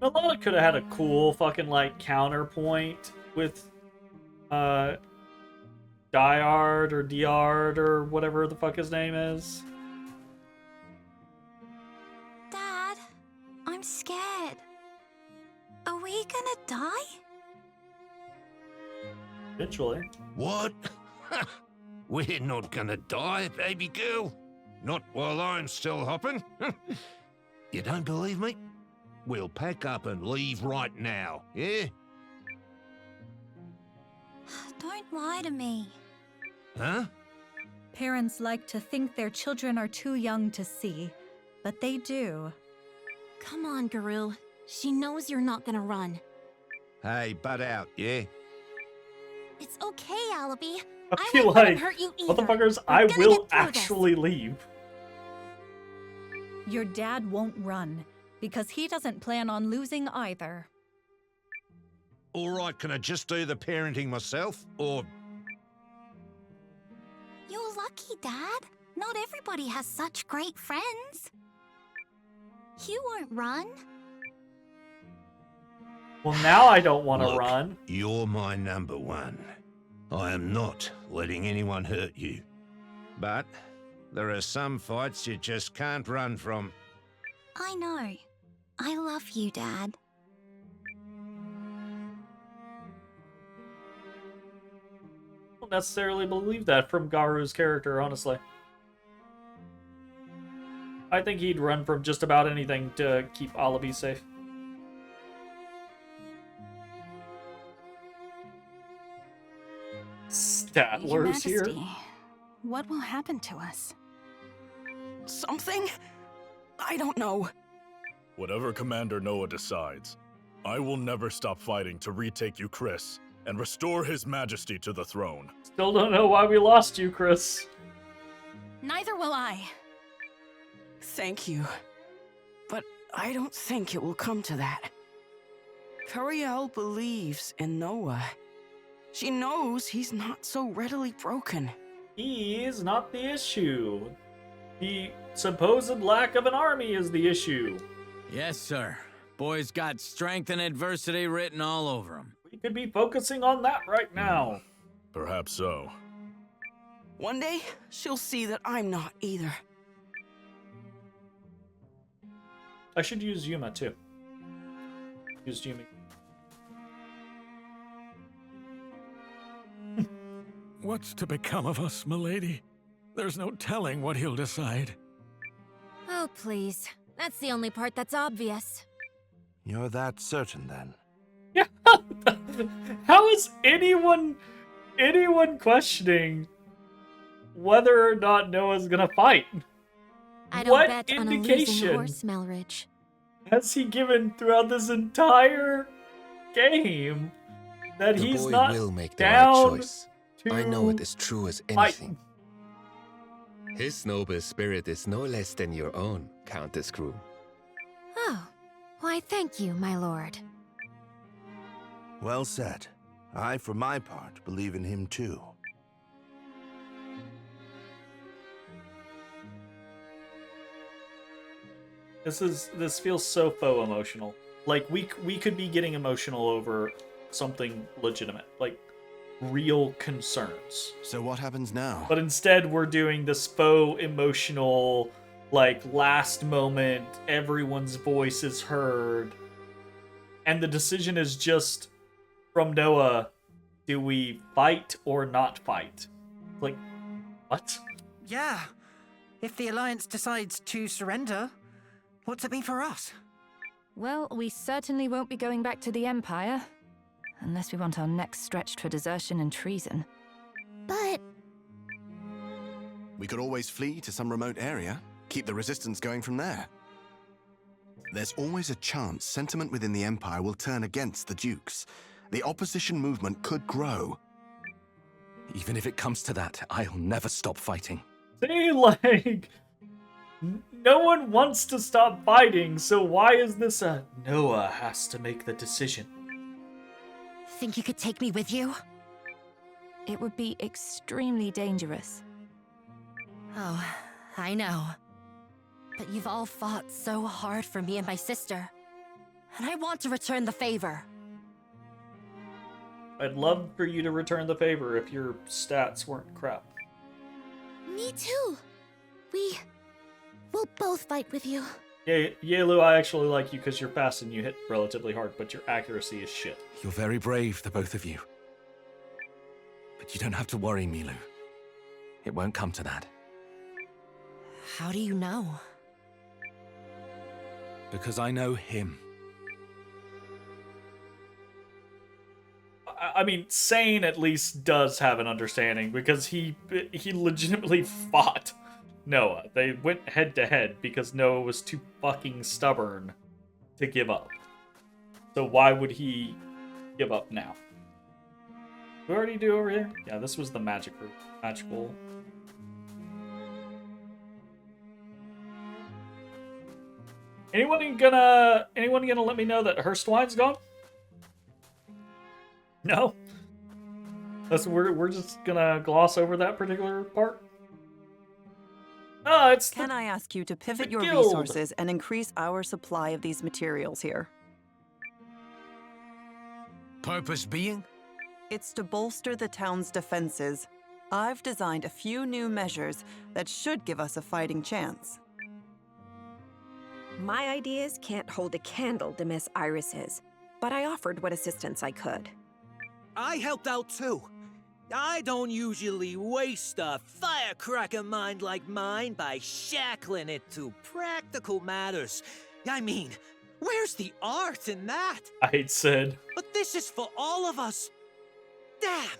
Melora could have had a cool fucking like counterpoint with Diard or Diard or whatever the fuck his name is.
Dad, I'm scared. Are we gonna die?
Eventually.
What? We're not gonna die, baby girl. Not while I'm still hopping. You don't believe me? We'll pack up and leave right now, yeah?
Don't lie to me.
Huh?
Parents like to think their children are too young to see, but they do.
Come on, Garou. She knows you're not gonna run.
Hey, butt out, yeah?
It's okay, Allaby.
I
I
feel
won't let him
like,
hurt you either.
motherfuckers,
We're
I
gonna
will
get through
actually leave.
Your dad won't run, because he doesn't plan on losing either.
All right, can I just do the parenting myself, or...
You're lucky, Dad. Not everybody has such great friends. You won't run.
Well, now I don't want to
Look,
run.
You're my number one. I am not letting anyone hurt you. But there are some fights you just can't run from.
I know. I love you, Dad.
I don't necessarily believe that from Garu's character, honestly. I think he'd run from just about anything to keep Allaby safe.
Your
Statler's here.
Majesty, what will happen to us? Something? I don't know.
Whatever Commander Noah decides, I will never stop fighting to retake you, Chris, and restore His Majesty to the throne.
Still don't know why we lost you, Chris.
Neither will I. Thank you. But I don't think it will come to that. Periel believes in Noah. She knows he's not so readily broken.
He is not the issue. The supposed lack of an army is the issue.
Yes, sir. Boy's got strength and adversity written all over him.
We could be focusing on that right now.
Perhaps so.
One day, she'll see that I'm not either.
I should use Yuma too. Use Yumi.
What's to become of us, milady? There's no telling what he'll decide.
Oh, please. That's the only part that's obvious.
You're that certain, then?
How is anyone questioning whether or not Noah's gonna fight?
I don't
What
bet on a
indication
losing horse, Melridge.
has he given throughout this entire game that
The
he's
boy
not
will make the
down
right choice. I know it is true as
fight?
anything. His noble spirit is no less than your own, Countess Crew.
Oh, why thank you, my lord.
Well said. I, for my part, believe in him too.
This feels so faux emotional. Like we could be getting emotional over something legitimate, like real concerns.
So what happens now?
But instead we're doing this faux emotional, like last moment, everyone's voice is heard. And the decision is just from Noah, do we fight or not fight? Like, what?
Yeah. If the Alliance decides to surrender, what's it mean for us?
Well, we certainly won't be going back to the Empire. Unless we want our necks stretched for desertion and treason.
But...
We could always flee to some remote area, keep the resistance going from there. There's always a chance sentiment within the Empire will turn against the Dukes. The opposition movement could grow.
Even if it comes to that, I'll never stop fighting.
See, like, no one wants to stop fighting, so why is this a Noah has to make the decision?
Think you could take me with you?
It would be extremely dangerous.
Oh, I know. But you've all fought so hard for me and my sister. And I want to return the favor.
I'd love for you to return the favor if your stats weren't crap.
Me too. We'll both fight with you.
Yeah, Yaelu, I actually like you because you're fast and you hit relatively hard, but your accuracy is shit.
You're very brave, the both of you.
But you don't have to worry, Milu. It won't come to that.
How do you know?
Because I know him.
I mean, Sane at least does have an understanding because he legitimately fought Noah. They went head to head because Noah was too fucking stubborn to give up. So why would he give up now? What already do over here? Yeah, this was the magical. Anyone gonna let me know that Hurstwine's gone? No? We're just gonna gloss over that particular part?
Can I ask you to pivot your
guild.
resources and increase our supply of these materials here?
Purpose being?
It's to bolster the town's defenses. I've designed a few new measures that should give us a fighting chance.
My ideas can't hold a candle to Miss Iris's, but I offered what assistance I could.
I helped out too. I don't usually waste a firecracker mind like mine by shackling it to practical matters. I mean, where's the art in that?
I hate Sid.
But this is for all of us. Damn,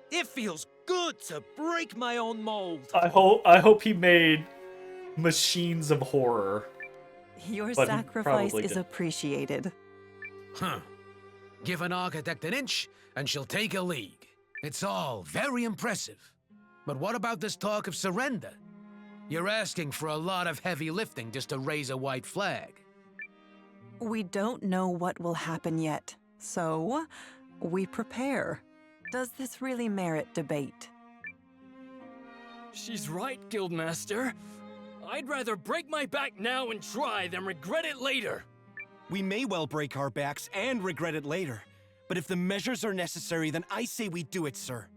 it feels good to break my own mold.
I hope he made machines of horror.
Your
But he
sacrifice
probably
is
did.
appreciated.
Huh. Give an architect an inch, and she'll take a league. It's all very impressive. But what about this talk of surrender? You're asking for a lot of heavy lifting just to raise a white flag.
We don't know what will happen yet, so we prepare. Does this really merit debate?
She's right, Guildmaster. I'd rather break my back now and try than regret it later.
We may well break our backs and regret it later. But if the measures are necessary, then I say we do it, sir.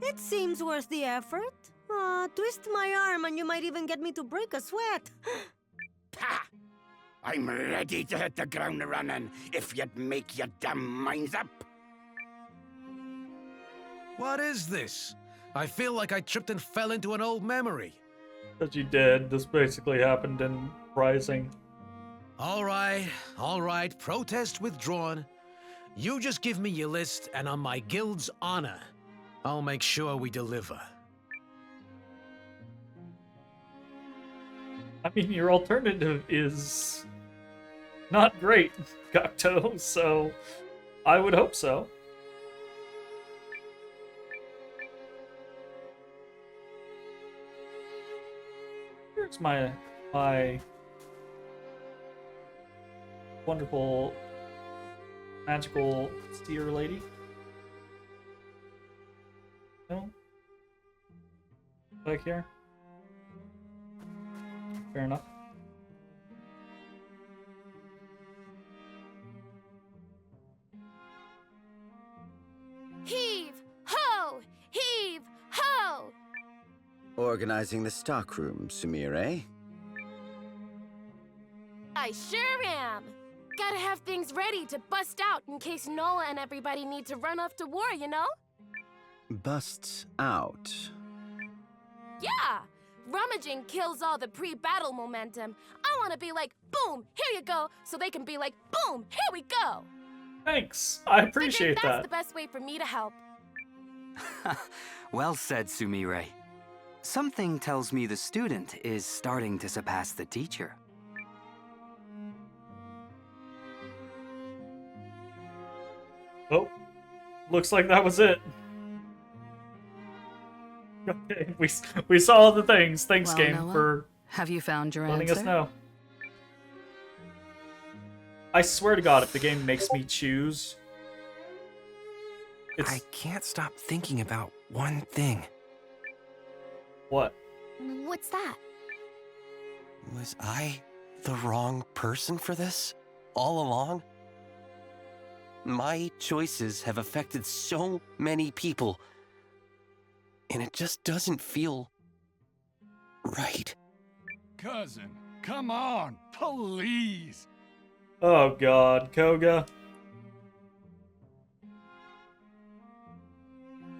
It seems worth the effort. Twist my arm and you might even get me to break a sweat.
I'm ready to hit the ground running if you'd make your damn minds up.
What is this? I feel like I tripped and fell into an old memory.
That you did. This basically happened in Rising.
All right. Protest withdrawn. You just give me your list, and on my guild's honor, I'll make sure we deliver.
I mean, your alternative is not great, Gokto, so I would hope so. Here's my wonderful magical steer lady. No? Back here? Fair enough.
Heave ho! Heave ho!
Organizing the stockroom, Sumire?
I sure am. Gotta have things ready to bust out in case Noah and everybody need to run off to war, you know?
Busts out.
Yeah! Rummaging kills all the pre-battle momentum. I wanna be like, boom, here you go, so they can be like, boom, here we go!
Thanks, I appreciate
That's
that.
the best way for me to help.
Well said, Sumire. Something tells me the student is starting to surpass the teacher.
Oh, looks like that was it. Okay, we saw the things. Thanks,
Well,
game,
Noah,
for
have you found your
letting
answer?
us know. I swear to God, if the game makes me choose,
I can't stop thinking about one thing.
What?
What's that?
Was I the wrong person for this all along? My choices have affected so many people, and it just doesn't feel right.
Cousin, come on, please.
Oh God, Koga.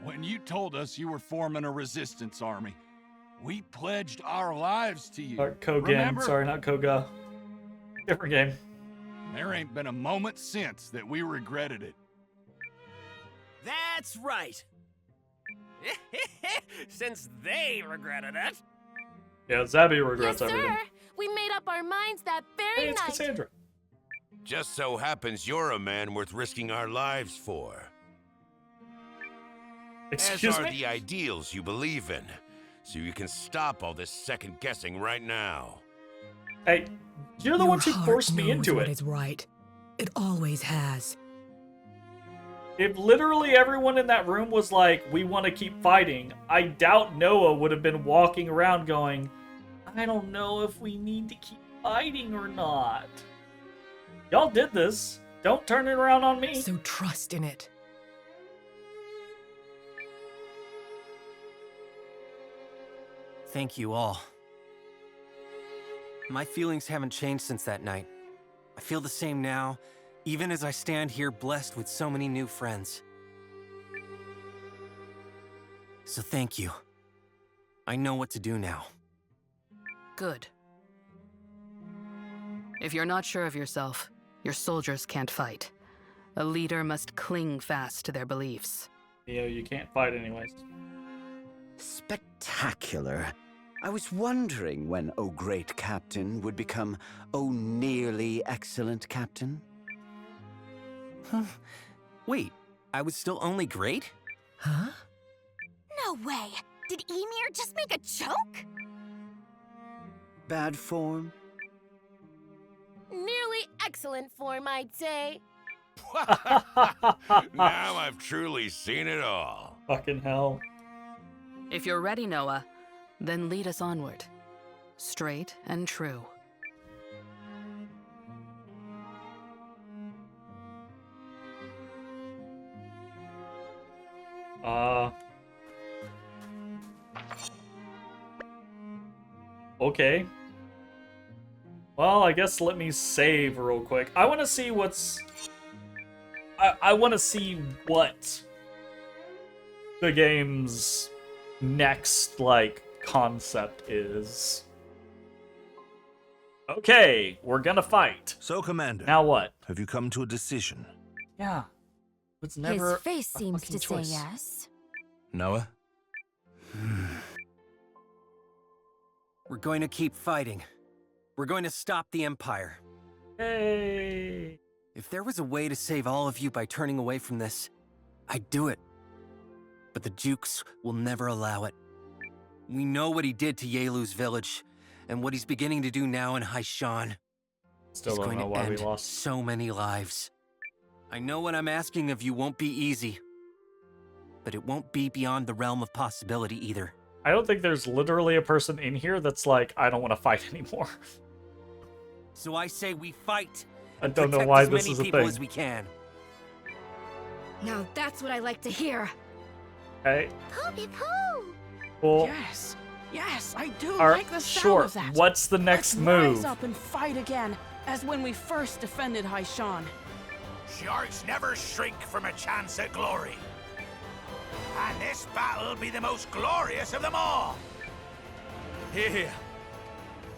When you told us you were forming a resistance army, we pledged our lives to you.
Kogan.
Remember?
Sorry, not Koga. Different game.
There ain't been a moment since that we regretted it.
That's right. Since they regretted it.
Yeah, Zabby regrets
Yes, sir.
everything.
We made up our minds that very
Hey, it's
night.
Cassandra.
Just so happens you're a man worth risking our lives for.
Excuse
As are
me?
the ideals you believe in, so you can stop all this second guessing right now.
Hey, you're the ones who forced me into
What
it.
is right. It always has.
If literally everyone in that room was like, we want to keep fighting, I doubt Noah would have been walking around going, I don't know if we need to keep fighting or not. Y'all did this. Don't turn it around on me.
So trust in it.
Thank you all. My feelings haven't changed since that night. I feel the same now, even as I stand here blessed with so many new friends. So thank you. I know what to do now.
Good. If you're not sure of yourself, your soldiers can't fight. A leader must cling fast to their beliefs.
Yo, you can't fight anyways.
Spectacular. I was wondering when O Great Captain would become O Nearly Excellent Captain.
Huh? Wait, I was still only great?
Huh?
No way! Did Emir just make a joke?
Bad form?
Nearly excellent form, I'd say.
Now I've truly seen it all.
Fucking hell.
If you're ready, Noah, then lead us onward. Straight and true.
Okay. Well, I guess let me save real quick. I want to see what's... I want to see what the game's next, like, concept is. Okay, we're gonna fight.
So, Commander.
Now what?
Have you come to a decision?
Yeah. It's never
His face
a
seems
fucking
to
choice.
say yes.
Noah?
We're going to keep fighting. We're going to stop the Empire.
Hey.
If there was a way to save all of you by turning away from this, I'd do it. But the Jukes will never allow it. We know what he did to Yelu's village, and what he's beginning to do now in Haishan.
Still
He's
don't
going
know
to
why we
end
lost.
so many lives. I know what I'm asking of you won't be easy, but it won't be beyond the realm of possibility either.
I don't think there's literally a person in here that's like, I don't want to fight anymore.
So I say we fight.
I
And
don't know
protect
why
as
this
many
is a
people
thing.
as we can.
Now that's what I like to hear.
Okay.
Poopy poo!
Well,
Yes, I do
Alright,
like the sound
sure.
of that.
What's the next
Let's
move?
Rise up and fight again, as when we first defended Haishan.
Sharks never shrink from a chance at glory. And this battle'll be the most glorious of them all.
Here.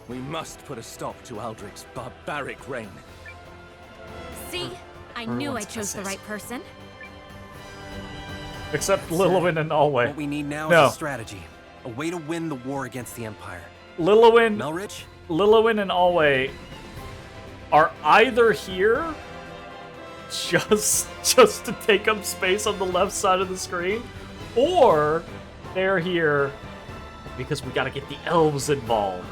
We must put a stop to Aldrich's barbaric reign.
See? I knew I chose the right person.
Except Lilwyn and Alway.
What we need now
No.
is a strategy. A way to win the war against the Empire.
Lilwyn and Alway are either here just to take up space on the left side of the screen, or they're here because we gotta get the elves involved.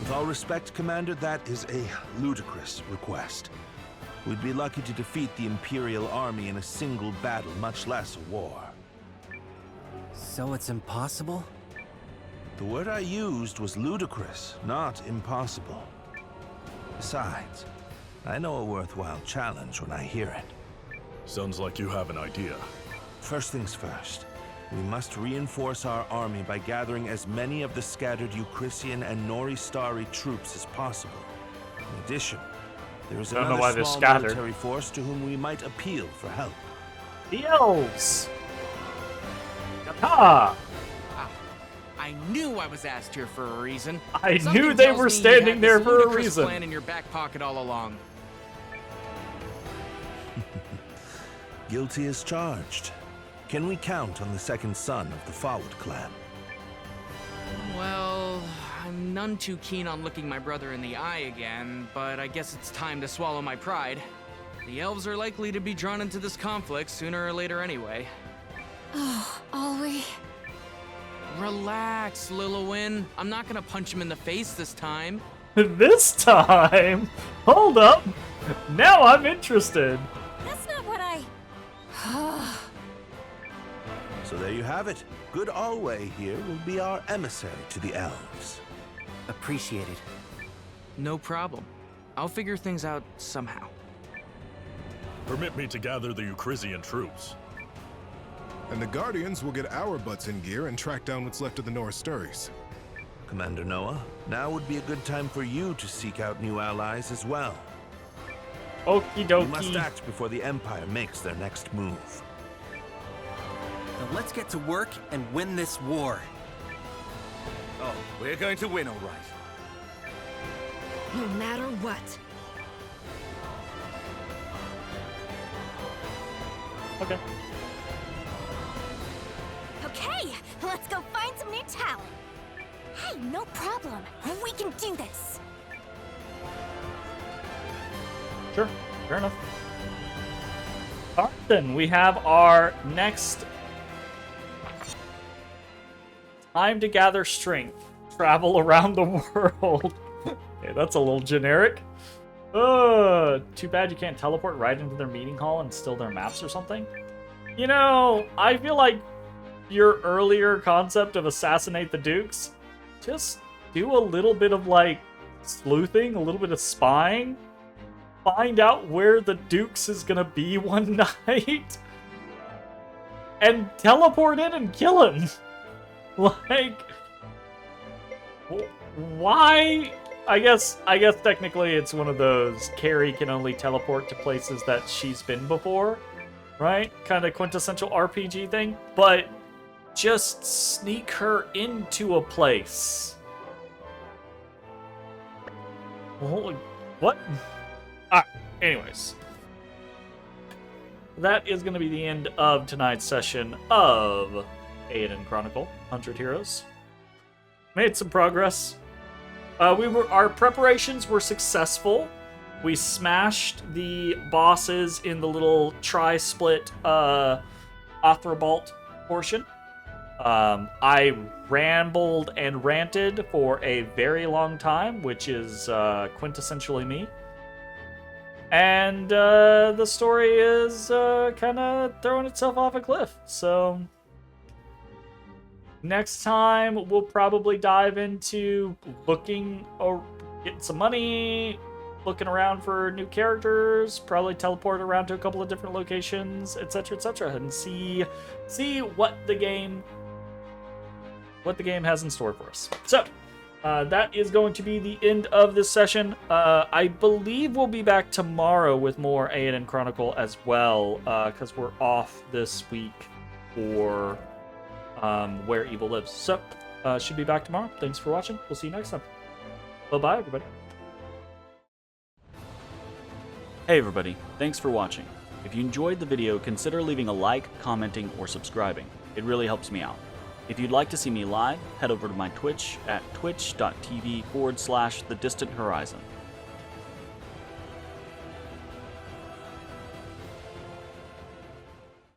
With all respect, Commander, that is a ludicrous request. We'd be lucky to defeat the Imperial army in a single battle, much less a war.
So it's impossible?
The word I used was ludicrous, not impossible. Besides, I know a worthwhile challenge when I hear it.
Sounds like you have an idea.
First things first, we must reinforce our army by gathering as many of the scattered Eucrisian and Noristari troops as possible. In addition, there is
I don't know
another
why they're
small
scattered.
military force to whom we might appeal for help.
The elves. Yata!
I knew I was asked here for a reason.
I
Something
knew they
tells
were
me you
standing
had
there
this
for a
ludicrous
reason.
Plan in your back pocket all along.
Guilty as charged. Can we count on the second son of the Forward clan?
Well, I'm none too keen on looking my brother in the eye again, but I guess it's time to swallow my pride. The elves are likely to be drawn into this conflict sooner or later anyway.
Oh, Alwi.
Relax, Lilowin. I'm not gonna punch him in the face this time.
This time? Hold up. Now I'm interested.
That's not what I...
So there you have it. Good Alway here will be our emissary to the elves.
Appreciated.
No problem. I'll figure things out somehow.
Permit me to gather the Eucrisian troops.
And the Guardians will get our butts in gear and track down what's left of the North Sturries.
Commander Noah, now would be a good time for you to seek out new allies as well.
Okie dokie.
We must act before the Empire makes their next move.
Now let's get to work and win this war.
Oh, we're going to win, all right.
No matter what.
Okay.
Okay, let's go find some new talent. Hey, no problem. We can do this.
Sure, fair enough. Alright then, we have our next time to gather strength. Travel around the world. Okay, that's a little generic. Too bad you can't teleport right into their meeting hall and steal their maps or something. You know, I feel like your earlier concept of assassinate the dukes, just do a little bit of like sleuthing, a little bit of spying. Find out where the Dukes is gonna be one night and teleport in and kill him. Like, why? I guess technically it's one of those Carrie can only teleport to places that she's been before, right? Kind of quintessential RPG thing, but just sneak her into a place. What? Anyways, that is going to be the end of tonight's session of Eiyuden Chronicle 100 Heroes. Made some progress. Our preparations were successful. We smashed the bosses in the little tri-split Athrobalt portion. I rambled and ranted for a very long time, which is quintessentially me. And the story is kind of throwing itself off a cliff. So next time we'll probably dive into looking or getting some money, looking around for new characters, probably teleport around to a couple of different locations, etc., and see what the game has in store for us. So that is going to be the end of this session. I believe we'll be back tomorrow with more Eiyuden Chronicle as well, because we're off this week for Where Evil Lives. So, should be back tomorrow. Thanks for watching. We'll see you next time. Bye-bye, everybody.
Hey everybody, thanks for watching. If you enjoyed the video, consider leaving a like, commenting, or subscribing. It really helps me out. If you'd like to see me live, head over to my Twitch at twitch.tv/thedistanthorizon.